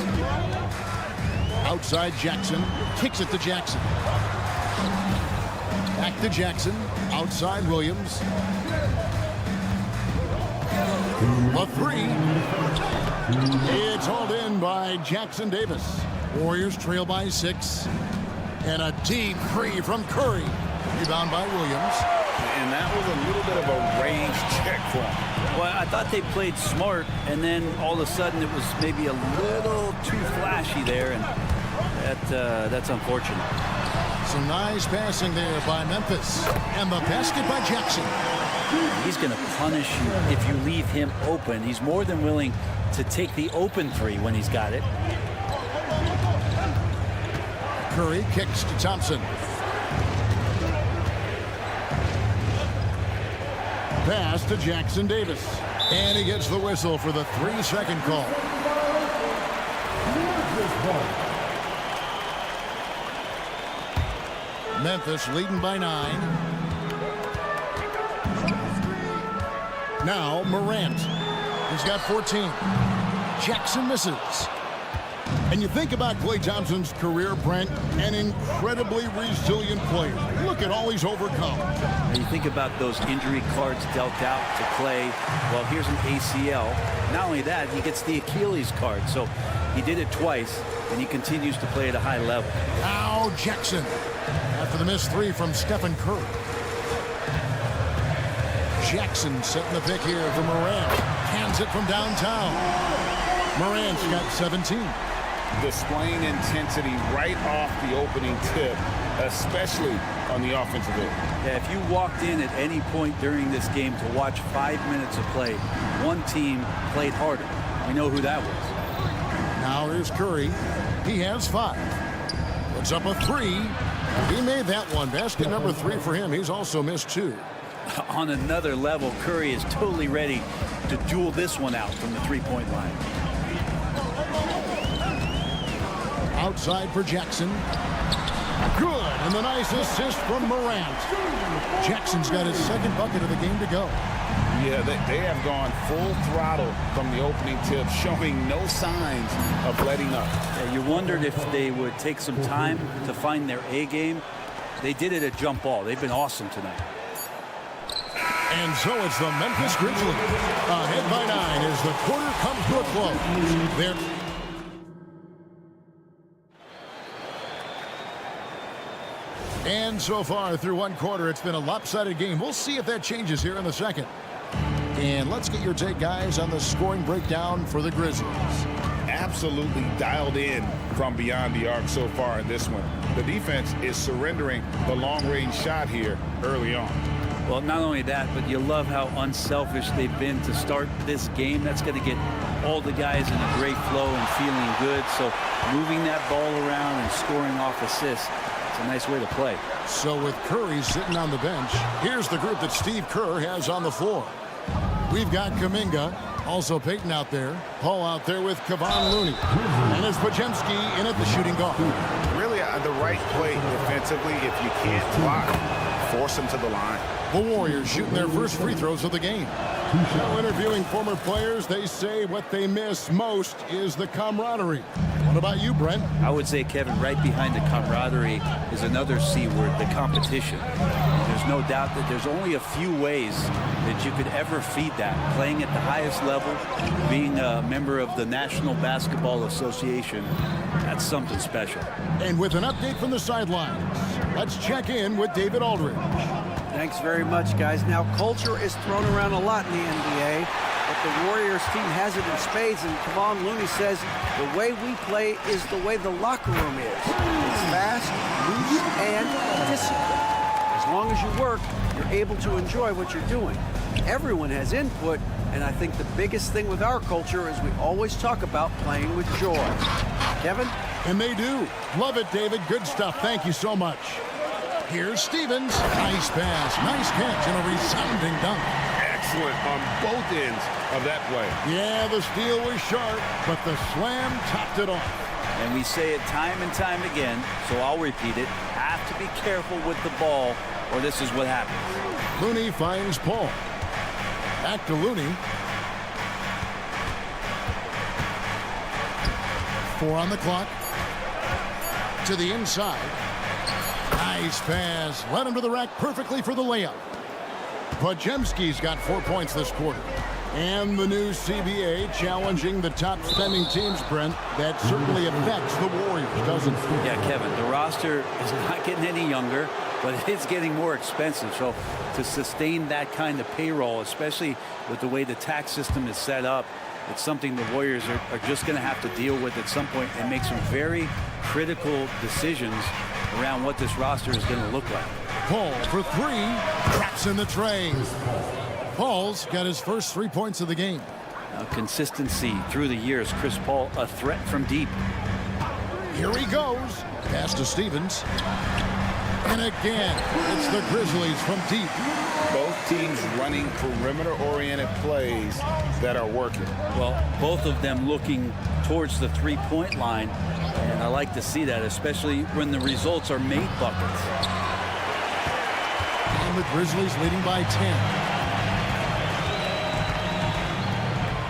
Outside Jackson. Kicks it to Jackson. Back to Jackson. Outside Williams. A 3. It's hauled in by Jackson Davis. Warriors trail by 6. And a deep 3 from Curry. Rebound by Williams. And that was a little bit of a range check for him. Well, I thought they played smart, and then all of a sudden it was maybe a little too flashy there, and that's unfortunate. Some nice passing there by Memphis. And the basket by Jackson. He's going to punish you if you leave him open. He's more than willing to take the open 3 when he's got it. Curry kicks to Thompson. Pass to Jackson Davis. And he gets the whistle for the 3-second call. Memphis leading by 9. Now Morant. He's got 14. Jackson misses. And you think about Klay Thompson's career, Brent, an incredibly resilient player. Look at all he's overcome. And you think about those injury cards dealt out to Klay. Well, here's an ACL. Not only that, he gets the Achilles card. So he did it twice, and he continues to play at a high level. Now Jackson. After the missed 3 from Stephen Curry. Jackson setting the pick here for Morant. Hands it from downtown. Morant's got 17. Displaying intensity right off the opening tip, especially on the offensive end. Yeah, if you walked in at any point during this game to watch 5 minutes of play, one team played harder. We know who that was. Now here's Curry. He has 5. Puts up a 3. He made that one. Basket number 3 for him. He's also missed 2. On another level, Curry is totally ready to duel this one out from the three-point line. Outside for Jackson. Good, and the nice assist from Morant. Jackson's got his second bucket of the game to go. Yeah, they have gone full throttle from the opening tip, showing no signs of letting up. Yeah, you wondered if they would take some time to find their A game. They did it at jump ball. They've been awesome tonight. And so it's the Memphis Grizzlies. Ahead by 9 as the quarter comes to a close. They're And so far through one quarter, it's been a lopsided game. We'll see if that changes here in the second. And let's get your take, guys, on the scoring breakdown for the Grizzlies. Absolutely dialed in from beyond the arc so far in this one. The defense is surrendering the long-range shot here early on. Well, not only that, but you love how unselfish they've been to start this game. That's going to get all the guys in a great flow and feeling good. So moving that ball around and scoring off assists, it's a nice way to play. So with Curry sitting on the bench, here's the group that Steve Kerr has on the floor. We've got Kuminga, also Peyton out there, Paul out there with Kevon Looney, and it's Podziemski in at the shooting guard. Really the right play defensively. If you can't block, force them to the line. The Warriors shooting their first free throws of the game. Now interviewing former players, they say what they miss most is the camaraderie. What about you, Brent? I would say, Kevin, right behind the camaraderie is another C word, the competition. There's no doubt that there's only a few ways that you could ever feed that. Playing at the highest level, being a member of the National Basketball Association, that's something special. And with an update from the sidelines, let's check in with David Aldridge. Thanks very much, guys. Now, culture is thrown around a lot in the NBA, but the Warriors team has it in spades, and Kevon Looney says the way we play is the way the locker room is. It's fast, loose, and disciplined. As long as you work, you're able to enjoy what you're doing. Everyone has input, and I think the biggest thing with our culture is we always talk about playing with joy. Kevin? And they do. Love it, David. Good stuff. Thank you so much. Here's Stevens. Nice pass. Nice catch and a resounding dunk. Excellent on both ends of that play. Yeah, the steal was sharp, but the slam topped it off. And we say it time and time again, so I'll repeat it. Have to be careful with the ball, or this is what happens. Looney finds Paul. Back to Looney. 4 on the clock. To the inside. Nice pass. Led him to the rack perfectly for the layup. Podziemski's got 4 points this quarter. And the new CBA challenging the top spending teams, Brent. That certainly affects the Warriors, doesn't it? Yeah, Kevin, the roster is not getting any younger, but it's getting more expensive. So to sustain that kind of payroll, especially with the way the tax system is set up, it's something the Warriors are just going to have to deal with at some point and make some very critical decisions around what this roster is going to look like. Paul for 3, traps in the tray. Paul's got his first 3 points of the game. Now, consistency through the years. Chris Paul, a threat from deep. Here he goes. Pass to Stevens. And again, it's the Grizzlies from deep. Both teams running perimeter-oriented plays that are working. Well, both of them looking towards the three-point line. And I like to see that, especially when the results are made buckets. And the Grizzlies leading by 10.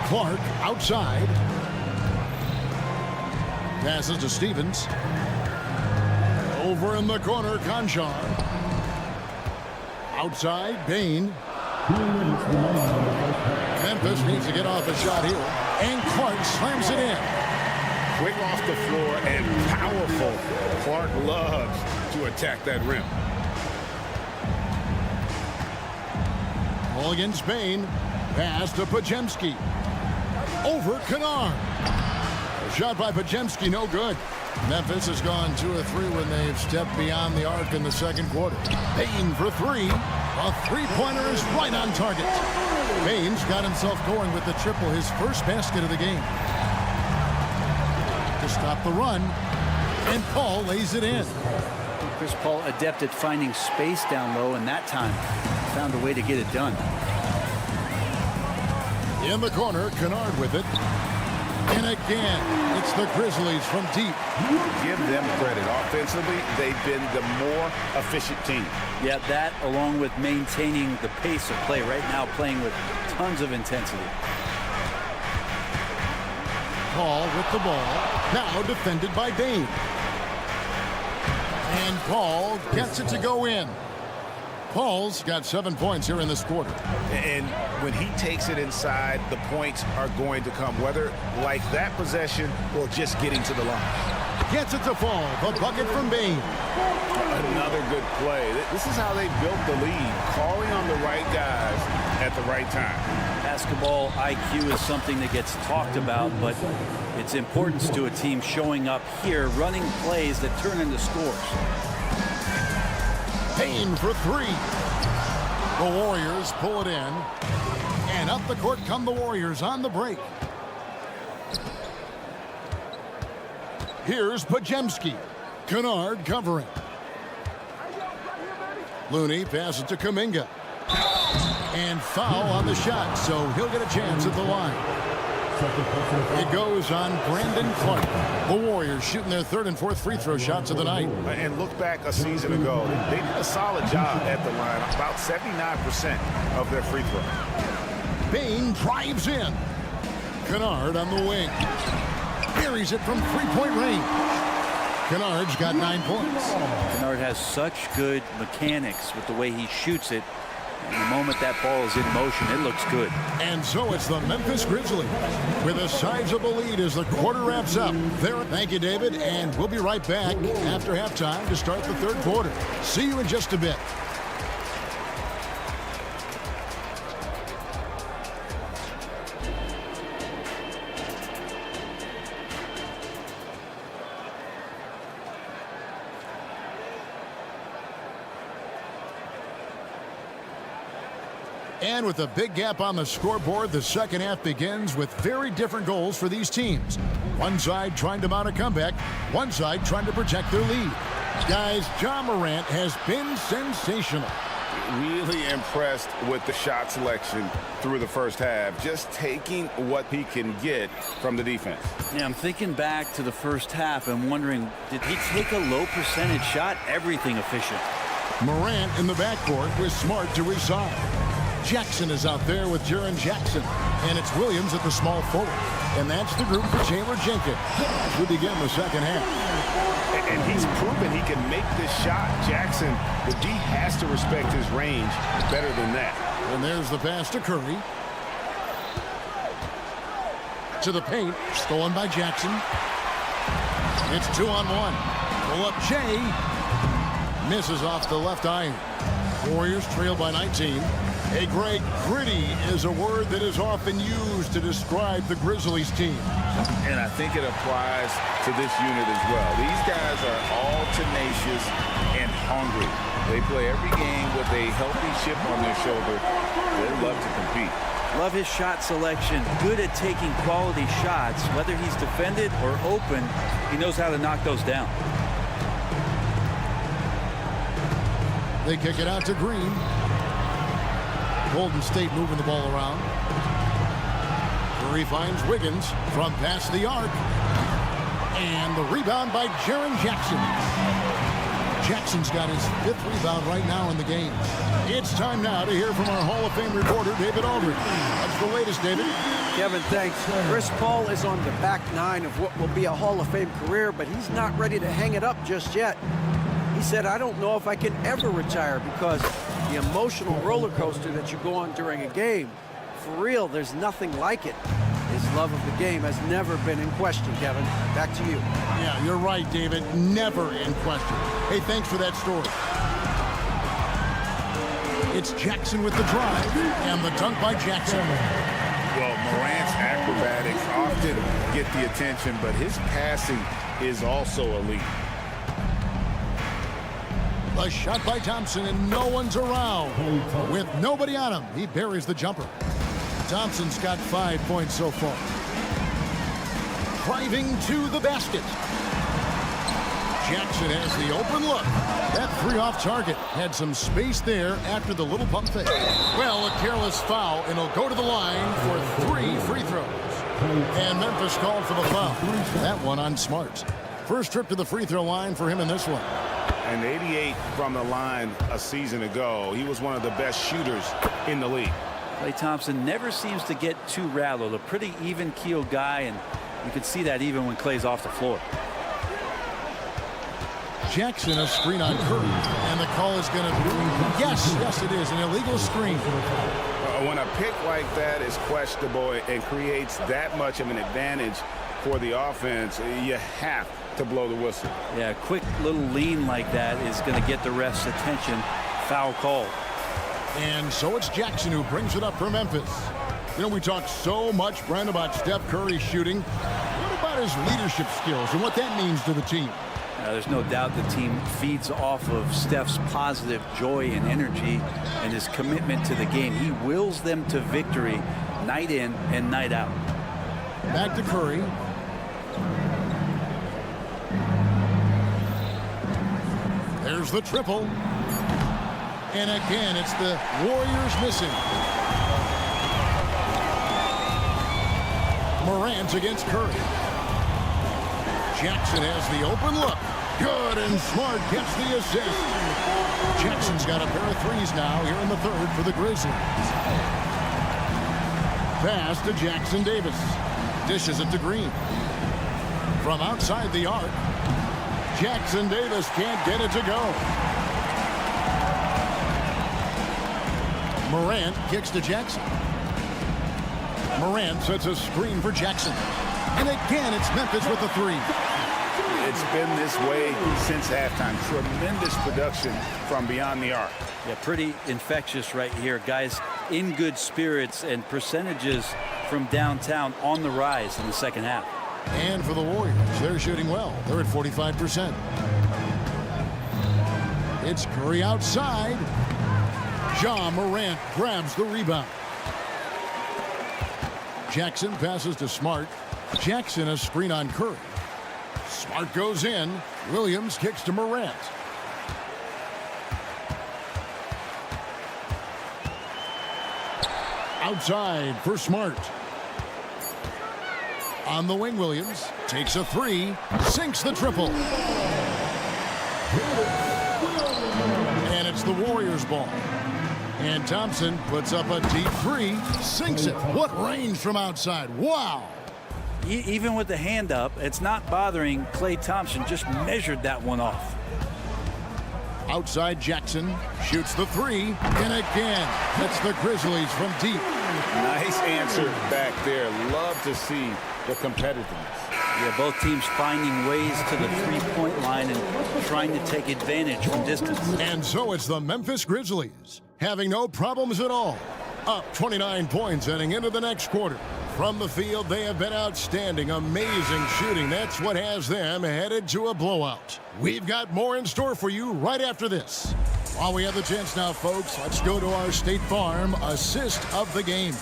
Clark outside. Passes to Stevens. Over in the corner, Conchar. Outside, Bain. Memphis needs to get off a shot here. And Clark slams it in. Quick off the floor and powerful. Clark loves to attack that rim. Ball against Bain. Pass to Podziemski. over Kennard. A shot by Pajemski, no good. Memphis has gone 2 of 3 when they've stepped beyond the arc in the second quarter. Payne for 3. A three-pointer is right on target. Payne's got himself going with the triple, his first basket of the game. To stop the run, and Paul lays it in. Chris Paul adept at finding space down low, and that time found a way to get it done. In the corner, Kennard with it. And again, it's the Grizzlies from deep. Give them credit. Offensively, they've been the more efficient team. Yeah, that along with maintaining the pace of play right now, playing with tons of intensity. Paul with the ball. Now defended by Bane. And Paul gets it to go in. Paul's got 7 points here in this quarter. And when he takes it inside, the points are going to come, whether like that possession or just getting to the line. Gets it to fall. The bucket from Bane. Another good play. This is how they built the lead, calling on the right guys at the right time. Basketball IQ is something that gets talked about, but its importance to a team showing up here, running plays that turn into scores. Payne for 3. The Warriors pull it in. And up the court come the Warriors on the break. Here's Pajemski. Kennard covering. Looney passes to Kuminga. And foul on the shot, so he'll get a chance at the line. It goes on Brandon Clark. The Warriors shooting their 3rd and 4th free throw shots of the night. And look back a season ago. They did a solid job at the line, about 79% of their free throw. Bane drives in. Kennard on the wing. Buries it from three-point range. Kennard's got 9 points. Kennard has such good mechanics with the way he shoots it. And the moment that ball is in motion, it looks good. And so it's the Memphis Grizzlies with a sizable lead as the quarter wraps up. Thank you, David, and we'll be right back after halftime to start the 3rd quarter. See you in just a bit. And with a big gap on the scoreboard, the second half begins with very different goals for these teams. One side trying to mount a comeback, one side trying to protect their lead. Guys, Ja Morant has been sensational. Really impressed with the shot selection through the first half, just taking what he can get from the defense. Yeah, I'm thinking back to the first half and wondering, did he take a low percentage shot? Everything efficient. Morant in the backcourt with Smart to his side. Jackson is out there with Jaren Jackson. And it's Williams at the small forward. And that's the group for Taylor Jenkins as we begin the second half. And he's proven he can make this shot. Jackson, the D has to respect his range better than that. And there's the pass to Curry. To the paint, stolen by Jackson. It's 2-on-1. Pull up Jay. Misses off the left iron. Warriors trail by 19. Hey, Greg, gritty is a word that is often used to describe the Grizzlies team. And I think it applies to this unit as well. These guys are all tenacious and hungry. They play every game with a healthy chip on their shoulder. They love to compete. Love his shot selection. Good at taking quality shots. Whether he's defended or open, he knows how to knock those down. They kick it out to Green. Golden State moving the ball around. Curry finds Wiggins from past the arc. And the rebound by Jaren Jackson. Jackson's got his 5th rebound right now in the game. It's time now to hear from our Hall of Fame reporter, David Aldridge. That's the latest, David. Kevin, thanks. Chris Paul is on the back 9 of what will be a Hall of Fame career, but he's not ready to hang it up just yet. He said, I don't know if I can ever retire because the emotional roller coaster that you go on during a game, for real, there's nothing like it. His love of the game has never been in question, Kevin. Back to you. Yeah, you're right, David. Never in question. Hey, thanks for that story. It's Jackson with the drive and the dunk by Jackson. Well, Morant's acrobatics often get the attention, but his passing is also elite. The shot by Thompson, and no one's around. With nobody on him, he buries the jumper. Thompson's got 5 points so far. Driving to the basket. Jackson has the open look. That three off target had some space there after the little pump fake. Well, a careless foul, and he'll go to the line for 3 free throws. And Memphis called for the foul. That one on Smart. First trip to the free throw line for him in this one. And 88 from the line a season ago. He was one of the best shooters in the league. Klay Thompson never seems to get too rattled. A pretty even-keeled guy, and you can see that even when Klay's off the floor. Jackson, a screen on Curry, and the call is going to be, yes, it is, an illegal screen. When a pick like that is questionable and creates that much of an advantage for the offense, you have to blow the whistle. Yeah, a quick little lean like that is going to get the ref's attention. Foul call. And so it's Jackson who brings it up for Memphis. You know, we talk so much, Brent, about Steph Curry shooting. What about his leadership skills and what that means to the team? There's no doubt the team feeds off of Steph's positive joy and energy and his commitment to the game. He wills them to victory night in and night out. Back to Curry. There's the triple. And again, it's the Warriors missing. Morant against Curry. Jackson has the open look. Good, and Smart gets the assist. Jackson's got a pair of threes now here in the third for the Grizzlies. Pass to Jackson Davis. Dishes it to Green. From outside the arc, Jackson Davis can't get it to go. Morant kicks to Jackson. Morant sets a screen for Jackson. And again, it's Memphis with the three. It's been this way since halftime. Tremendous production from beyond the arc. Yeah, pretty infectious right here. Guys in good spirits, and percentages from downtown on the rise in the second half. And for the Warriors, they're shooting well. They're at 45%. It's Curry outside. Ja Morant grabs the rebound. Jackson passes to Smart. Jackson a screen on Curry. Smart goes in. Williams kicks to Morant. Outside for Smart. On the wing, Williams takes a three, sinks the triple. And it's the Warriors' ball. And Thompson puts up a deep three, sinks it. What range from outside. Wow. Even with the hand up, it's not bothering Klay Thompson. Just measured that one off. Outside, Jackson shoots the three, and again, that's the Grizzlies from deep. Nice answer back there. Love to see the competitiveness. Yeah, both teams finding ways to the three-point line and trying to take advantage from distance. And so it's the Memphis Grizzlies, having no problems at all. Up 29 points heading into the next quarter. From the field, they have been outstanding. Amazing shooting. That's what has them headed to a blowout. We've got more in store for you right after this. While we have the chance now, folks, let's go to our State Farm assist of the game.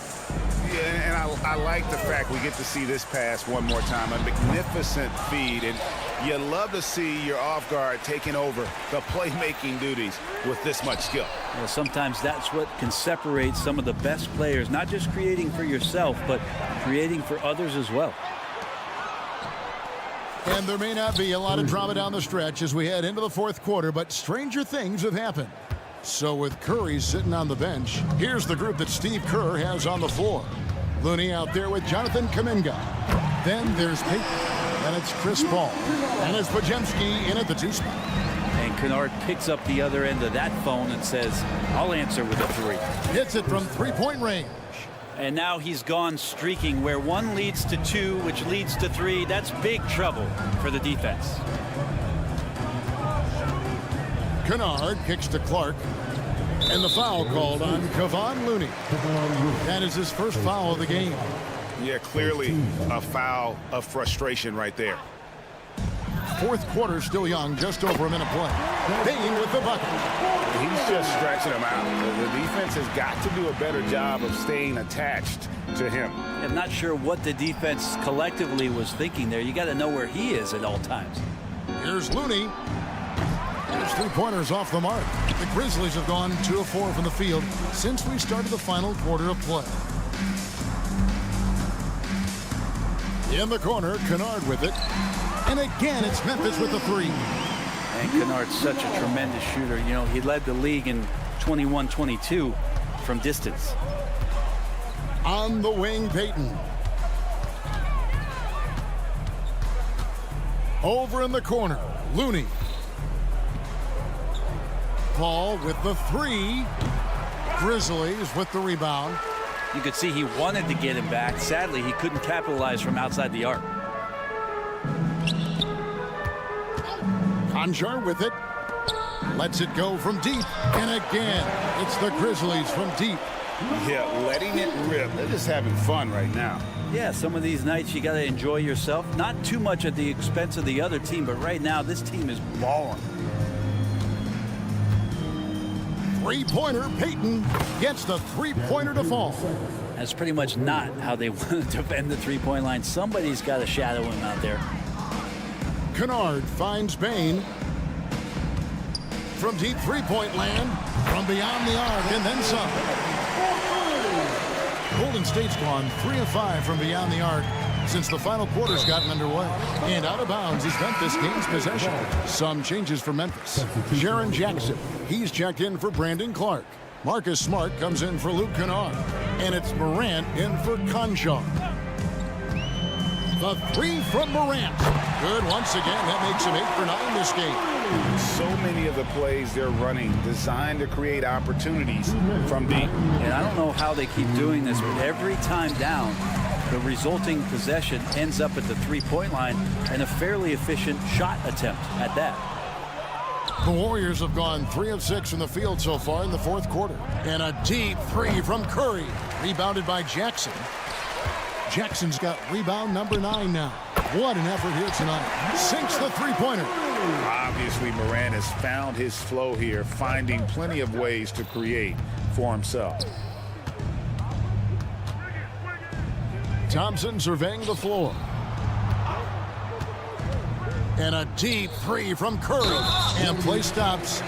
Yeah, and I like the fact we get to see this pass one more time. A magnificent feed, and you love to see your off guard taking over the playmaking duties with this much skill. Well, sometimes that's what can separate some of the best players, not just creating for yourself, but creating for others as well. And there may not be a lot of drama down the stretch as we head into the fourth quarter, but stranger things have happened. So with Curry sitting on the bench, here's the group that Steve Kerr has on the floor. Looney out there with Jonathan Kuminga. Then there's Peyton, and it's Chris Paul. And it's Podziemski in at the two spot. And Kennard picks up the other end of that phone and says, I'll answer with a three. Hits it from three-point range. And now he's gone streaking where one leads to two, which leads to three. That's big trouble for the defense. Kennard kicks to Clark. And the foul called on Kevon Looney. That is his first foul of the game. Yeah, clearly a foul of frustration right there. Fourth quarter still young, just over a minute play. Payne with the bucket. He's just stretching him out. The defense has got to do a better job of staying attached to him. I'm not sure what the defense collectively was thinking there. You got to know where he is at all times. Here's Looney. There's 3-pointers off the mark. The Grizzlies have gone 2 of 4 from the field since we started the final quarter of play. In the corner, Kennard with it. And again, it's Memphis with the 3. And Kennard's such a tremendous shooter. You know, he led the league in 21-22 from distance. On the wing, Payton. Over in the corner, Looney. Paul with the 3. Grizzlies with the rebound. You could see he wanted to get him back. Sadly, he couldn't capitalize from outside the arc. Conjar with it. Lets it go from deep. And again, it's the Grizzlies from deep. Yeah, letting it rip. They're just having fun right now. Yeah, some of these nights you got to enjoy yourself. Not too much at the expense of the other team, but right now this team is balling. 3-pointer, Payton gets the 3-pointer to fall. That's pretty much not how they want to defend the 3-point line. Somebody's got to shadow him out there. Kennard finds Bain. From deep 3-point land, from beyond the arc, and then some. Golden State's gone 3 of 5 from beyond the arc since the final quarter's gotten underway. And out of bounds as Memphis gains possession. Some changes for Memphis. Jaren Jackson, he's checked in for Brandon Clark. Marcus Smart comes in for Luke Kennard. And it's Morant in for Conchar. The 3 from Morant. Good once again. That makes him 8 for 9 this game. So many of the plays they're running designed to create opportunities from deep. And I don't know how they keep doing this, but every time down, the resulting possession ends up at the 3-point line and a fairly efficient shot attempt at that. The Warriors have gone 3 of 6 from the field so far in the fourth quarter. And a deep 3 from Curry. Rebounded by Jackson. Jackson's got rebound number 9 now. What an effort here tonight. Sinks the 3-pointer. Obviously, Morant has found his flow here, finding plenty of ways to create for himself. Thompson surveying the floor. And a deep 3 from Curry. And play stops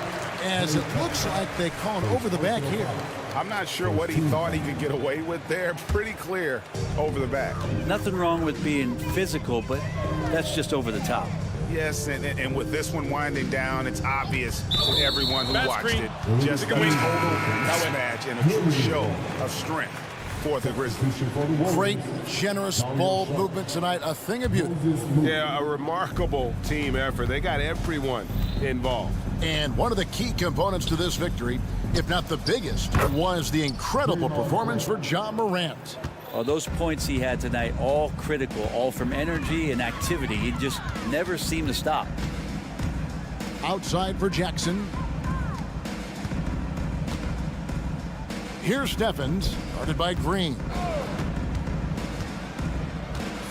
as it looks like they call it over the back here. I'm not sure what he thought he could get away with there. Pretty clear over the back. Nothing wrong with being physical, but that's just over the top. Yes, and with this one winding down, it's obvious to everyone who watched it. Just a total mismatch and a true show of strength for the Grizzlies. Great, generous ball movement tonight. A thing of beauty. Yeah, a remarkable team effort. They got everyone involved. And one of the key components to this victory, if not the biggest, was the incredible performance for Ja Morant. Well, those points he had tonight, all critical, all from energy and activity. He just never seemed to stop. Outside for Jackson. Here's Steffens, guarded by Green.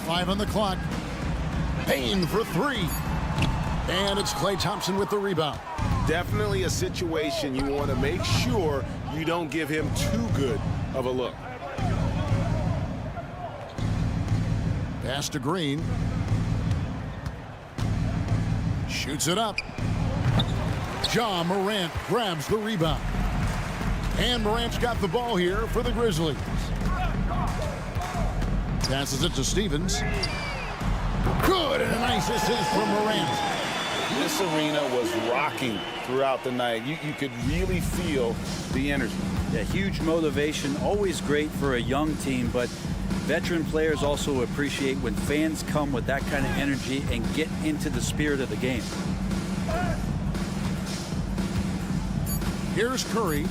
5 on the clock. Payne for 3. And it's Klay Thompson with the rebound. Definitely a situation you want to make sure you don't give him too good of a look. Pass to Green. Shoots it up. Ja Morant grabs the rebound. And Morant's got the ball here for the Grizzlies. Passes it to Stevens. Good, and a nice assist from Morant. This arena was rocking throughout the night. You could really feel the energy. Yeah, huge motivation, always great for a young team, but veteran players also appreciate when fans come with that kind of energy and get into the spirit of the game. Here's Curry.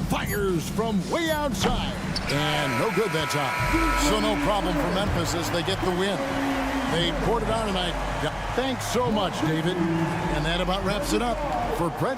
Fires from way outside. And no good that time. So no problem for Memphis as they get the win. They poured it on tonight. Thanks so much, David. And that about wraps it up for Brett.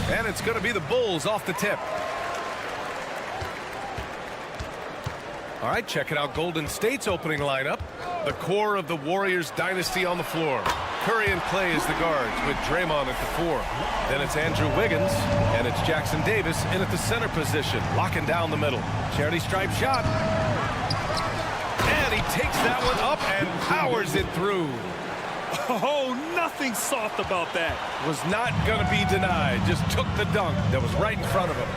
And it's going to be the Bulls off the tip. All right, checking out Golden State's opening lineup. The core of the Warriors dynasty on the floor. Curry and Clay as the guards with Draymond at the 4. Then it's Andrew Wiggins, and it's Jackson Davis in at the center position, locking down the middle. Charity stripe shot. And he takes that one up and powers it through. Oh, nothing soft about that. Was not going to be denied. Just took the dunk that was right in front of him.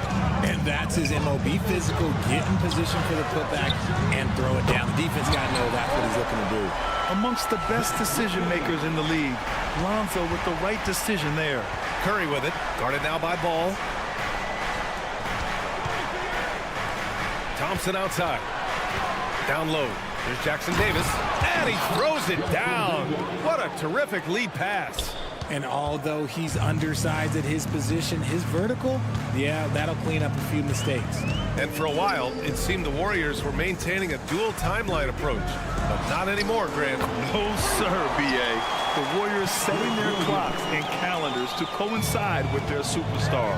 And that's his MO. Be physical, get in position for the putback, and throw it down. The defense got to know that's what he's looking to do. Amongst the best decision makers in the league, Lonzo with the right decision there. Curry with it, guarded now by Ball. Thompson outside. Down low. There's Jackson Davis, and he throws it down. What a terrific lead pass. And although he's undersized at his position, his vertical, yeah, that'll clean up a few mistakes. And for a while, it seemed the Warriors were maintaining a dual timeline approach, but not anymore, Grant. No, sir, B.A. The Warriors setting their clocks and calendars to coincide with their superstar.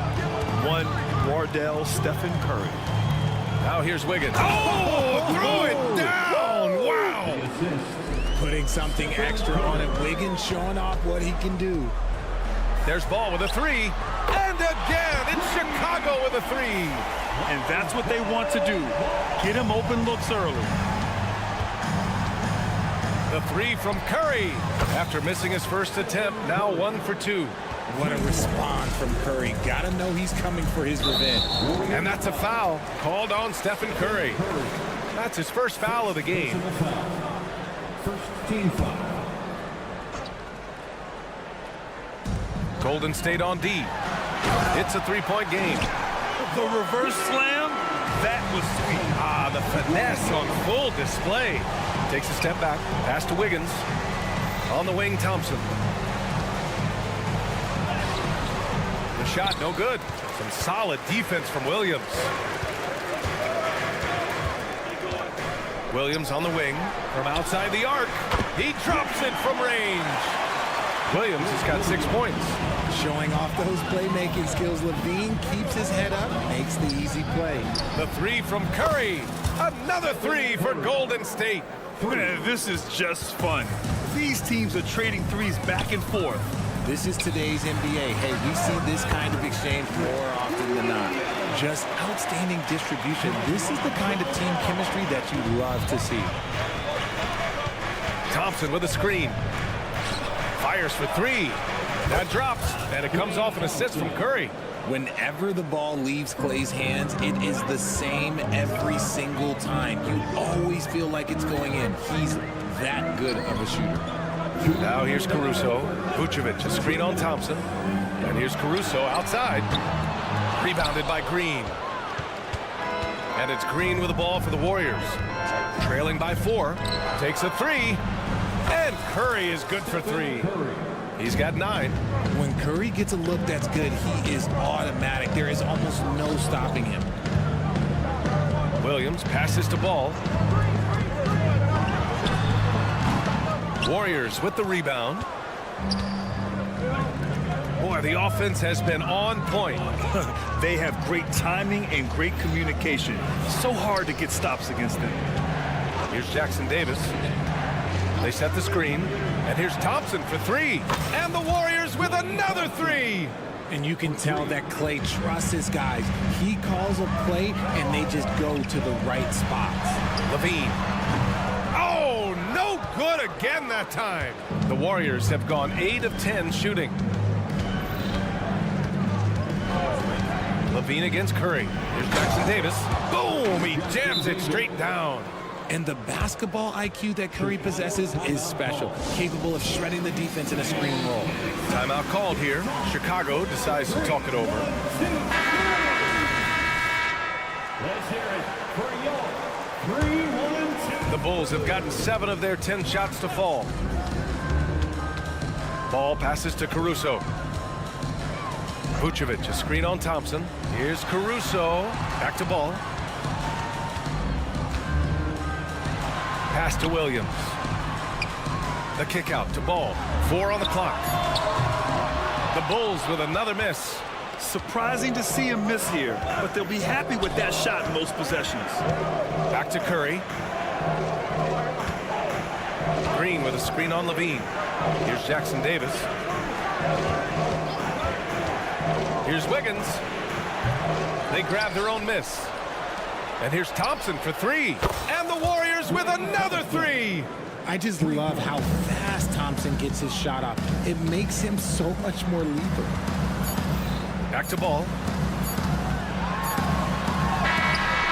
One, Wardell Stephen Curry. Now here's Wiggins. Oh, threw it down. Wow. Putting something extra on it. Wiggins showing off what he can do. There's Ball with a 3. And again, it's Chicago with a 3. And that's what they want to do. Get him open looks early. The 3 from Curry. After missing his first attempt, now 1 for 2. What a response from Curry. Gotta know he's coming for his revenge. And that's a foul called on Stephen Curry. That's his first foul of the game. First team foul. Golden State on D. It's a 3-point game. The reverse slam, that was sweet. Ah, the finesse on full display. Takes a step back, pass to Wiggins. On the wing, Thompson. The shot, no good. Some solid defense from Williams. Williams on the wing from outside the arc. He drops it from range. Williams has got 6 points. Showing off those playmaking skills. Levine keeps his head up, makes the easy play. The 3 from Curry. Another 3 for Golden State. This is just fun. These teams are trading threes back and forth. This is today's NBA. Hey, we see this kind of exchange more often than not. Just outstanding distribution. This is the kind of team chemistry that you love to see. Thompson with a screen. Fires for 3. That drops, and it comes off an assist from Curry. Whenever the ball leaves Clay's hands, it is the same every single time. You always feel like it's going in. He's that good of a shooter. Now here's Caruso. Vucevic, a screen on Thompson. And here's Caruso outside. Rebounded by Green. And it's Green with the ball for the Warriors. Trailing by 4. Takes a 3. And Curry is good for 3. He's got 9. When Curry gets a look that's good, he is automatic. There is almost no stopping him. Williams passes to Ball. Warriors with the rebound. Boy, the offense has been on point. They have great timing and great communication. So hard to get stops against them. Here's Jackson Davis. They set the screen. And here's Thompson for 3. And the Warriors with another 3. And you can tell that Clay trusts his guys. He calls a play, and they just go to the right spots. Levine. Oh, no good again that time. The Warriors have gone 8 of 10 shooting. Levine against Curry. Here's Jackson Davis. Boom! He jams it straight down. And the basketball IQ that Curry possesses is special, capable of shredding the defense in a screen roll. Timeout called here. Chicago decides to talk it over. Let's hear it for your 3-1-2. The Bulls have gotten 7 of their 10 shots to fall. Ball passes to Caruso. Vucevic, a screen on Thompson. Here's Caruso. Back to Ball. Pass to Williams. The kick out to Ball. 4 on the clock. The Bulls with another miss. Surprising to see him miss here, but they'll be happy with that shot in most possessions. Back to Curry. Green with a screen on Levine. Here's Jackson Davis. Here's Wiggins. They grab their own miss. And here's Thompson for 3. And the Warriors with another 3. I just love how fast Thompson gets his shot up. It makes him so much more lethal. Back to Ball.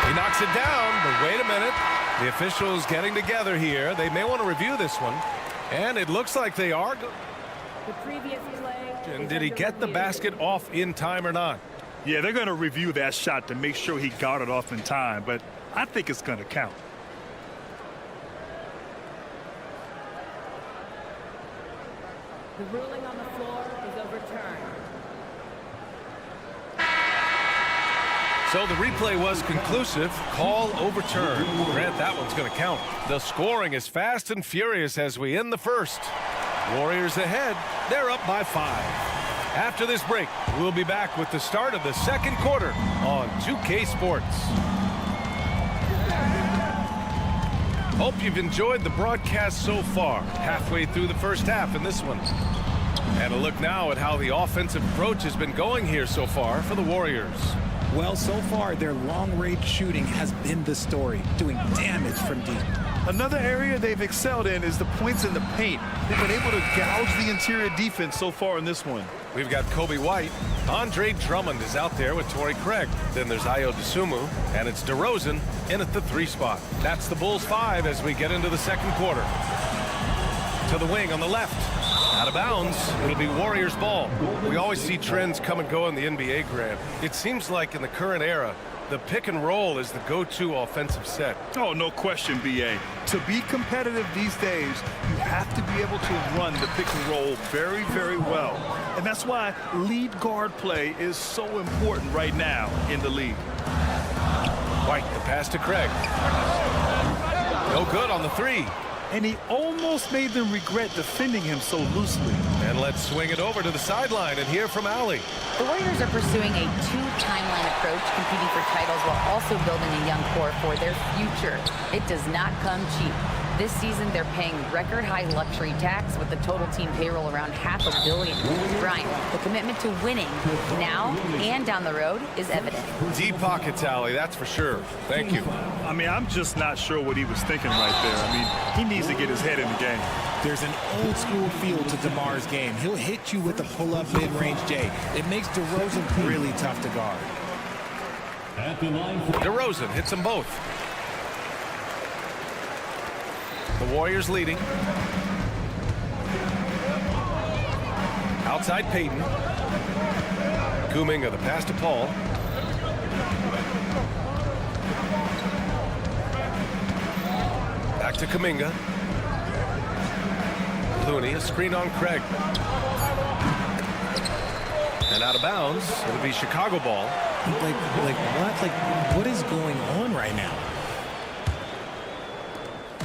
He knocks it down, but wait a minute. The officials getting together here. They may want to review this one. And it looks like they are. The previous play. And did he get the basket off in time or not? Yeah, they're going to review that shot to make sure he got it off in time, but I think it's going to count. The ruling on the floor is overturned. So the replay was conclusive. Call overturned. Grant, that one's going to count. The scoring is fast and furious as we end the first. Warriors ahead. They're up by 5. After this break, we'll be back with the start of the second quarter on 2K Sports. Hope you've enjoyed the broadcast so far. Halfway through the first half in this one. And a look now at how the offensive approach has been going here so far for the Warriors. Well, so far, their long-range shooting has been the story, doing damage from deep. Another area they've excelled in is the points in the paint. They've been able to gouge the interior defense so far in this one. We've got Kobe White. Andre Drummond is out there with Torrey Craig. Then there's Ayo Dosunmu, and it's DeRozan in at the 3 spot. That's the Bulls 5 as we get into the second quarter. To the wing on the left. Out of bounds. It'll be Warriors ball. We always see trends come and go in the NBA, Grant. It seems like in the current era, the pick and roll is the go-to offensive set. Oh, no question, B.A. To be competitive these days, you have to be able to run the pick and roll very, very well. And that's why lead guard play is so important right now in the league. White, the pass to Craig. No good on the 3. And he almost made them regret defending him so loosely. And let's swing it over to the sideline and hear from Allie. The Warriors are pursuing a 2-timeline approach, competing for titles while also building a young core for their future. It does not come cheap. This season, they're paying record-high luxury tax with the total team payroll around $500 million. Brian, the commitment to winning now and down the road is evident. Deep pockets, Allie, that's for sure. Thank you. I mean, I'm just not sure what he was thinking right there. I mean, he needs to get his head in the game. There's an old-school feel to DeMar's game. He'll hit you with a pull-up mid-range J. It makes DeRozan really tough to guard. DeRozan hits them both. The Warriors leading. Outside Payton. Kuminga, the pass to Paul. Back to Kuminga. Looney, a screen on Craig. And out of bounds, it'll be Chicago ball. Like what? Like, what is going on right now?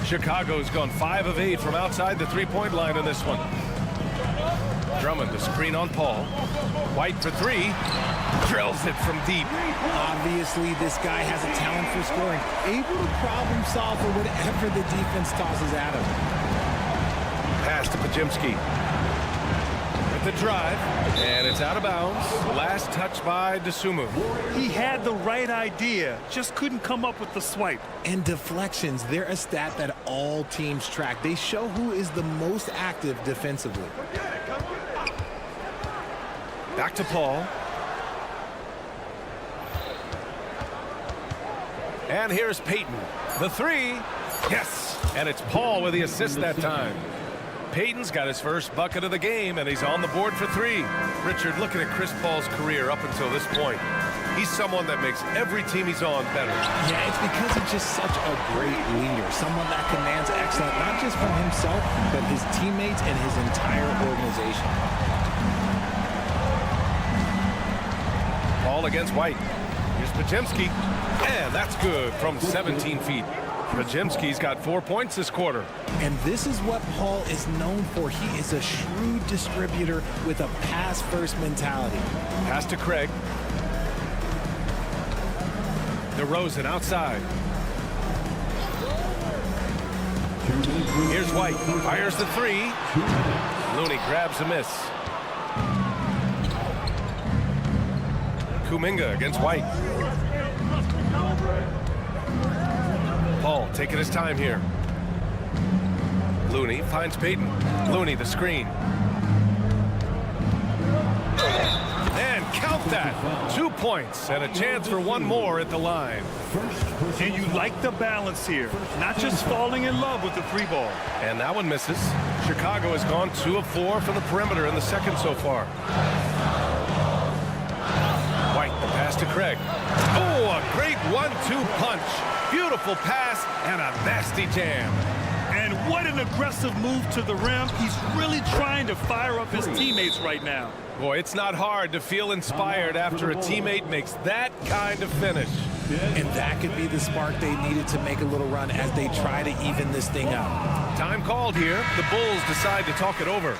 Chicago's gone 5 of 8 from outside the 3-point line in this one. Drummond, a screen on Paul. White for 3. Drills it from deep. Obviously, this guy has a talent for scoring. Able to problem solve for whatever the defense tosses at him. Pass to Pajimski. With the drive, and it's out of bounds. Last touch by Dosunmu. He had the right idea, just couldn't come up with the swipe. And deflections, they're a stat that all teams track. They show who is the most active defensively. Back to Paul. And here's Payton. The 3. Yes. And it's Paul with the assist that time. Payton's got his first bucket of the game, and he's on the board for 3. Richard, looking at Chris Paul's career up until this point, He's someone that makes every team he's on better. Yeah, it's because he's just such a great leader. Someone that commands excellence, not just from himself, but his teammates and his entire organization. Ball against White. Here's Pajemski. And that's good from 17 feet. Pajemski's got 4 points this quarter. And this is what Paul is known for. He is a shrewd distributor with a pass-first mentality. Pass to Craig. DeRozan outside. Here's White. Fires the three. Looney grabs a miss. Kuminga against White. Paul taking his time here. Looney finds Payton. Looney the screen. And count that. 2 points and a chance for one more at the line. And you like the balance here. Not just falling in love with the three ball. And that one misses. Chicago has gone 2 of 4 from the perimeter in the second so far. White, the pass to Craig. Oh, a great 1-2 punch. Beautiful pass and a nasty jam. And what an aggressive move to the rim. He's really trying to fire up his teammates right now. Boy, it's not hard to feel inspired after a teammate makes that kind of finish. And that could be the spark they needed to make a little run as they try to even this thing up. Time called here. The Bulls decide to talk it over.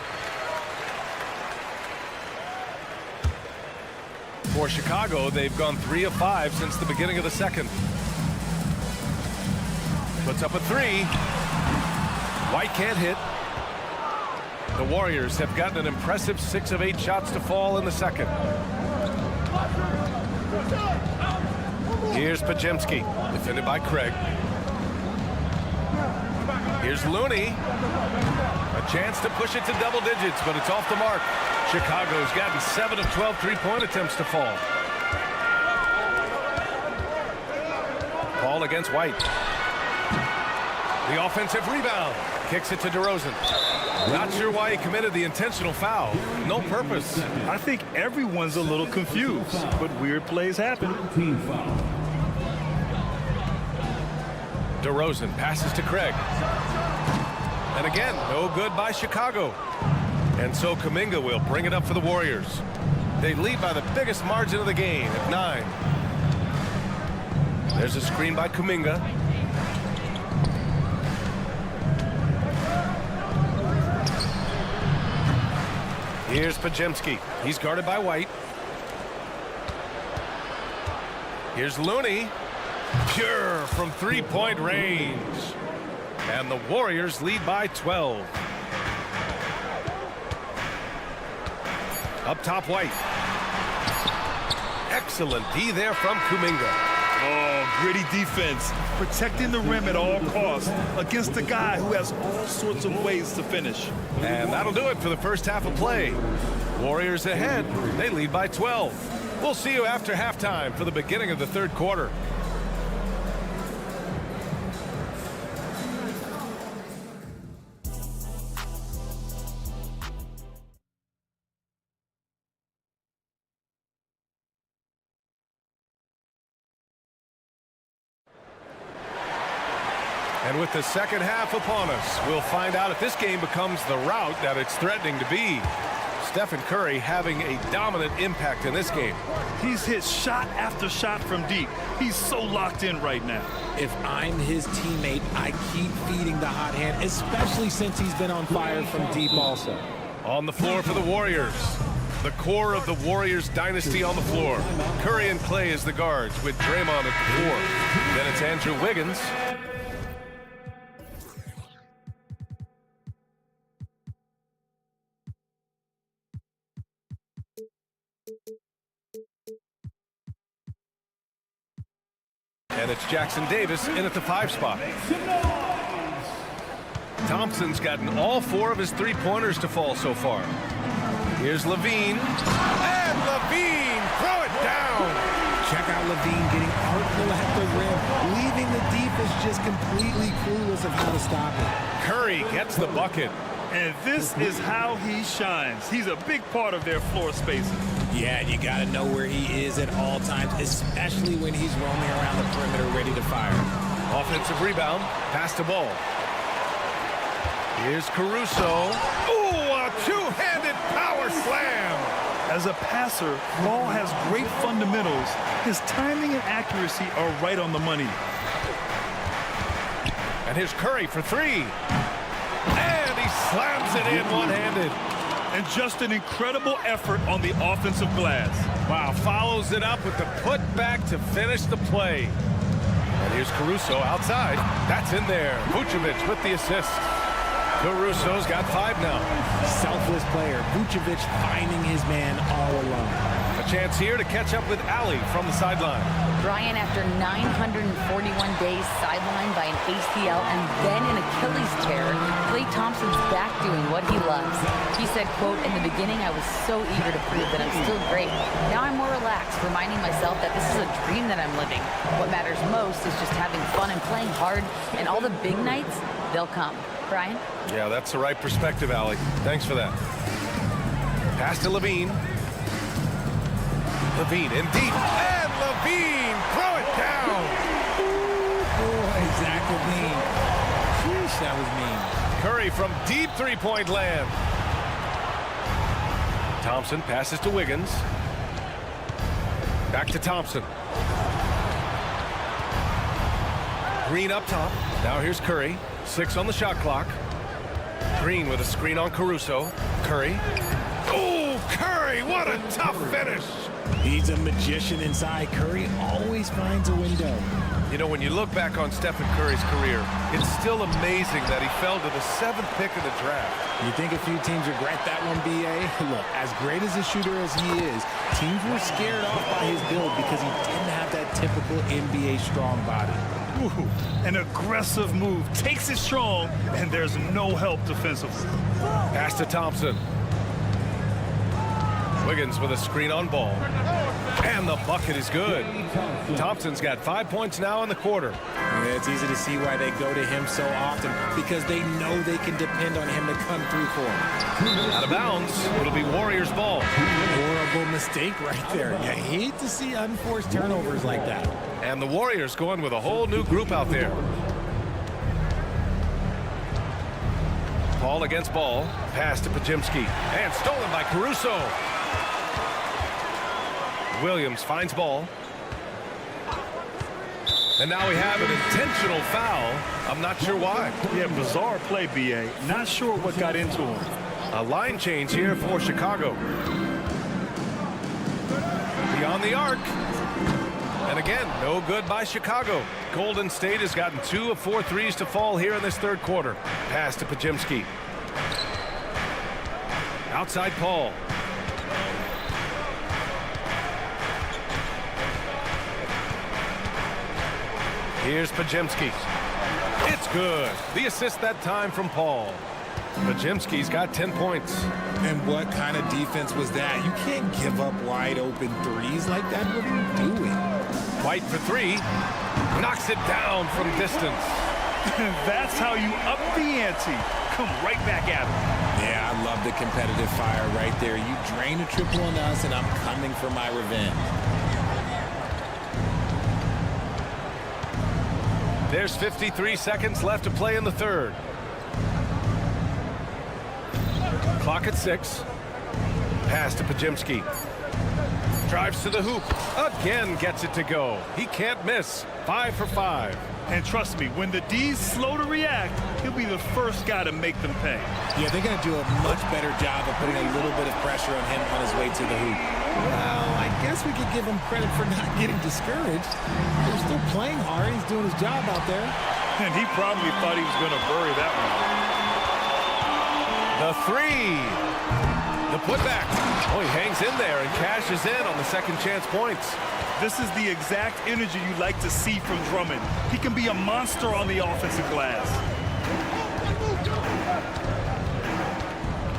For Chicago, they've gone 3 of 5 since the beginning of the second. Puts up a three. White can't hit. The Warriors have gotten an impressive 6 of 8 shots to fall in the second. Here's Pajemski, defended by Craig. Here's Looney. A chance to push it to double digits, but it's off the mark. Chicago's gotten 7 of 12 three-point attempts to fall. Ball against White. The offensive rebound. Kicks it to DeRozan. Not sure why he committed the intentional foul. No purpose. I think everyone's a little confused, but weird plays happen. DeRozan passes to Craig. And again, no good by Chicago. And so Kuminga will bring it up for the Warriors. They lead by the biggest margin of the game at 9. There's a screen by Kuminga. Here's Pajemski. He's guarded by White. Here's Looney. Pure from three-point range. And the Warriors lead by 12. Up top, White. Excellent D there from Kuminga. Oh, gritty defense. Protecting the rim at all costs against a guy who has all sorts of ways to finish. And that'll do it for the first half of play. Warriors ahead. They lead by 12. We'll see you after halftime for the beginning of the third quarter. And with the second half upon us, we'll find out if this game becomes the rout that it's threatening to be. Stephen Curry having a dominant impact in this game. He's hit shot after shot from deep. He's so locked in right now. If I'm his teammate, I keep feeding the hot hand, especially since he's been on fire from deep also. On the floor for the Warriors. The core of the Warriors dynasty on the floor. Curry and Clay as the guards with Draymond at the 4. Then it's Andrew Wiggins. And it's Jackson Davis in at the 5 spot. Thompson's gotten all 4 of his three-pointers to fall so far. Here's Levine. And Levine, throw it down. Check out Levine getting artful at the rim, leaving the defense just completely clueless of how to stop it. Curry gets the bucket. And this is how he shines. He's a big part of their floor spacing. Yeah, and you got to know where he is at all times, especially when he's roaming around the perimeter ready to fire. Offensive rebound, pass to Ball. Here's Caruso. Ooh, a two-handed power slam. As a passer, Ball has great fundamentals. His timing and accuracy are right on the money. And here's Curry for three. And he slams it in one-handed. And just an incredible effort on the offensive glass. Wow, follows it up with the putback to finish the play. And here's Caruso outside. That's in there. Vucevic with the assist. Caruso's got 5 now. Selfless player. Vucevic finding his man all alone. A chance here to catch up with Ali from the sideline. Brian, after 941 days sidelined by an ACL and then an Achilles tear, Klay Thompson's back doing what he loves. He said, quote, "In the beginning, I was so eager to prove that I'm still great. Now I'm more relaxed, reminding myself that this is a dream that I'm living. What matters most is just having fun and playing hard, and all the big nights, they'll come." Brian? Yeah, that's the right perspective, Ali. Thanks for that. Pass to Levine. Levine in deep, and Levine throw it down. Boy, Zach Levine. Sheesh, that was mean. Curry from deep three-point land. Thompson passes to Wiggins. Back to Thompson. Green up top. Now here's Curry. 6 on the shot clock. Green with a screen on Caruso. Curry. Oh, Curry, what a tough finish. He's a magician inside. Curry always finds a window. You know, when you look back on Stephen Curry's career, it's still amazing that he fell to the 7th pick of the draft. You think a few teams regret that one, B.A.? Look, as great as a shooter as he is, teams were scared off by his build because he didn't have that typical NBA strong body. Ooh, an aggressive move. Takes it strong, and there's no help defensively. Pass to Thompson. Wiggins with a screen on Ball. And the bucket is good. Thompson's got 5 points now in the quarter. Yeah, it's easy to see why they go to him so often, because they know they can depend on him to come through for them. Out of bounds. It'll be Warriors ball. Horrible mistake right there. You hate to see unforced turnovers like that. And the Warriors going with a whole new group out there. Paul against Ball. Pass to Pajimski. And stolen by Caruso. Williams finds Ball. And now we have an intentional foul. I'm not sure why. Yeah, bizarre play, B.A. Not sure what got into him. A line change here for Chicago. Beyond the arc. And again, no good by Chicago. Golden State has gotten 2 of 4 threes to fall here in this third quarter. Pass to Pajimski. Outside Paul. Here's Pajimski. It's good. The assist that time from Paul. Pajimski's got 10 points. And what kind of defense was that? You can't give up wide open threes like that. What are you doing? White for 3. Knocks it down from distance. That's how you up the ante. Come right back at him. Yeah, I love the competitive fire right there. You drain a triple on us, and I'm coming for my revenge. There's 53 seconds left to play in the third. Clock at 6. Pass to Pajimski. Drives to the hoop. Again gets it to go. He can't miss. 5 for 5. And trust me, when the D's slow to react, he'll be the first guy to make them pay. Yeah, they're going to do a much better job of putting a little bit of pressure on him on his way to the hoop. Well, I guess we could give him credit for not getting discouraged. He's still playing hard. He's doing his job out there. And he probably thought he was going to bury that one. The 3. The putback. Oh, he hangs in there and cashes in on the second chance points. This is the exact energy you like to see from Drummond. He can be a monster on the offensive glass.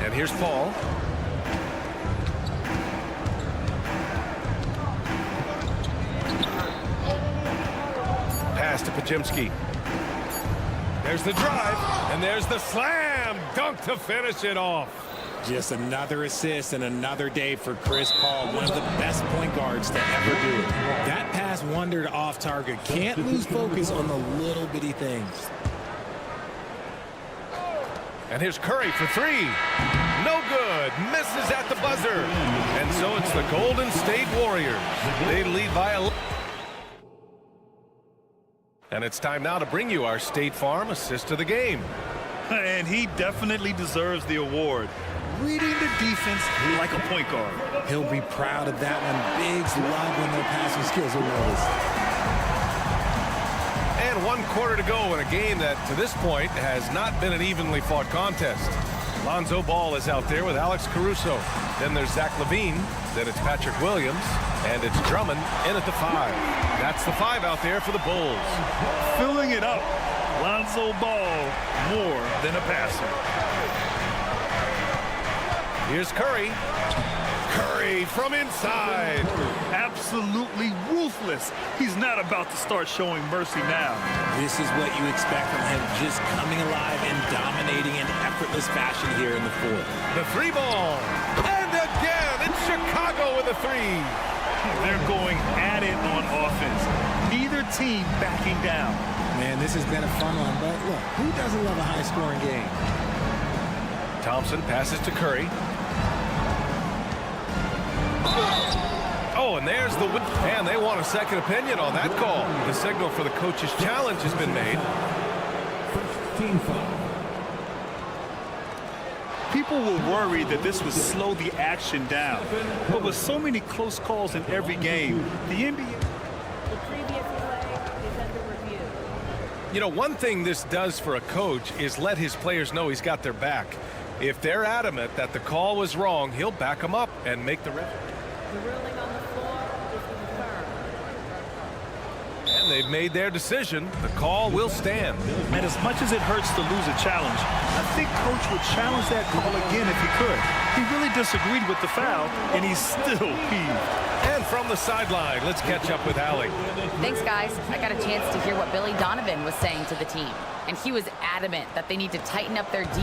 And here's Paul. Pass to Pajimski. There's the drive, and there's the slam dunk to finish it off. Just another assist and another day for Chris Paul, one of the best point guards to ever do it. That pass wandered off target. Can't lose focus on the little bitty things. And here's Curry for three. No good. Misses at the buzzer. And so it's the Golden State Warriors. They lead by 11. And it's time now to bring you our State Farm assist of the game. And he definitely deserves the award. Reading the defense like a point guard. He'll be proud of that one. Bigs love when their passing skills are noticed. And 1 quarter to go in a game that, to this point, has not been an evenly fought contest. Lonzo Ball is out there with Alex Caruso. Then there's Zach LaVine. Then it's Patrick Williams. And it's Drummond in at the 5. That's the 5 out there for the Bulls. Filling it up. Lonzo Ball, more than a passer. Here's Curry. Curry from inside. Absolutely ruthless. He's not about to start showing mercy now. This is what you expect from him, just coming alive and dominating in effortless fashion here in the fourth. The 3 ball. And again, it's Chicago with a 3. They're going at it on offense. Neither team backing down. Man, this has been a fun one, but look, who doesn't love a high-scoring game? Thompson passes to Curry. Oh, and there's the win. And they want a second opinion on that call. The signal for the coach's challenge has been made. Team foul. People were worried that this would slow the action down. But with so many close calls in every game, the NBA... The previous play is under review. You know, one thing this does for a coach is let his players know he's got their back. If they're adamant that the call was wrong, he'll back them up and make the ref. The ruling on the floor is confirmed. And they've made their decision. The call will stand. And as much as it hurts to lose a challenge, I think Coach would challenge that call again if he could. He really disagreed with the foul, and he's still peeved. And from the sideline, let's catch up with Allie. Thanks, guys. I got a chance to hear what Billy Donovan was saying to the team. And he was adamant that they need to tighten up their D.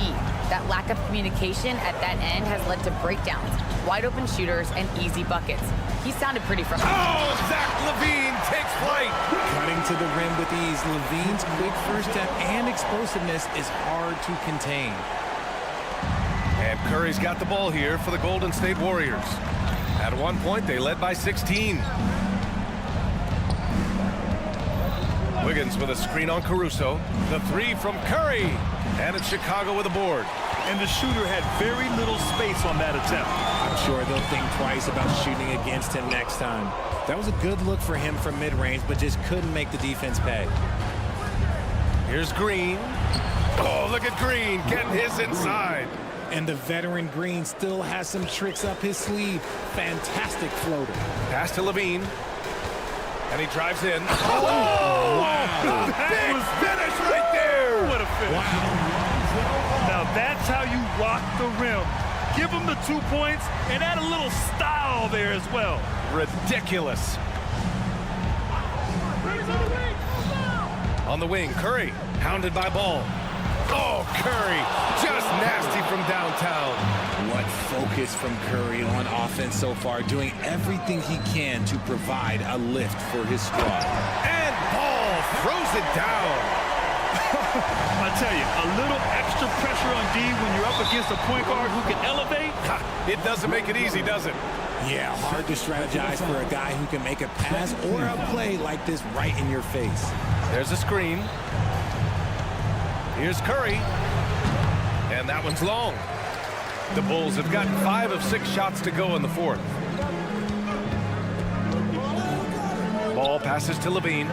That lack of communication at that end has led to breakdowns, wide open shooters, and easy buckets. He sounded pretty frustrated. Oh, Zach LaVine takes flight. Cutting to the rim with ease. LaVine's quick first step and explosiveness is hard to contain. And Curry's got the ball here for the Golden State Warriors. At one point, they led by 16. Wiggins with a screen on Caruso. The 3 from Curry. And it's Chicago with a board. And the shooter had very little space on that attempt. I'm sure they'll think twice about shooting against him next time. That was a good look for him from mid-range, but just couldn't make the defense pay. Here's Green. Oh, look at Green getting his inside. And the veteran Green still has some tricks up his sleeve. Fantastic floater. Pass to LaVine. And he drives in. Oh, wow. Big finish right there. What a finish. Wow. Now that's how you rock the rim. Give him the 2 points and add a little style there as well. Ridiculous. On the wing, Curry, hounded by Ball. Oh, Curry, just nasty from downtown. What focus from Curry on offense so far, doing everything he can to provide a lift for his squad. And Ball throws it down. I tell you, a little extra pressure on D when you're up against a point guard who can elevate. It doesn't make it easy, does it? Yeah, hard to strategize for a guy who can make a pass or a play like this right in your face. There's a screen. Here's Curry. And that one's long. The Bulls have gotten 5 of 6 shots to go in the fourth. Ball passes to LaVine.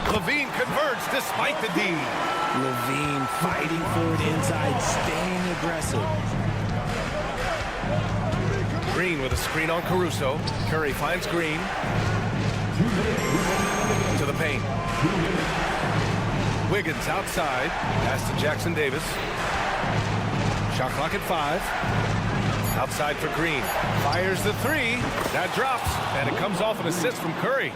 LaVine converts despite the D. LaVine fighting for it inside, staying aggressive. Green with a screen on Caruso. Curry finds Green. To the paint. Wiggins outside. Pass to Jackson Davis. Shot clock at 5. Outside for Green. Fires the 3. That drops. And it comes off an assist from Curry.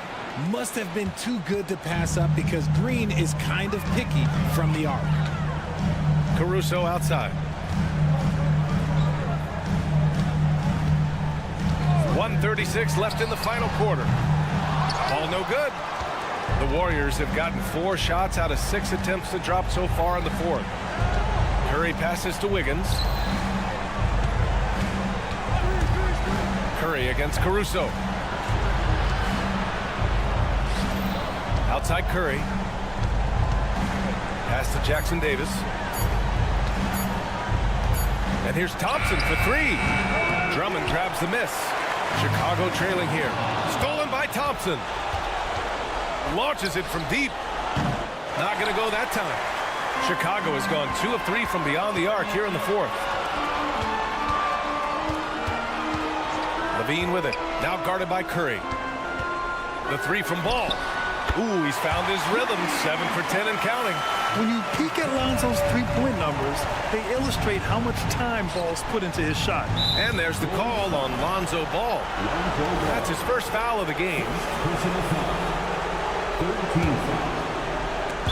must have been too good to pass up because Green is kind of picky from the arc. Caruso outside. 1:36 left in the final quarter. Ball no good. The Warriors have gotten 4 shots out of 6 attempts to drop so far in the fourth. Curry passes to Wiggins. Curry against Caruso. Outside Curry. Pass to Jackson Davis. And here's Thompson for 3. Drummond grabs the miss. Chicago trailing here. Stolen by Thompson. Launches it from deep. Not going to go that time. Chicago has gone 2 of 3 from beyond the arc here in the fourth. Levine with it. Now guarded by Curry. The 3 from Ball. Ooh, he's found his rhythm. 7 for 10 and counting. When you peek at Lonzo's three-point numbers, they illustrate how much time Ball's put into his shot. And there's the call on Lonzo Ball. That's his first foul of the game.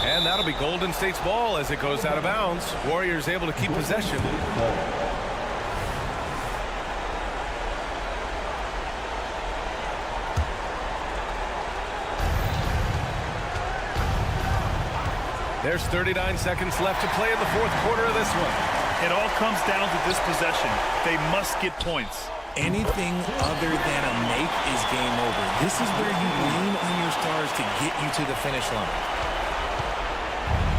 And that'll be Golden State's ball as it goes out of bounds. Warriors able to keep possession. There's 39 seconds left to play in the fourth quarter of this one. It all comes down to this possession. They must get points. Anything other than a make is game over. This is where you lean on your stars to get you to the finish line.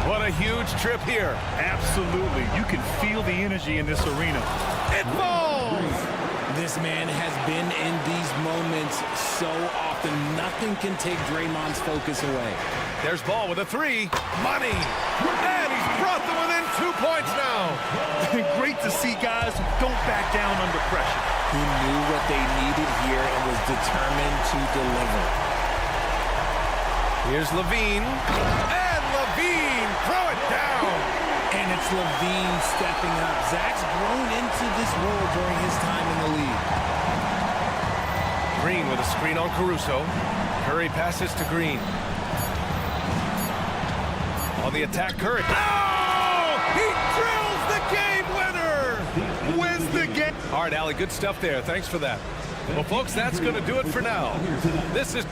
What a huge trip here. Absolutely. You can feel the energy in this arena. It falls! This man has been in these moments so often. Nothing can take Draymond's focus away. There's Ball with a 3. Money! And he's brought them within 2 points now. Great to see guys who don't back down under pressure. Who knew what they needed here and was determined to deliver. Here's Levine. And Levine! Throw it down! And it's Levine stepping up. Zach's grown into this role during his time in the league. Green with a screen on Caruso. Curry passes to Green. On the attack, Curry. Oh! He drills the game winner! Wins the game. All right, Allie, good stuff there. Thanks for that. Well, folks, that's going to do it for now. This is...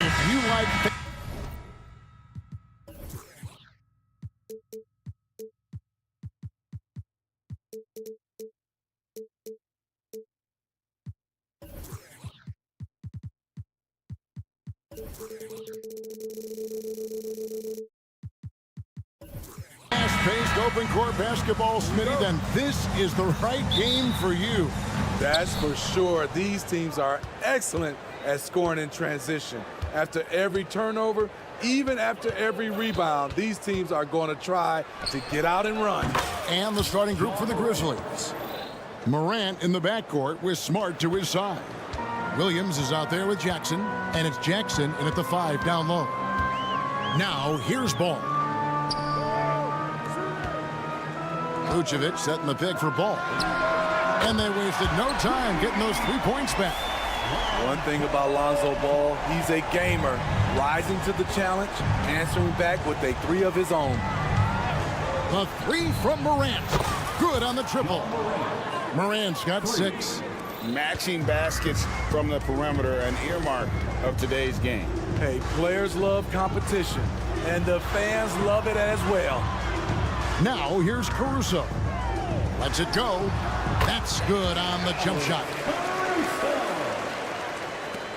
If you like... Fast-paced open court basketball, Smitty, then this is the right game for you. That's for sure. These teams are excellent at scoring in transition. After every turnover, even after every rebound, these teams are going to try to get out and run. And the starting group for the Grizzlies. Morant in the backcourt with Smart to his side. Williams is out there with Jackson, and it's Jackson in at the 5 down low. Now here's Ball. Vucevic setting the pick for Ball. And they wasted no time getting those 3 points back. One thing about Lonzo Ball, he's a gamer, rising to the challenge, answering back with a 3 of his own. The 3 from Morant. Good on the triple. Morant's got 6. Matching baskets from the perimeter, an earmark of today's game. Hey, players love competition, and the fans love it as well. Now here's Caruso. Lets it go. That's good on the jump shot.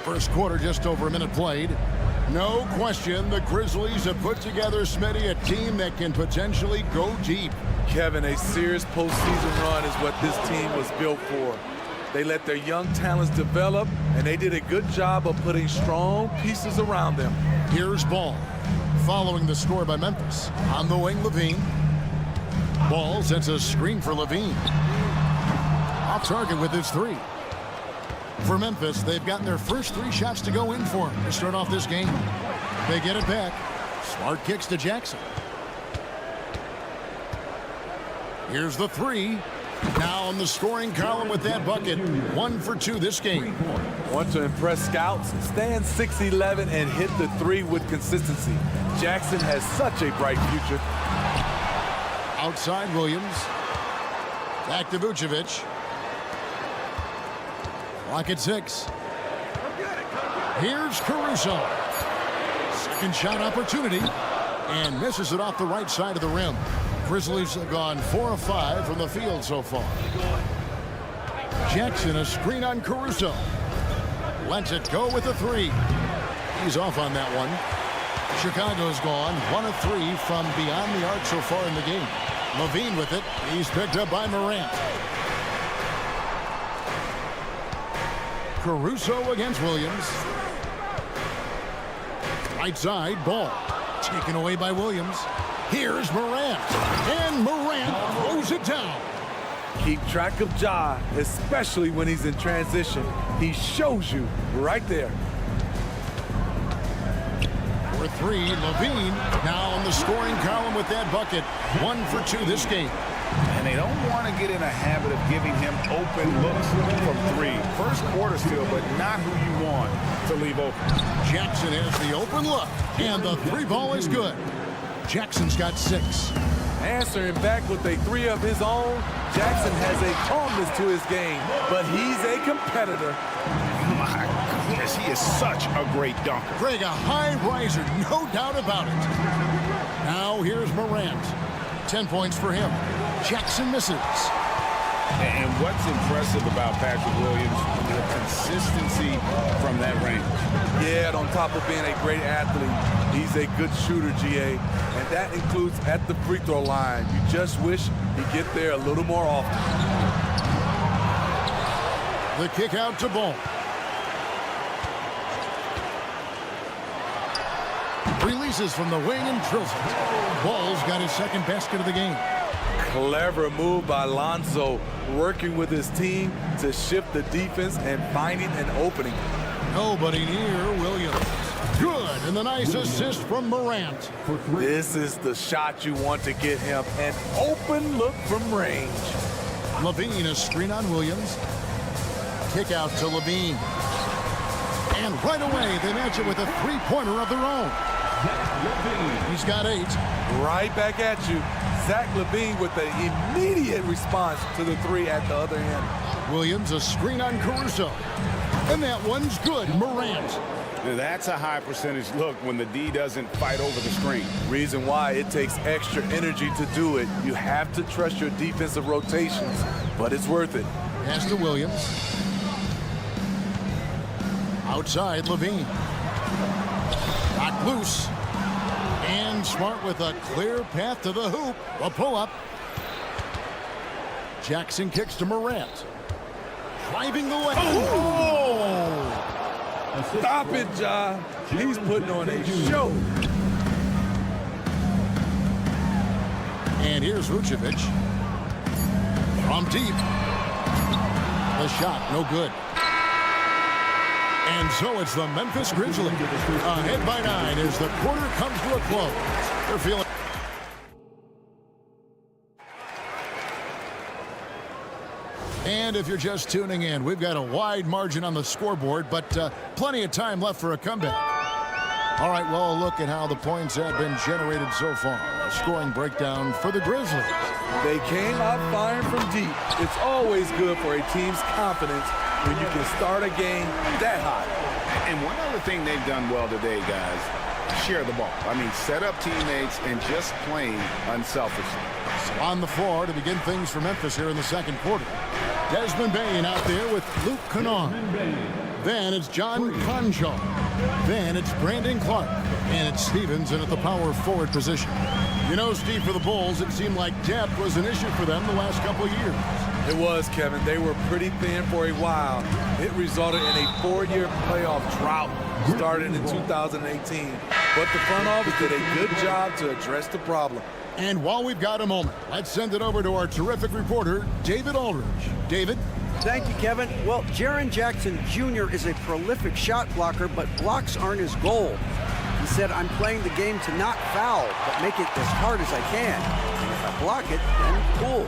First quarter, just over a minute played. No question, the Grizzlies have put together, Smitty, a team that can potentially go deep. Kevin, a serious postseason run is what this team was built for. They let their young talents develop, and they did a good job of putting strong pieces around them. Here's Ball, following the score by Memphis. On the wing, Levine. Ball sets a screen for Levine. Off target with his 3. For Memphis, they've gotten their first 3 shots to go in for him to start off this game. They get it back. Smart kicks to Jackson. Here's the 3. Now in the scoring column with that bucket. 1 for 2 this game. Want to impress scouts? Stand 6'11" and hit the 3 with consistency. Jackson has such a bright future. Outside Williams. Back to Vucevic. Clock at 6. Here's Caruso. Second shot opportunity. And misses it off the right side of the rim. Grizzlies have gone 4 of 5 from the field so far. Jackson, a screen on Caruso. Lets it go with a 3. He's off on that one. Chicago's gone 1 of 3 from beyond the arc so far in the game. Levine with it. He's picked up by Morant. Caruso against Williams. Right side, Ball. Taken away by Williams. Here's Morant. And Morant throws it down. Keep track of Ja, especially when he's in transition. He shows you right there. For 3, Levine now in the scoring column with that bucket. 1 for 2 this game. And they don't want to get in a habit of giving him open looks from 3. First quarter still, but not who you want to leave open. Jackson has the open look, and the 3 ball is good. Jackson's got 6. Answering back with a 3 of his own, Jackson has a calmness to his game, but he's a competitor. My goodness, he is such a great dunker. Greg, a high riser, no doubt about it. Now here's Morant. 10 points for him. Jackson misses. And what's impressive about Patrick Williams, the consistency from that range. Yeah, and on top of being a great athlete, he's a good shooter, GA. And that includes at the free throw line. You just wish he'd get there a little more often. The kick out to Ball. Releases from the wing and drills it. Ball's got his second basket of the game. Clever move by Lonzo, working with his team to shift the defense and finding an opening. Nobody near Williams. Good, and the nice assist from Morant. This is the shot you want to get him, an open look from range. Levine, a screen on Williams. Kick out to Levine. And right away, they match it with a 3-pointer of their own. He's got 8. Right back at you. Zach LaVine with the immediate response to the three at the other end. Williams, a screen on Caruso. And that one's good. Morant. That's a high percentage look when the D doesn't fight over the screen. Reason why it takes extra energy to do it. You have to trust your defensive rotations, but it's worth it. Pass to Williams. Outside, Levine. Knocked loose. And Smart with a clear path to the hoop. A pull-up. Jackson kicks to Morant. Driving the lane. Oh! Stop it, Ja. He's putting on a show. And here's Vucevic. From deep. The shot, no good. And so it's the Memphis Grizzlies ahead by 9 as the quarter comes to a close. They're feeling. And if you're just tuning in, we've got a wide margin on the scoreboard, but plenty of time left for a comeback. All right, well, look at how the points have been generated so far. A scoring breakdown for the Grizzlies. They came out firing from deep. It's always good for a team's confidence when you can start a game that hot. And one other thing they've done well today, guys, share the ball. I mean, set up teammates and just playing unselfishly. So on the floor to begin things for Memphis here in the second quarter. Desmond Bane out there with Luke Kennard. Then it's John Conjo. Then it's Brandon Clark. And it's Stevens in at the power forward position. You know, Steve, for the Bulls, it seemed like depth was an issue for them the last couple of years. It was, Kevin. They were pretty thin for a while. It resulted in a 4-year playoff drought starting in 2018. But the front office did a good job to address the problem. And while we've got a moment, let's send it over to our terrific reporter, David Aldridge. David? Thank you, Kevin. Well, Jaren Jackson Jr. is a prolific shot blocker, but blocks aren't his goal. He said, I'm playing the game to not foul, but make it as hard as I can. And if I block it, then cool.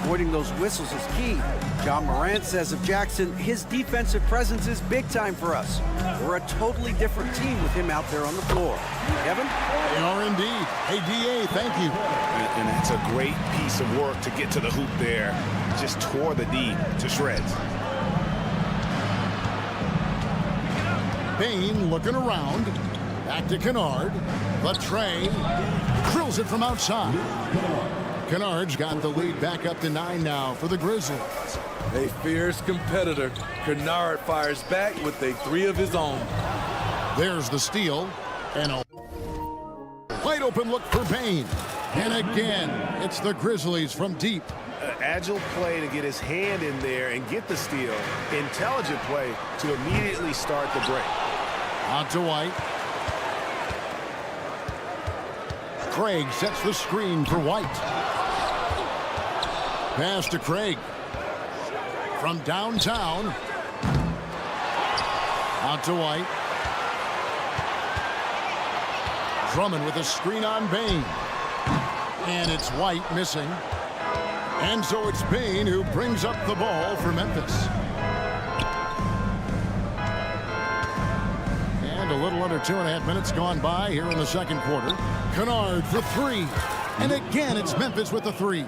Avoiding those whistles is key. John Morant says of Jackson, his defensive presence is big time for us. We're a totally different team with him out there on the floor. Kevin? They are indeed. Hey, D.A., thank you. And that's a great piece of work to get to the hoop there. Just tore the D to shreds. Bane looking around. Back to Kennard. The tray. Drills it from outside. Kennard's got the lead back up to 9 now for the Grizzlies. A fierce competitor. Kennard fires back with a 3 of his own. There's the steal. And a wide open look for Bane. And again, it's the Grizzlies from deep. Agile play to get his hand in there and get the steal. Intelligent play to immediately start the break. Out to White. Craig sets the screen for White. Pass to Craig. From downtown. Out to White. Drummond with a screen on Bane. And it's White missing. And so it's Bane who brings up the ball for Memphis. And a little under 2.5 minutes gone by here in the second quarter. Kennard for 3. And again, it's Memphis with the 3.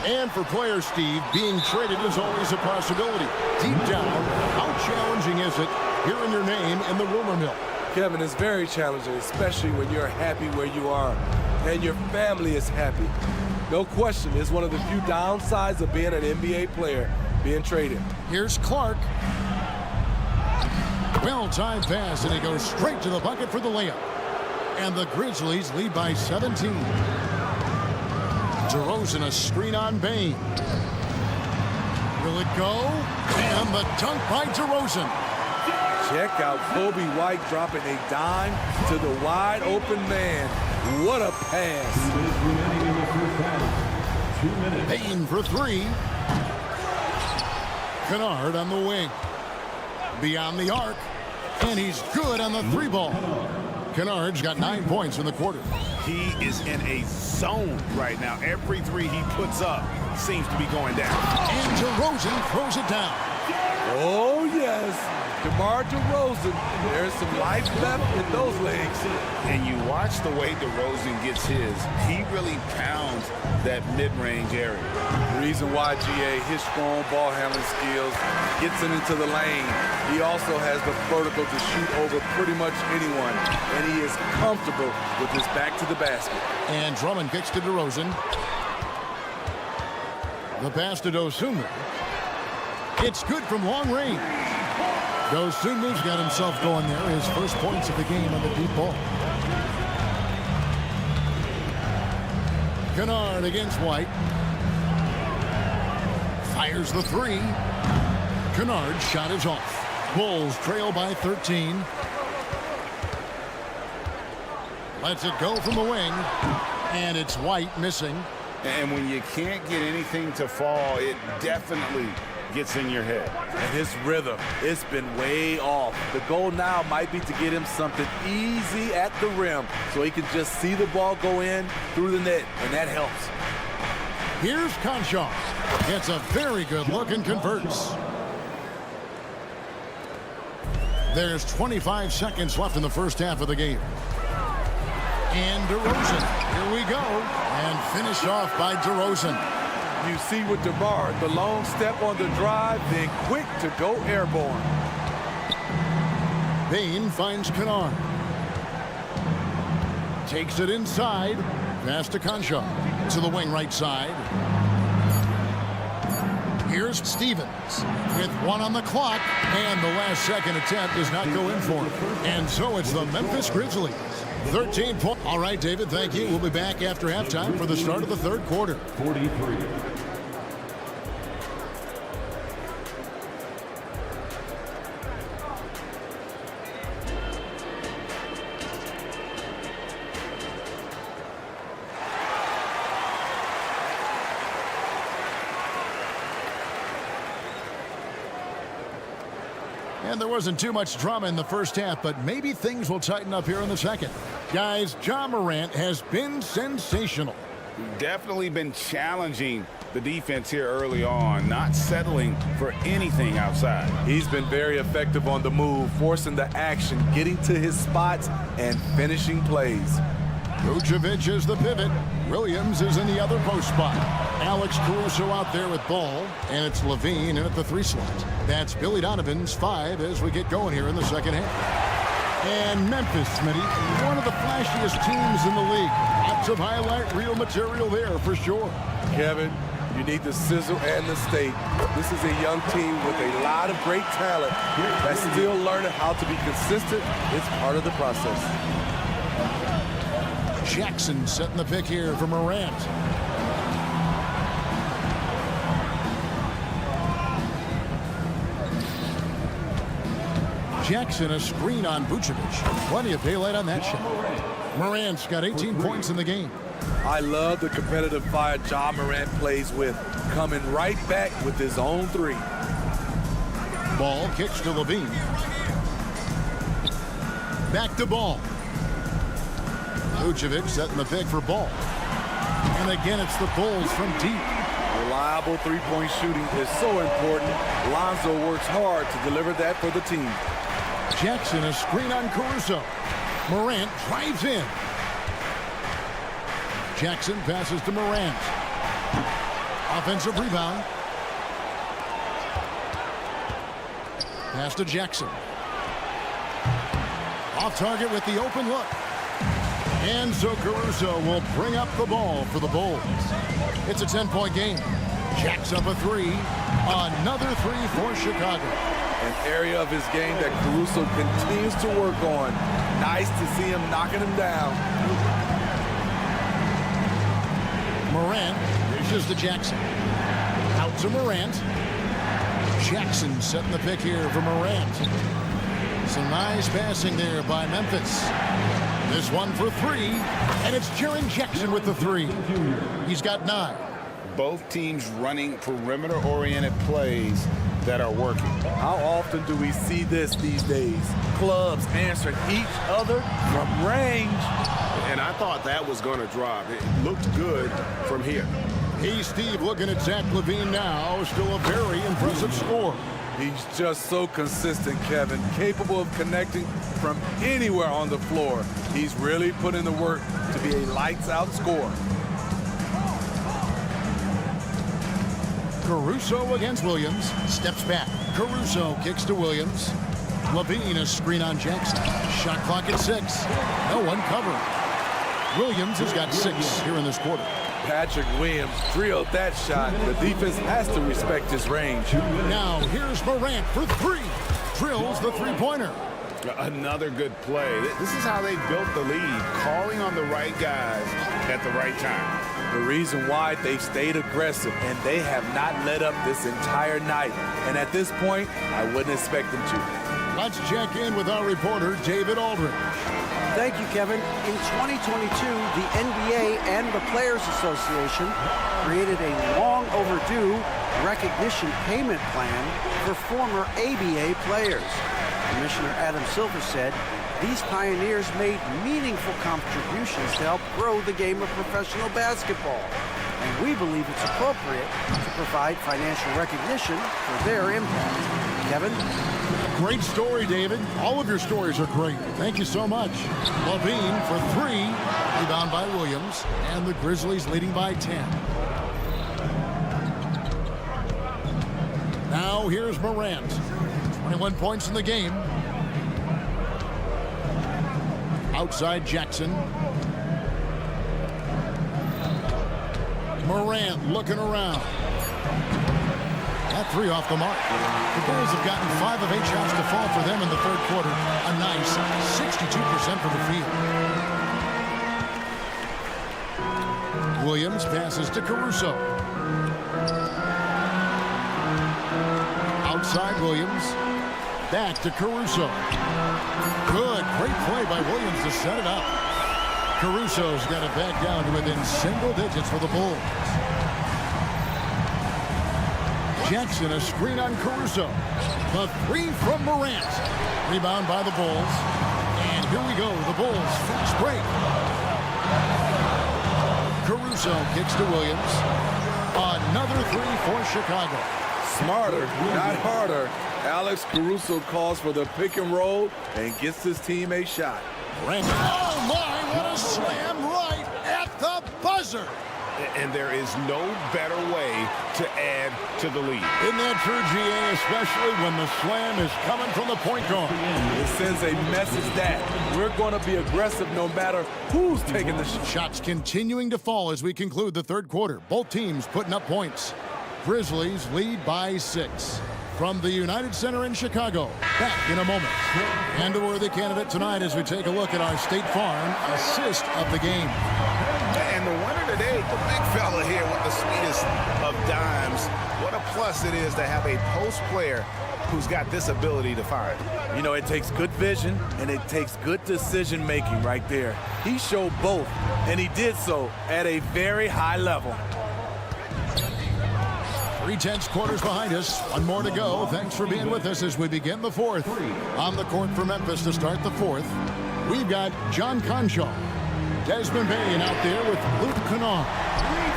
And for players, Steve, being traded is always a possibility. Deep down, how challenging is it hearing your name in the rumor mill? Kevin, it's very challenging, especially when you're happy where you are and your family is happy. No question, it's one of the few downsides of being an NBA player, being traded. Here's Clark. Well-timed pass, and he goes straight to the bucket for the layup. And the Grizzlies lead by 17. DeRozan, a screen on Bane. Will it go? And the dunk by DeRozan. Check out Kobe White dropping a dime to the wide open man. What a pass. Bane for 3. Kennard on the wing. Beyond the arc. And he's good on the 3-ball. Kennard's got 9 points in the quarter. He is in a zone right now. Every 3 he puts up seems to be going down. And DeRozan throws it down. Oh, yes. DeMar DeRozan, there's some life left in those legs. And you watch the way DeRozan gets his. He really pounds that mid-range area. Reason why, GA, his strong ball handling skills gets him into the lane. He also has the vertical to shoot over pretty much anyone, and he is comfortable with his back to the basket. And Drummond kicks to DeRozan. The pass to Dosunmu. It's good from long range. Dosunmu's got himself going there. His first points of the game on the deep ball. Kennard against White. Fires the three. Kennard's shot is off. Bulls trail by 13. Lets it go from the wing. And it's White missing. And when you can't get anything to fall, it definitely gets in your head. And his rhythm, it's been way off. The goal now might be to get him something easy at the rim so he can just see the ball go in through the net, and that helps. Here's Conshaw. Gets a very good look and converts. There's 25 seconds left in the first half of the game. And DeRozan, here we go. And finish off by DeRozan. You see with DeMar, the long step on the drive, then quick to go airborne. Bain finds Kennard. Takes it inside. Pass to Conshaw. To the wing right side. Here's Stevens with one on the clock. And the last second attempt does not go in for him. And so it's the Memphis Grizzlies. 13 points. All right, David, thank you. We'll be back after halftime for the start of the third quarter. 43. And there wasn't too much drama in the first half, but maybe things will tighten up here in the second. Guys, Ja Morant has been sensational. Definitely been challenging the defense here early on, not settling for anything outside. He's been very effective on the move, forcing the action, getting to his spots, and finishing plays. Vucevic is the pivot. Williams is in the other post spot. Alex Caruso out there with ball, and it's Levine in at the 3 slot. That's Billy Donovan's 5 as we get going here in the second half. And Memphis, Smitty, one of the flashiest teams in the league. Lots of highlight reel material there for sure. Kevin, you need the sizzle and the steak. This is a young team with a lot of great talent that's still learning how to be consistent. It's part of the process. Jackson setting the pick here for Morant. Jackson a screen on Vucevic. Plenty of daylight on that shot. Morant's got 18 points in the game. I love the competitive fire Ja Morant plays with, coming right back with his own 3. Ball kicks to Levine. Back to Ball. Vucevic setting the pick for Ball. And again, it's the Bulls from deep. Reliable three-point shooting is so important. Lonzo works hard to deliver that for the team. Jackson a screen on Caruso. Morant drives in. Jackson passes to Morant. Offensive rebound. Pass to Jackson. Off target with the open look. And so Caruso will bring up the ball for the Bulls. It's a 10-point game. Jacks up a 3. Another 3 for Chicago. An area of his game that Caruso continues to work on. Nice to see him knocking him down. Morant dishes to Jackson. Out to Morant. Jackson setting the pick here for Morant. Some nice passing there by Memphis. This one for 3, and it's Jaren Jackson with the 3. He's got 9. Both teams running perimeter-oriented plays that are working. How often do we see this these days? Clubs answering each other from range. And I thought that was going to drop. It looked good from here. Hey, Steve, looking at Zach LaVine now. Still a very impressive score. He's just so consistent, Kevin, capable of connecting from anywhere on the floor. He's really put in the work to be a lights-out scorer. Caruso against Williams. Steps back. Caruso kicks to Williams. LaVine, a screen on Jackson. Shot clock at 6. No one covering. Williams has got 6 here in this quarter. Patrick Williams drilled that shot. The defense has to respect his range. Now here's Morant for 3. Drills the three-pointer. Another good play. This is how they built the lead, calling on the right guys at the right time. The reason why they've stayed aggressive, and they have not let up this entire night. And at this point, I wouldn't expect them to. Let's check in with our reporter, David Aldridge. Thank you, Kevin. In 2022, the NBA and the Players Association created a long overdue recognition payment plan for former ABA players. Commissioner Adam Silver said these pioneers made meaningful contributions to help grow the game of professional basketball. And we believe it's appropriate to provide financial recognition for their impact. Kevin? Great story, David. All of your stories are great. Thank you so much. LaVine for 3. Rebound by Williams. And the Grizzlies leading by 10. Now here's Morant. 21 points in the game. Outside Jackson. Morant looking around. That 3 off the mark. The Bulls have gotten 5 of 8 shots to fall for them in the third quarter. A nice 62% from the field. Williams passes to Caruso. Outside Williams. Back to Caruso. Good, great play by Williams to set it up. Caruso's got it back down to within single digits for the Bulls. Jackson, a screen on Caruso. The 3 from Morant. Rebound by the Bulls. And here we go, the Bulls fast break. Caruso kicks to Williams. Another 3 for Chicago. Smarter, not harder. Alex Caruso calls for the pick and roll and gets his team a shot. Oh my, what a slam right at the buzzer. And there is no better way to add to the lead. Isn't that true, GA, especially when the slam is coming from the point guard? It sends a message that we're going to be aggressive no matter who's taking the shot. Shots continuing to fall as we conclude the third quarter. Both teams putting up points. Grizzlies lead by 6. From the United Center in Chicago, back in a moment. And a worthy candidate tonight as we take a look at our State Farm assist of the game. And the winner today, the big fella here with the sweetest of dimes. What a plus it is to have a post player who's got this ability to find. You know, it takes good vision and it takes good decision making right there. He showed both, and he did so at a very high level. 3/10 quarters behind us. One more to go. Thanks for being with us as we begin the fourth. On the court for Memphis to start the fourth, we've got John Conshaw, Desmond Bain out there with Luke Kennard.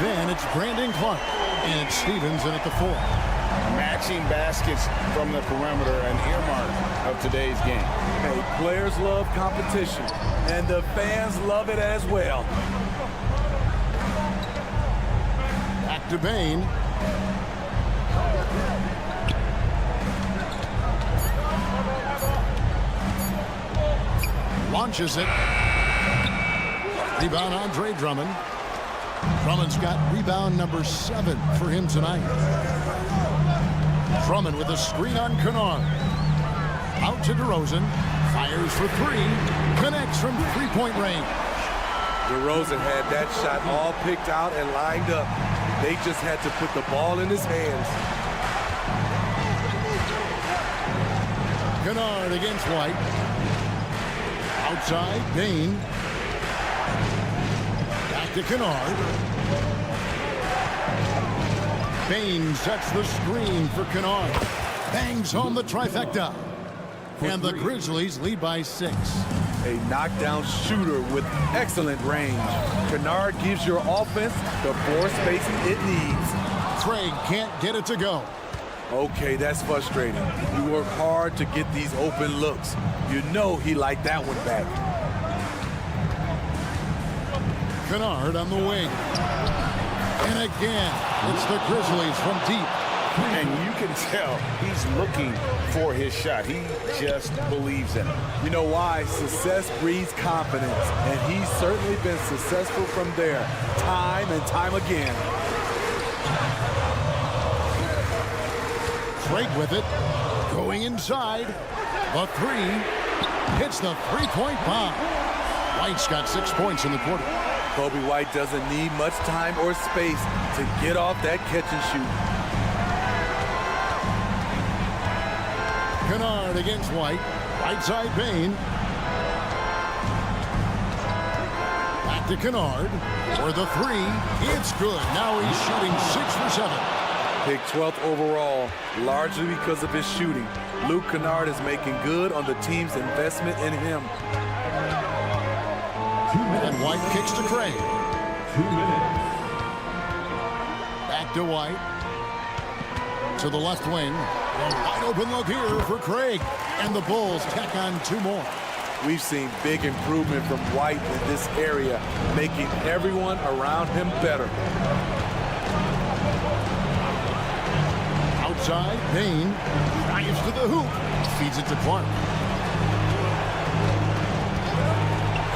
Then it's Brandon Clark, and it's Stevens in at the 4. Matching baskets from the perimeter, an earmark of today's game. Hey, players love competition, and the fans love it as well. Back to Bain. Launches it. Rebound, Andre Drummond. Drummond's got rebound number 7 for him tonight. Drummond with a screen on Kennard. Out to DeRozan. Fires for 3. Connects from three-point range. DeRozan had that shot all picked out and lined up. They just had to put the ball in his hands. Kennard against White. Outside, Bain. Back to Kennard. Bain sets the screen for Kennard. Bangs home the trifecta. And the Grizzlies lead by 6. a knockdown shooter with excellent range. Kennard gives your offense the floor spacing it needs. Craig can't get it to go. Okay, that's frustrating. You work hard to get these open looks. You know he liked that one back. Kennard on the wing. And again, it's the Grizzlies from deep. And you can tell he's looking for his shot. He just believes in it. You know why? Success breeds confidence, and he's certainly been successful from there, time and time again. Craig with it, going inside. The three hits the three-point bomb. White's got 6 points in the quarter. Kobe White doesn't need much time or space to get off that catch and shoot. Kennard against White. Right side Bain. Back to Kennard for the three. It's good. Now he's shooting 6 for 7. Picked 12th overall, largely because of his shooting. Luke Kennard is making good on the team's investment in him. And White kicks to Craig. 2 minutes. Back to White. To the left wing. A wide open look here for Craig. And the Bulls tack on 2 more. We've seen big improvement from White in this area, making everyone around him better. Outside, Bain drives to the hoop. Feeds it to Clark.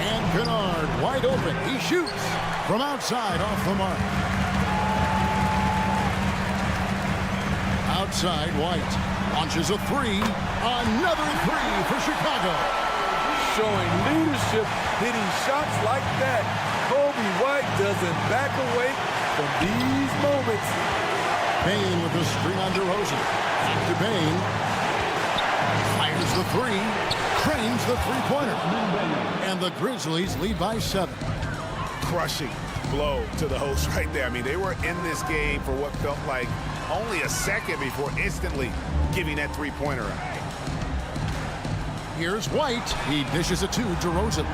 And Kennard wide open. He shoots from outside off the mark. Outside, White launches a three. Another three for Chicago. Showing leadership, hitting shots like that. Kobe White doesn't back away from these moments. Bain with the string on DeRozan. Back to Bain. Fires the three. Cranes the three-pointer. And the Grizzlies lead by 7. Crushing blow to the host right there. I mean, they were in this game for what felt like only a second before instantly giving that three-pointer out. Here's White. He dishes it to DeRozan.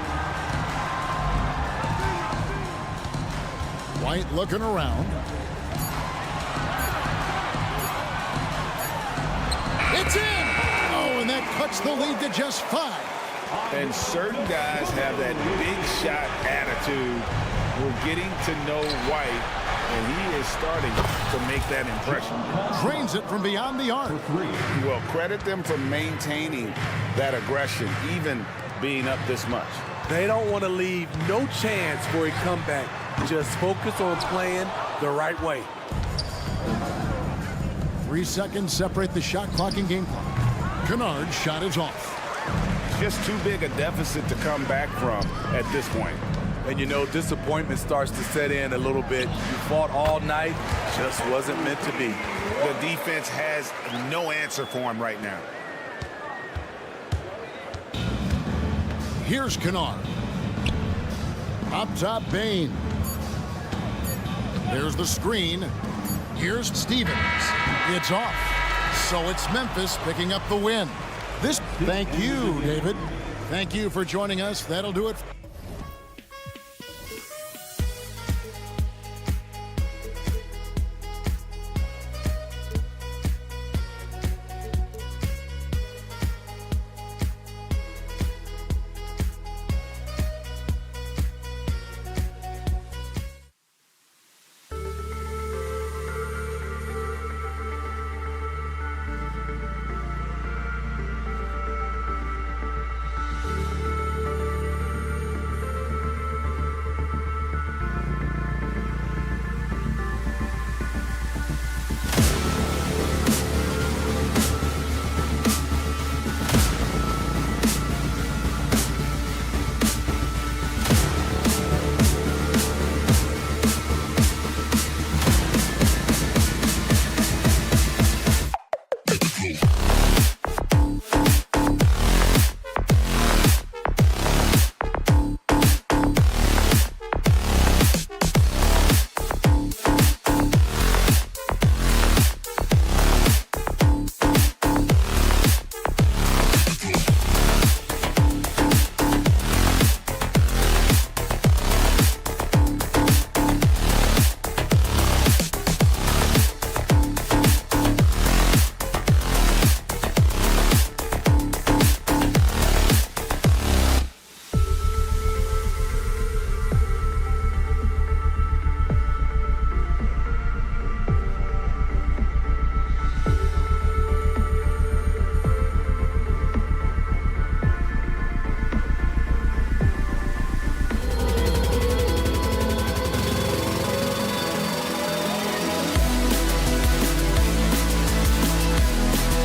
White looking around. It's in! Oh, and that cuts the lead to just 5. And certain guys have that big shot attitude. We're getting to know White, and he is starting to make that impression. Drains it from beyond the arc. Well, credit them for maintaining that aggression, even being up this much. They don't want to leave no chance for a comeback. Just focus on playing the right way. 3 seconds separate the shot clock and game clock. Kennard's shot is off. Just too big a deficit to come back from at this point. And you know, disappointment starts to set in a little bit. You fought all night, just wasn't meant to be. The defense has no answer for him right now. Here's Kennard. Up top, Bain. There's the screen. Here's Stevens. It's off. So it's Memphis picking up the win. Thank you, David. Thank you for joining us. That'll do it.